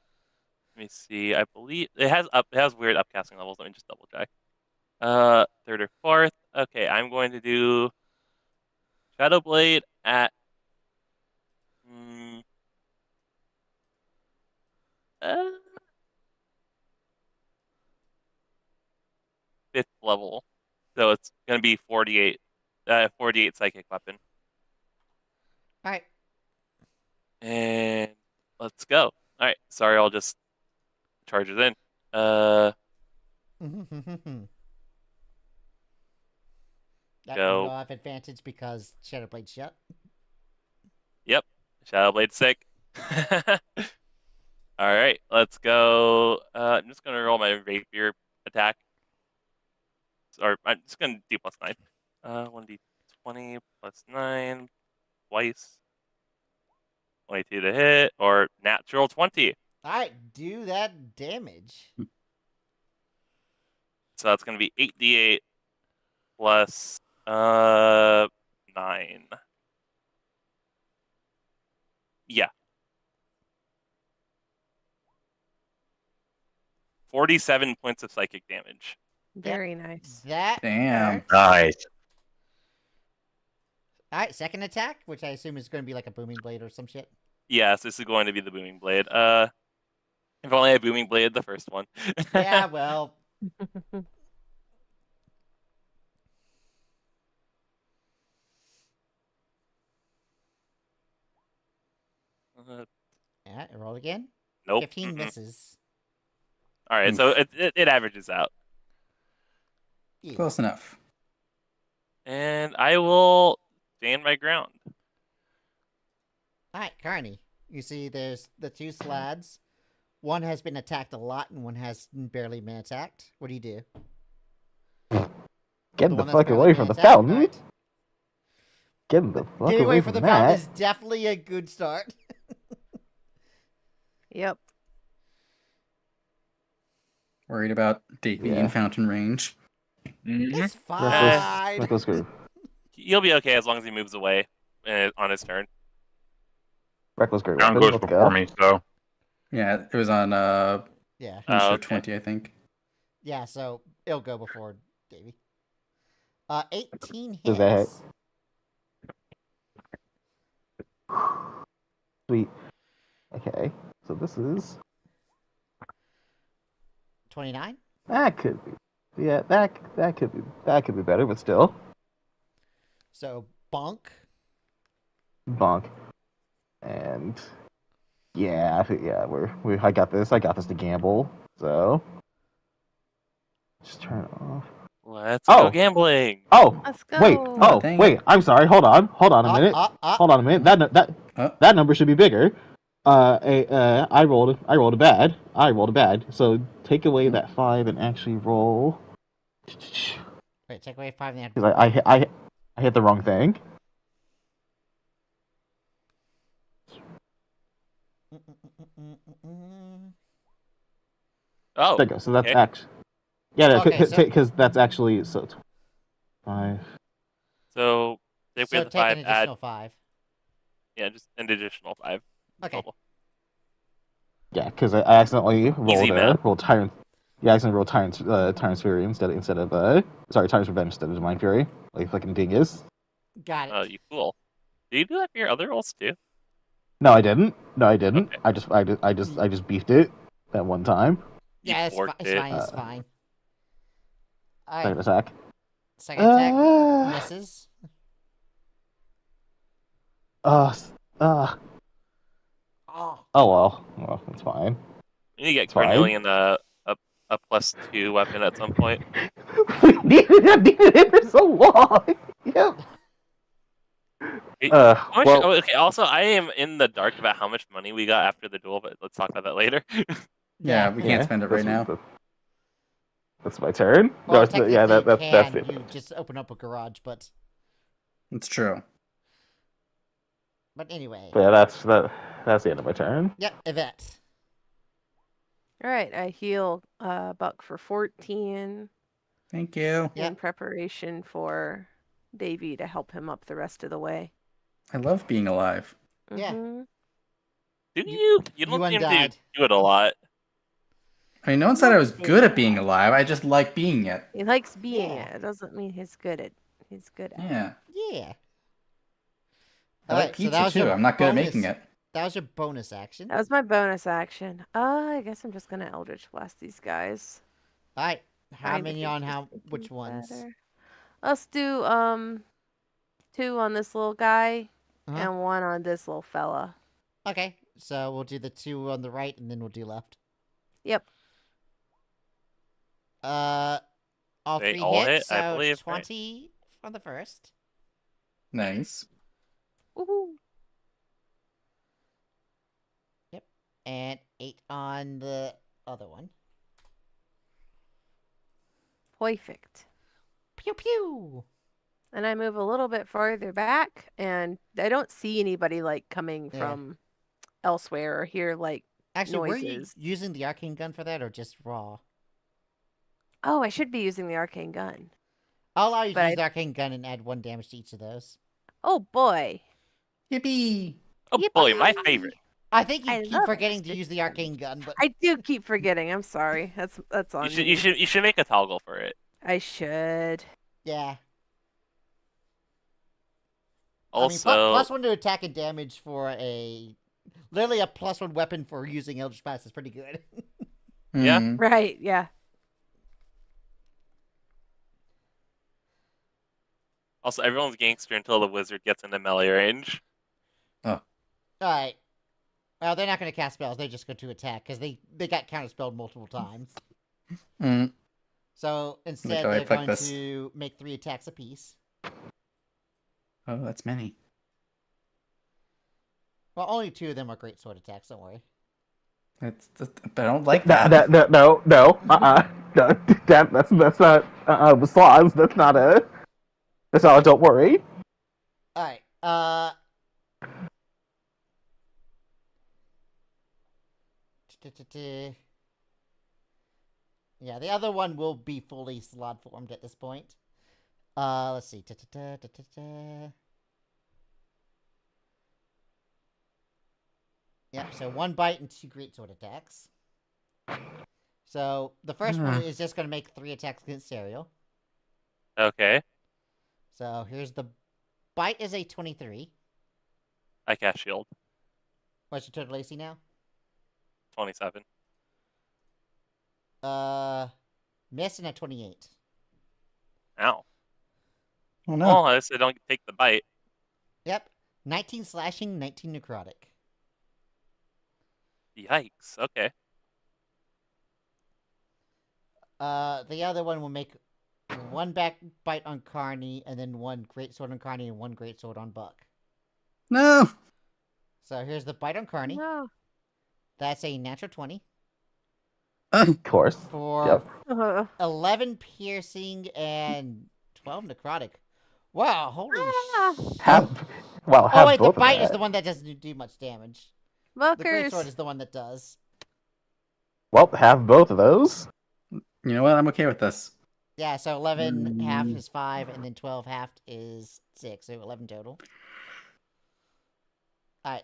Let me see. I believe it has weird upcasting levels. Let me just double check. Third or fourth. Okay, I'm going to do shadow blade at. Mm, uh, 5th level. So it's going to be 48 psychic weapon. All right. And let's go. All right. Sorry, I'll just charge it in. Go. You'll have advantage because Shadow Blade's shut. Yep. Shadow Blade sick. All right, let's go. I'm just going to roll my rapier attack. Or I'm just going to do +9. 1d20 +9 twice. 22 to hit, or natural 20. All right, do that damage. So that's going to be 8d8 plus 9. Yeah. 47 points of psychic damage. Very nice. That Damn. hurts. Nice. All right, second attack, which I assume is going to be like a booming blade or some shit. Yes, this is going to be the booming blade. If only I had booming blade the first one. Yeah, well. Yeah, roll again. Nope. 15 misses. All right, so it averages out. Yeah. Close enough. And I will stand my ground. All right, Carney. You see there's the 2 slads. One has been attacked a lot and one has barely been attacked. What do you do? Get The the one that's fuck barely away been from the attacked? fountain. All right. Get the fuck Getting away from the from fountain that. is definitely a good start. Yep. Worried about Davey in fountain range. It's Mhm. fine. Reckless Groove. He'll be okay as long as he moves away on his turn. Reckless Great Ground Weapon. goes Let's before go. me, so Yeah, it was on Yeah. initiative Okay. 20, I think. Yeah, so it'll go before Davey. 18 Does that hit? hits. Sweet. Okay, so this is 29. that could be, yeah, that could be better, but still, So bonk. bonk, and yeah, I think I got this to gamble, so just turn it off. Let's Oh. go gambling. Oh, Let's go. wait, Oh, dang wait, it. I'm sorry. Hold on a minute. Hold on a minute. That number should be bigger. I rolled a bad. So take away that 5 and actually roll. Wait, take away 5 and Because I hit the wrong thing. Oh, There you go. So that's okay. actually, yeah, Okay, because so- that's actually 5. So if we So have the take 5, an add additional 5. just an additional 5 Okay. total. Yeah, because I accidentally Easy math. rolled Tyrant. Yeah, I accidentally rolled Tyrant's Fury instead of Tyrant's Revenge instead of Divine Fury, like fucking dingus. Got it. Oh, you fool! Did you do that for your other rolls too? No, I didn't. Okay. I just beefed it that one time. Yeah, it's, forked it's it. fine. It's fine. All Second right. attack. Second attack misses. Oh Oh. well. Well, that's fine. We need to get It's fine. Cornelian a +2 weapon at some point. I needed it for so long. Yep. Well, Okay. Also, I am in the dark about how much money we got after the duel, but let's talk about that later. Yeah, we can't spend it right now. That's my turn. Well, No, technically yeah, you that's can. it. You just open up a garage, but It's true. anyway. But yeah, that's the end of my turn. Yep, Yvette. All right, I heal Buck for 14 Thank you. Yep. in preparation for Davey to help him up the rest of the way. I love being alive. Yeah. Mhm. Do you? You don't You seem to undied. do it a lot. I mean, no one said I was good at being alive. I just like being it. He likes being Yeah. it. It doesn't mean he's good at. He's good at. Yeah. Yeah. I like Alright, so pizza that was too. your I'm not good at bonus- making it. That was your bonus action. That was my bonus action. I guess I'm just gonna Eldritch Blast these guys. Alright, how Trying to many think on of something which ones? better. Let's do 2 on this little guy Uh-huh. and 1 on this little fella. Okay, so we'll do the 2 on the right and then we'll do left. Yep. All They 3 all hit, hit, so I believe, right? 20 for the first. Nice. Woohoo. And 8 on the other one. Perfect. Pew pew! And I move a little bit farther back, and I don't see anybody like coming Yeah. from elsewhere or hear like. Actually, were you Noises. using the arcane gun for that or just raw? Oh, I should be using the arcane gun. I'll allow you to But use the arcane gun and add 1 damage to each of those. Oh boy. Yippee! Oh boy, my Yippee! favorite. I think you I keep love forgetting to extra use the arcane gun, but I do keep forgetting. I'm sorry. That's on me. You should make a toggle for it. I should. yeah. Also, I mean, +1 to attack and damage for literally a +1 weapon for using Eldritch Blast is pretty good. Yeah. Mhm. Right. Yeah. everyone's gangster until the wizard gets into melee range. Alright. Well, they're not going to cast spells. They just go to attack because they got counterspelled multiple times. Mm. So instead, go ahead, they're fuck going this. to make 3 attacks apiece. Oh, that's many. Well, only 2 of them are great sword attacks. Don't worry. But I don't like that. No. No, that's not Slaws. That's not a. Don't worry. Alright. Yeah, the other one will be fully slot formed at this point. Let's see. Yep, so 1 bite and 2 greatsword attacks. So the first one is just going to make 3 attacks against Serial. Okay, So here's the bite is a 23. I cast shield. What's your total AC now? 27. Miss and a 28. Ow. Oh no. Oh, I said don't take the bite. Yep. 19 slashing, 19 necrotic. Yikes. Okay. The other one will make 1 back bite on Carney, and then 1 greatsword on Carney, and 1 greatsword on Buck. No. So here's the bite on Carney. No. That's a natural 20 Of course. for Yep. 11 piercing and 12 necrotic. Wow, holy sh... Have Oh wait, the both of bite is that. the one that doesn't do much damage. The Buckers. greatsword is the one that does. Well, have both of those. You know what? I'm okay with this. Yeah, so 11 half is 5, and then 12 half is 6, so 11 total. Alright.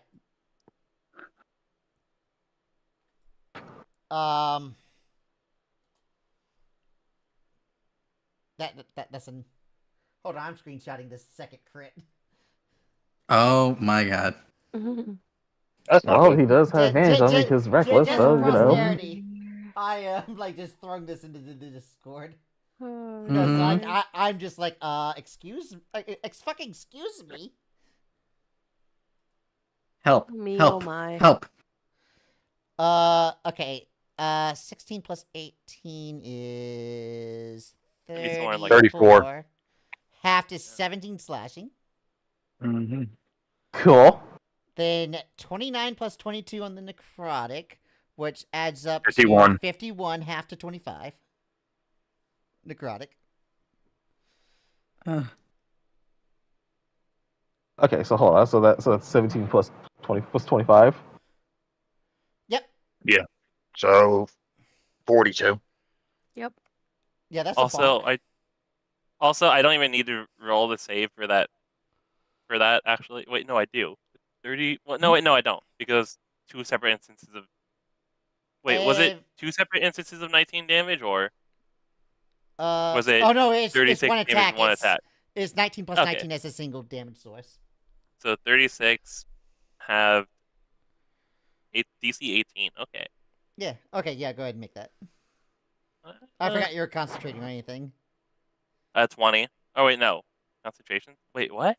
That's an... Hold on, I'm screenshotting this second crit. Oh my god. That's not Well, good. he does have hands on me because reckless, just so for you know. posterity, I am like just throwing this into the Discord. Oh, Because Mhm. like I'm just like excuse me. Help. Me, Help. oh my. Help. Okay. 16 plus 18 is Maybe somewhere like 34. Half to 17 slashing. Mm-hmm. Cool. Then 29 plus 22 on the necrotic, which adds up 51. to 51, half to 25. Necrotic. Okay, so hold on. So that's 17 plus 20 plus 25. Yep. So 42. Yep. Yeah, that's Also, a I don't even need to roll the save for that. For that, actually, wait, no, I do. 30. Well, no, wait, no, I don't, because two separate instances of. Wait, was it two separate instances of 19 damage, or was it oh no, it's 36 one damage, attack. one attack? It's 19 plus Okay. 19 as a single damage source. So 36 have DC 18. Okay. Yeah. Okay. Yeah. Go ahead and make that. I forgot you were concentrating on anything. 20. Oh wait, no. Concentration. Wait, what?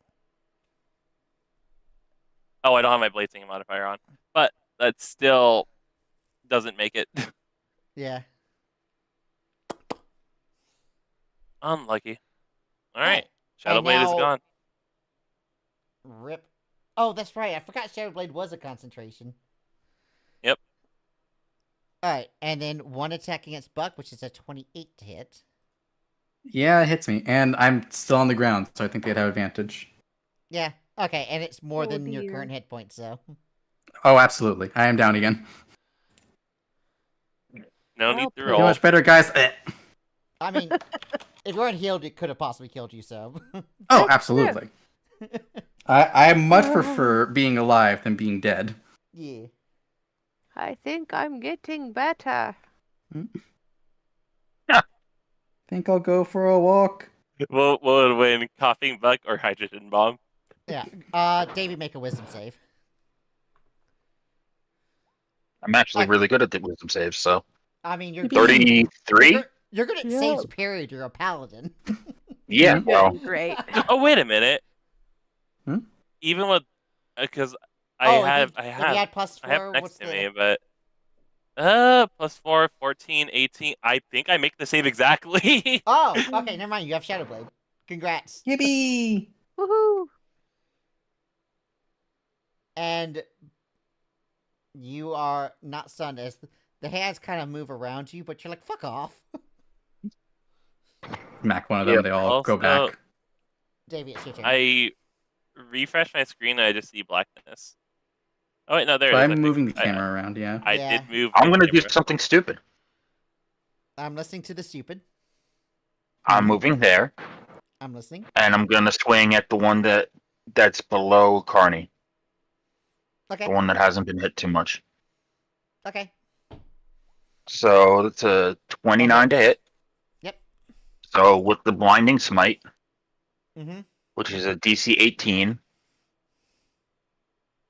Oh, I don't have my blade singing modifier on, but that still doesn't make it. Yeah. Unlucky. All right. Alright. Shadowblade now- is gone. Rip. Oh, that's right. I forgot Shadowblade was a concentration. Yep. Alright, and then one attack against Buck, which is a 28 to hit. Yeah, it hits me, and I'm still on the ground, so I think they'd have advantage. Yeah. Okay, and it's more Oh, than your dear. current hit points, so. Oh, absolutely. I am down again. No Well need to played. Feel roll. much better, guys. I mean, if you weren't healed, it could have possibly killed you, so. Oh, That's absolutely. I much prefer being alive than being dead. Yeah. I think I'm getting better. Think I'll go for a walk. Will it win coughing buck or hydrogen bomb? Yeah. Davey, make a wisdom save. I'm actually Okay. really good at the wisdom saves, so I mean, you're Thirty- good. 33? You're good at Yeah. saves, period. You're a paladin. Yeah, Mhm. well, Great. Oh, wait a minute. Hmm? Even with, because I Oh, have if you had plus I have 4, next what's to the... me, but plus 4, 14, 18. I think I make the save exactly. Oh, okay, never mind. You have Shadowblade. Congrats. Yippee! Woohoo! And you are not stunned as the hands kind of move around you, but you're like, fuck off. Smack one of them, Yep. they all go Also, back. Davey, it's your turn. I refresh my screen and I just see blackness. Oh wait, no, there So it is. I I'm think. moving the camera around, yeah. I Yeah. did move. I'm the going to do camera. something stupid. I'm listening to the stupid. I'm moving there, I'm listening. and I'm going to swing at the one that's below Carney, Okay. the one that hasn't been hit too much. Okay. So it's a 29 to hit. Yep. So with the blinding smite, Mm-hmm. which is a DC 18,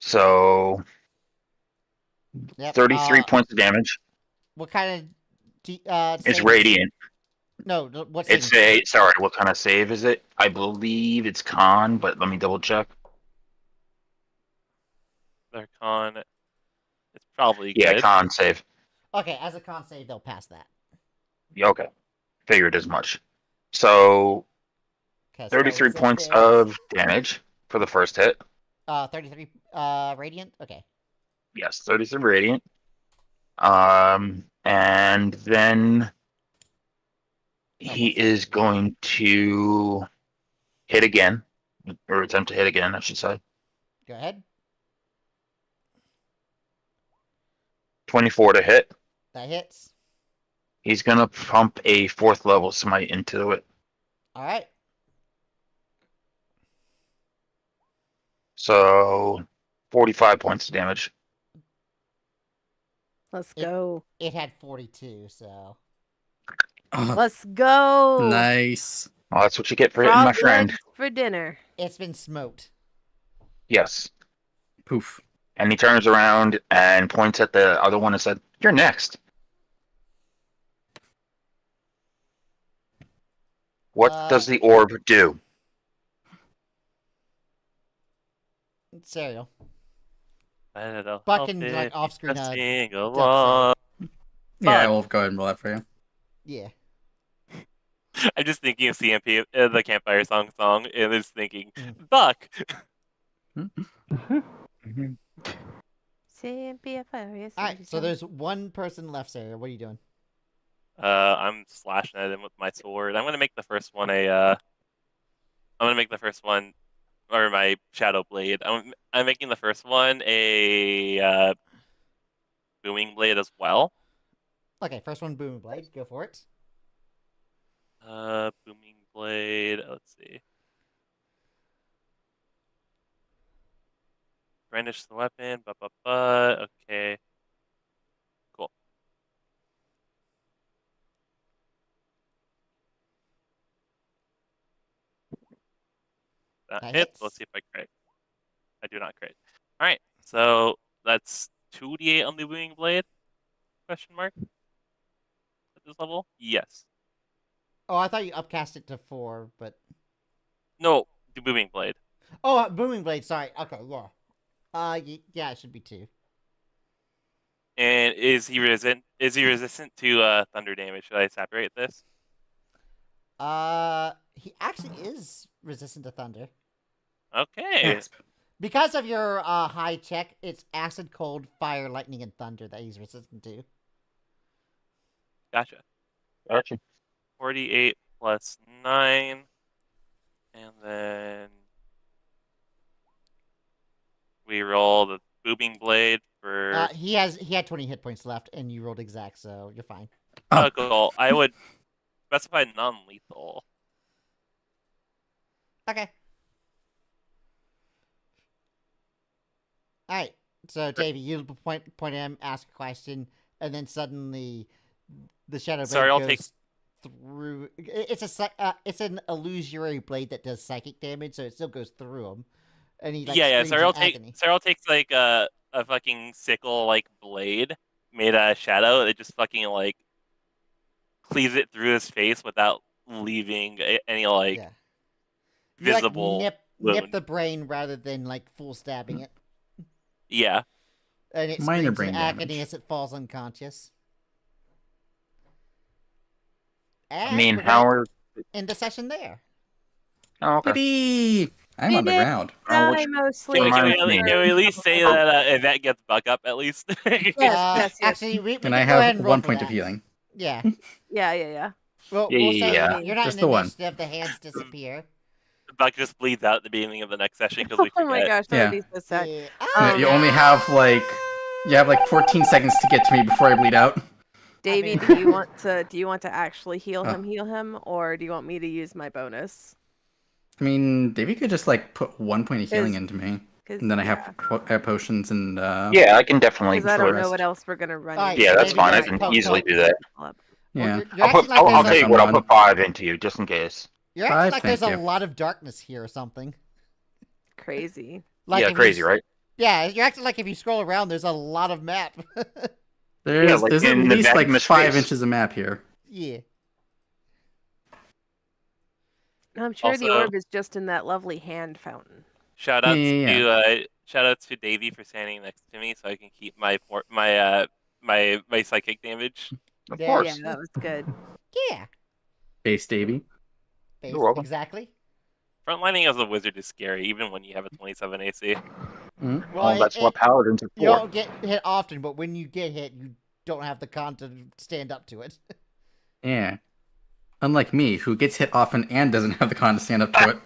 so Yep. 33 points of damage. What kind of... It's save- radiant. No, what's It's sorry, what kind of save is it? I believe it's con, but let me double check. Their con. It's probably Yeah, good. con save. Okay, as a con save, they'll pass that. Yeah, okay. Figured as much. So 'Cause 33 spell points resistance, of damage for the first hit. 33 radiant. Okay. Yes, 33 radiant. And then he is going to hit again, or attempt to hit again, I should say. Go ahead. 24 to hit. That hits. He's gonna pump a 4th level smite into it. All right. So 45 points of damage. Let's go. It had 42, so... Let's go. Nice. Well, that's what you get for hitting my Frog friend. legs for dinner. It's been smoked. Yes. Poof. And he turns around and points at the other one and said, "You're next." What does the orb do? Cereal. I don't know. Buck and, like, off-screen, Sing duck along. Yeah, I Fun. will go ahead and roll that for you. Yeah. I'm just thinking of CMP, the campfire song, and just thinking, Mm. Buck. Alright, so there's one person left, Sarah. What are you doing? I'm slashing at him with my sword. I'm gonna make the first one or my shadow blade. I'm making the first one a booming blade as well. Okay, first one, Booming Blade. Go for it. Booming blade. Let's see. Brandish the weapon. Okay. Cool. That That hits. hits. Let's see if I crit. I do not crit. All right. So that's 2d8 on the booming blade? Question mark. At this level? Yes. Oh, I thought you upcast it to 4, but... No, the booming blade. Oh, Booming Blade, sorry. Okay, yeah. Yeah, it should be 2. And is he resistant to thunder damage? Should I separate this? He actually is resistant to thunder. Okay. Yes. Because of your high check, it's acid, cold, fire, lightning, and thunder that he's resistant to. Gotcha. Gotcha. 48 plus 9. And then we roll the booming blade for He had 20 hit points left, and you rolled exact, so you're fine. Oh. goal. I would specify non-lethal. Okay. Alright, so Davey, you point at him, ask a question, and then suddenly the shadow blade Sorry, I'll goes take- through. It's an illusory blade that does psychic damage, so it still goes through him. And he Yeah. screams in Cyril agony. takes like a fucking sickle like blade made out of shadow. It just fucking like cleaves it through his face without leaving any like Yeah. You visible nip wound. the brain rather than full stabbing it, Yeah. and it Minor screams brain in agony damage. as it falls unconscious. I And mean, we're how gonna are? end the session there. Oh, okay. Yippee! I'm We on the did. ground. Oh, which- Die mostly. Can we, Reminds me. at least say that Yvette gets Buck up at least? Yes. Actually, we And can I go ahead have and roll 1 for point that. of healing. Yeah. Yeah. We'll say Yeah. you're not Just in the one. initiative. The hands disappear. Buck just bleeds out at the beginning of the next session because we Oh forget. my gosh, that Yeah. would be so sad. Yeah. Yeah, you only have you have 14 seconds to get to me before I bleed out. Davey, mean- do you want to actually heal Oh. him, or do you want me to use my bonus? I mean, Davey could just put 1 point of healing 'Cause- into me, 'cause, and then I yeah. have potions and Yeah, I can definitely. Because I don't know rest. what else we're gonna run. Alright, into. Yeah, that's Maybe fine. I just can poke- easily poke- do that. yeah. You're I'll acting like I'll there's tell you a, what. I'll one. put 5 into you just in case. you're acting 5, like there's thank a you. lot of darkness here or something. Crazy. Like Yeah, if crazy, you, right? Yeah, you're acting like if you scroll around, there's a lot of map. There's at in the least vacuum of 5 space. inches of map here. Yeah. I'm sure the Also- orb is just in that lovely hand fountain. Yeah. Shout outs to Davey for standing next to me so I can keep my psychic damage. Of Yeah. course. Yeah, that was good. Yeah. Base Davey. Base, You're welcome. exactly. Frontlining as a wizard is scary, even when you have a 27 AC. Well, Well, that's what paladins are you for. don't get hit often, but when you get hit, you don't have the con to stand up to it. Yeah. Unlike me, who gets hit often and doesn't have the con to stand up to it.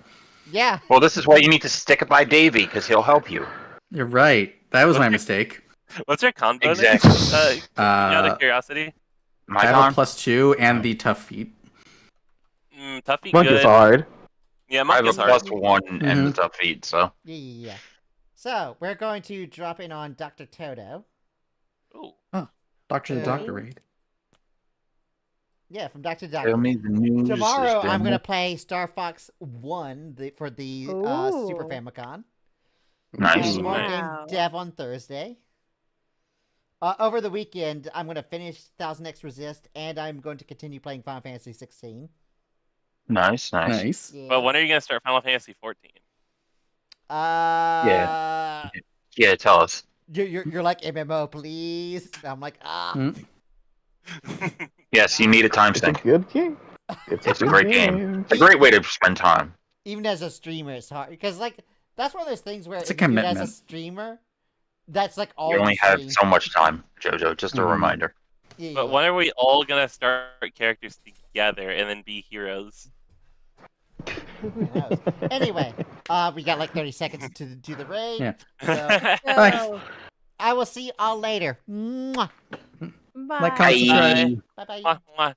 Yeah. Well, this is why you need to stick it by Davey because he'll help you. You're right. That was my mistake. What's your con bonus? Exactly. Out of I curiosity. My have con. a +2 and the tough feat. Tuffy Monk good. is hard. Yeah, I Monk have a is hard. +1 and the tough feet, so. Yeah. So, we're going to drop in on Dr. Toto. Ooh. Doctor the Yeah. Doctor raid. Yeah, from Dr. Tell Doctor. me the news. Tomorrow, Sister. I'm going to play Star Fox 1 for the Super Ooh. Famicom. Nice. And more Wow. game dev on Thursday. Over the weekend, I'm going to finish 1000X Resist, and I'm going to continue playing Final Fantasy 16. Nice. Nice. Yeah. But when are you gonna start Final Fantasy 14? Yeah, tell us. You're like, MMO, please. I'm like, ah. Mm. Yes, you need a time It's a sink. good game. It's a good great game. It's a great way to spend time. Even as a streamer, it's hard because like that's one of those things where It's a if you do it as a commitment. streamer, that's like all You only have stream. so much time, Jojo. Just a Mhm. reminder. Yeah, But yeah. when are we all gonna start characters together and then be heroes? Who knows? Anyway, we got like 30 seconds to do the raid. Yeah. So No. I will see y'all later. Mwah. Bye. Like, comment, subscribe. Bye bye. Mwah, mwah.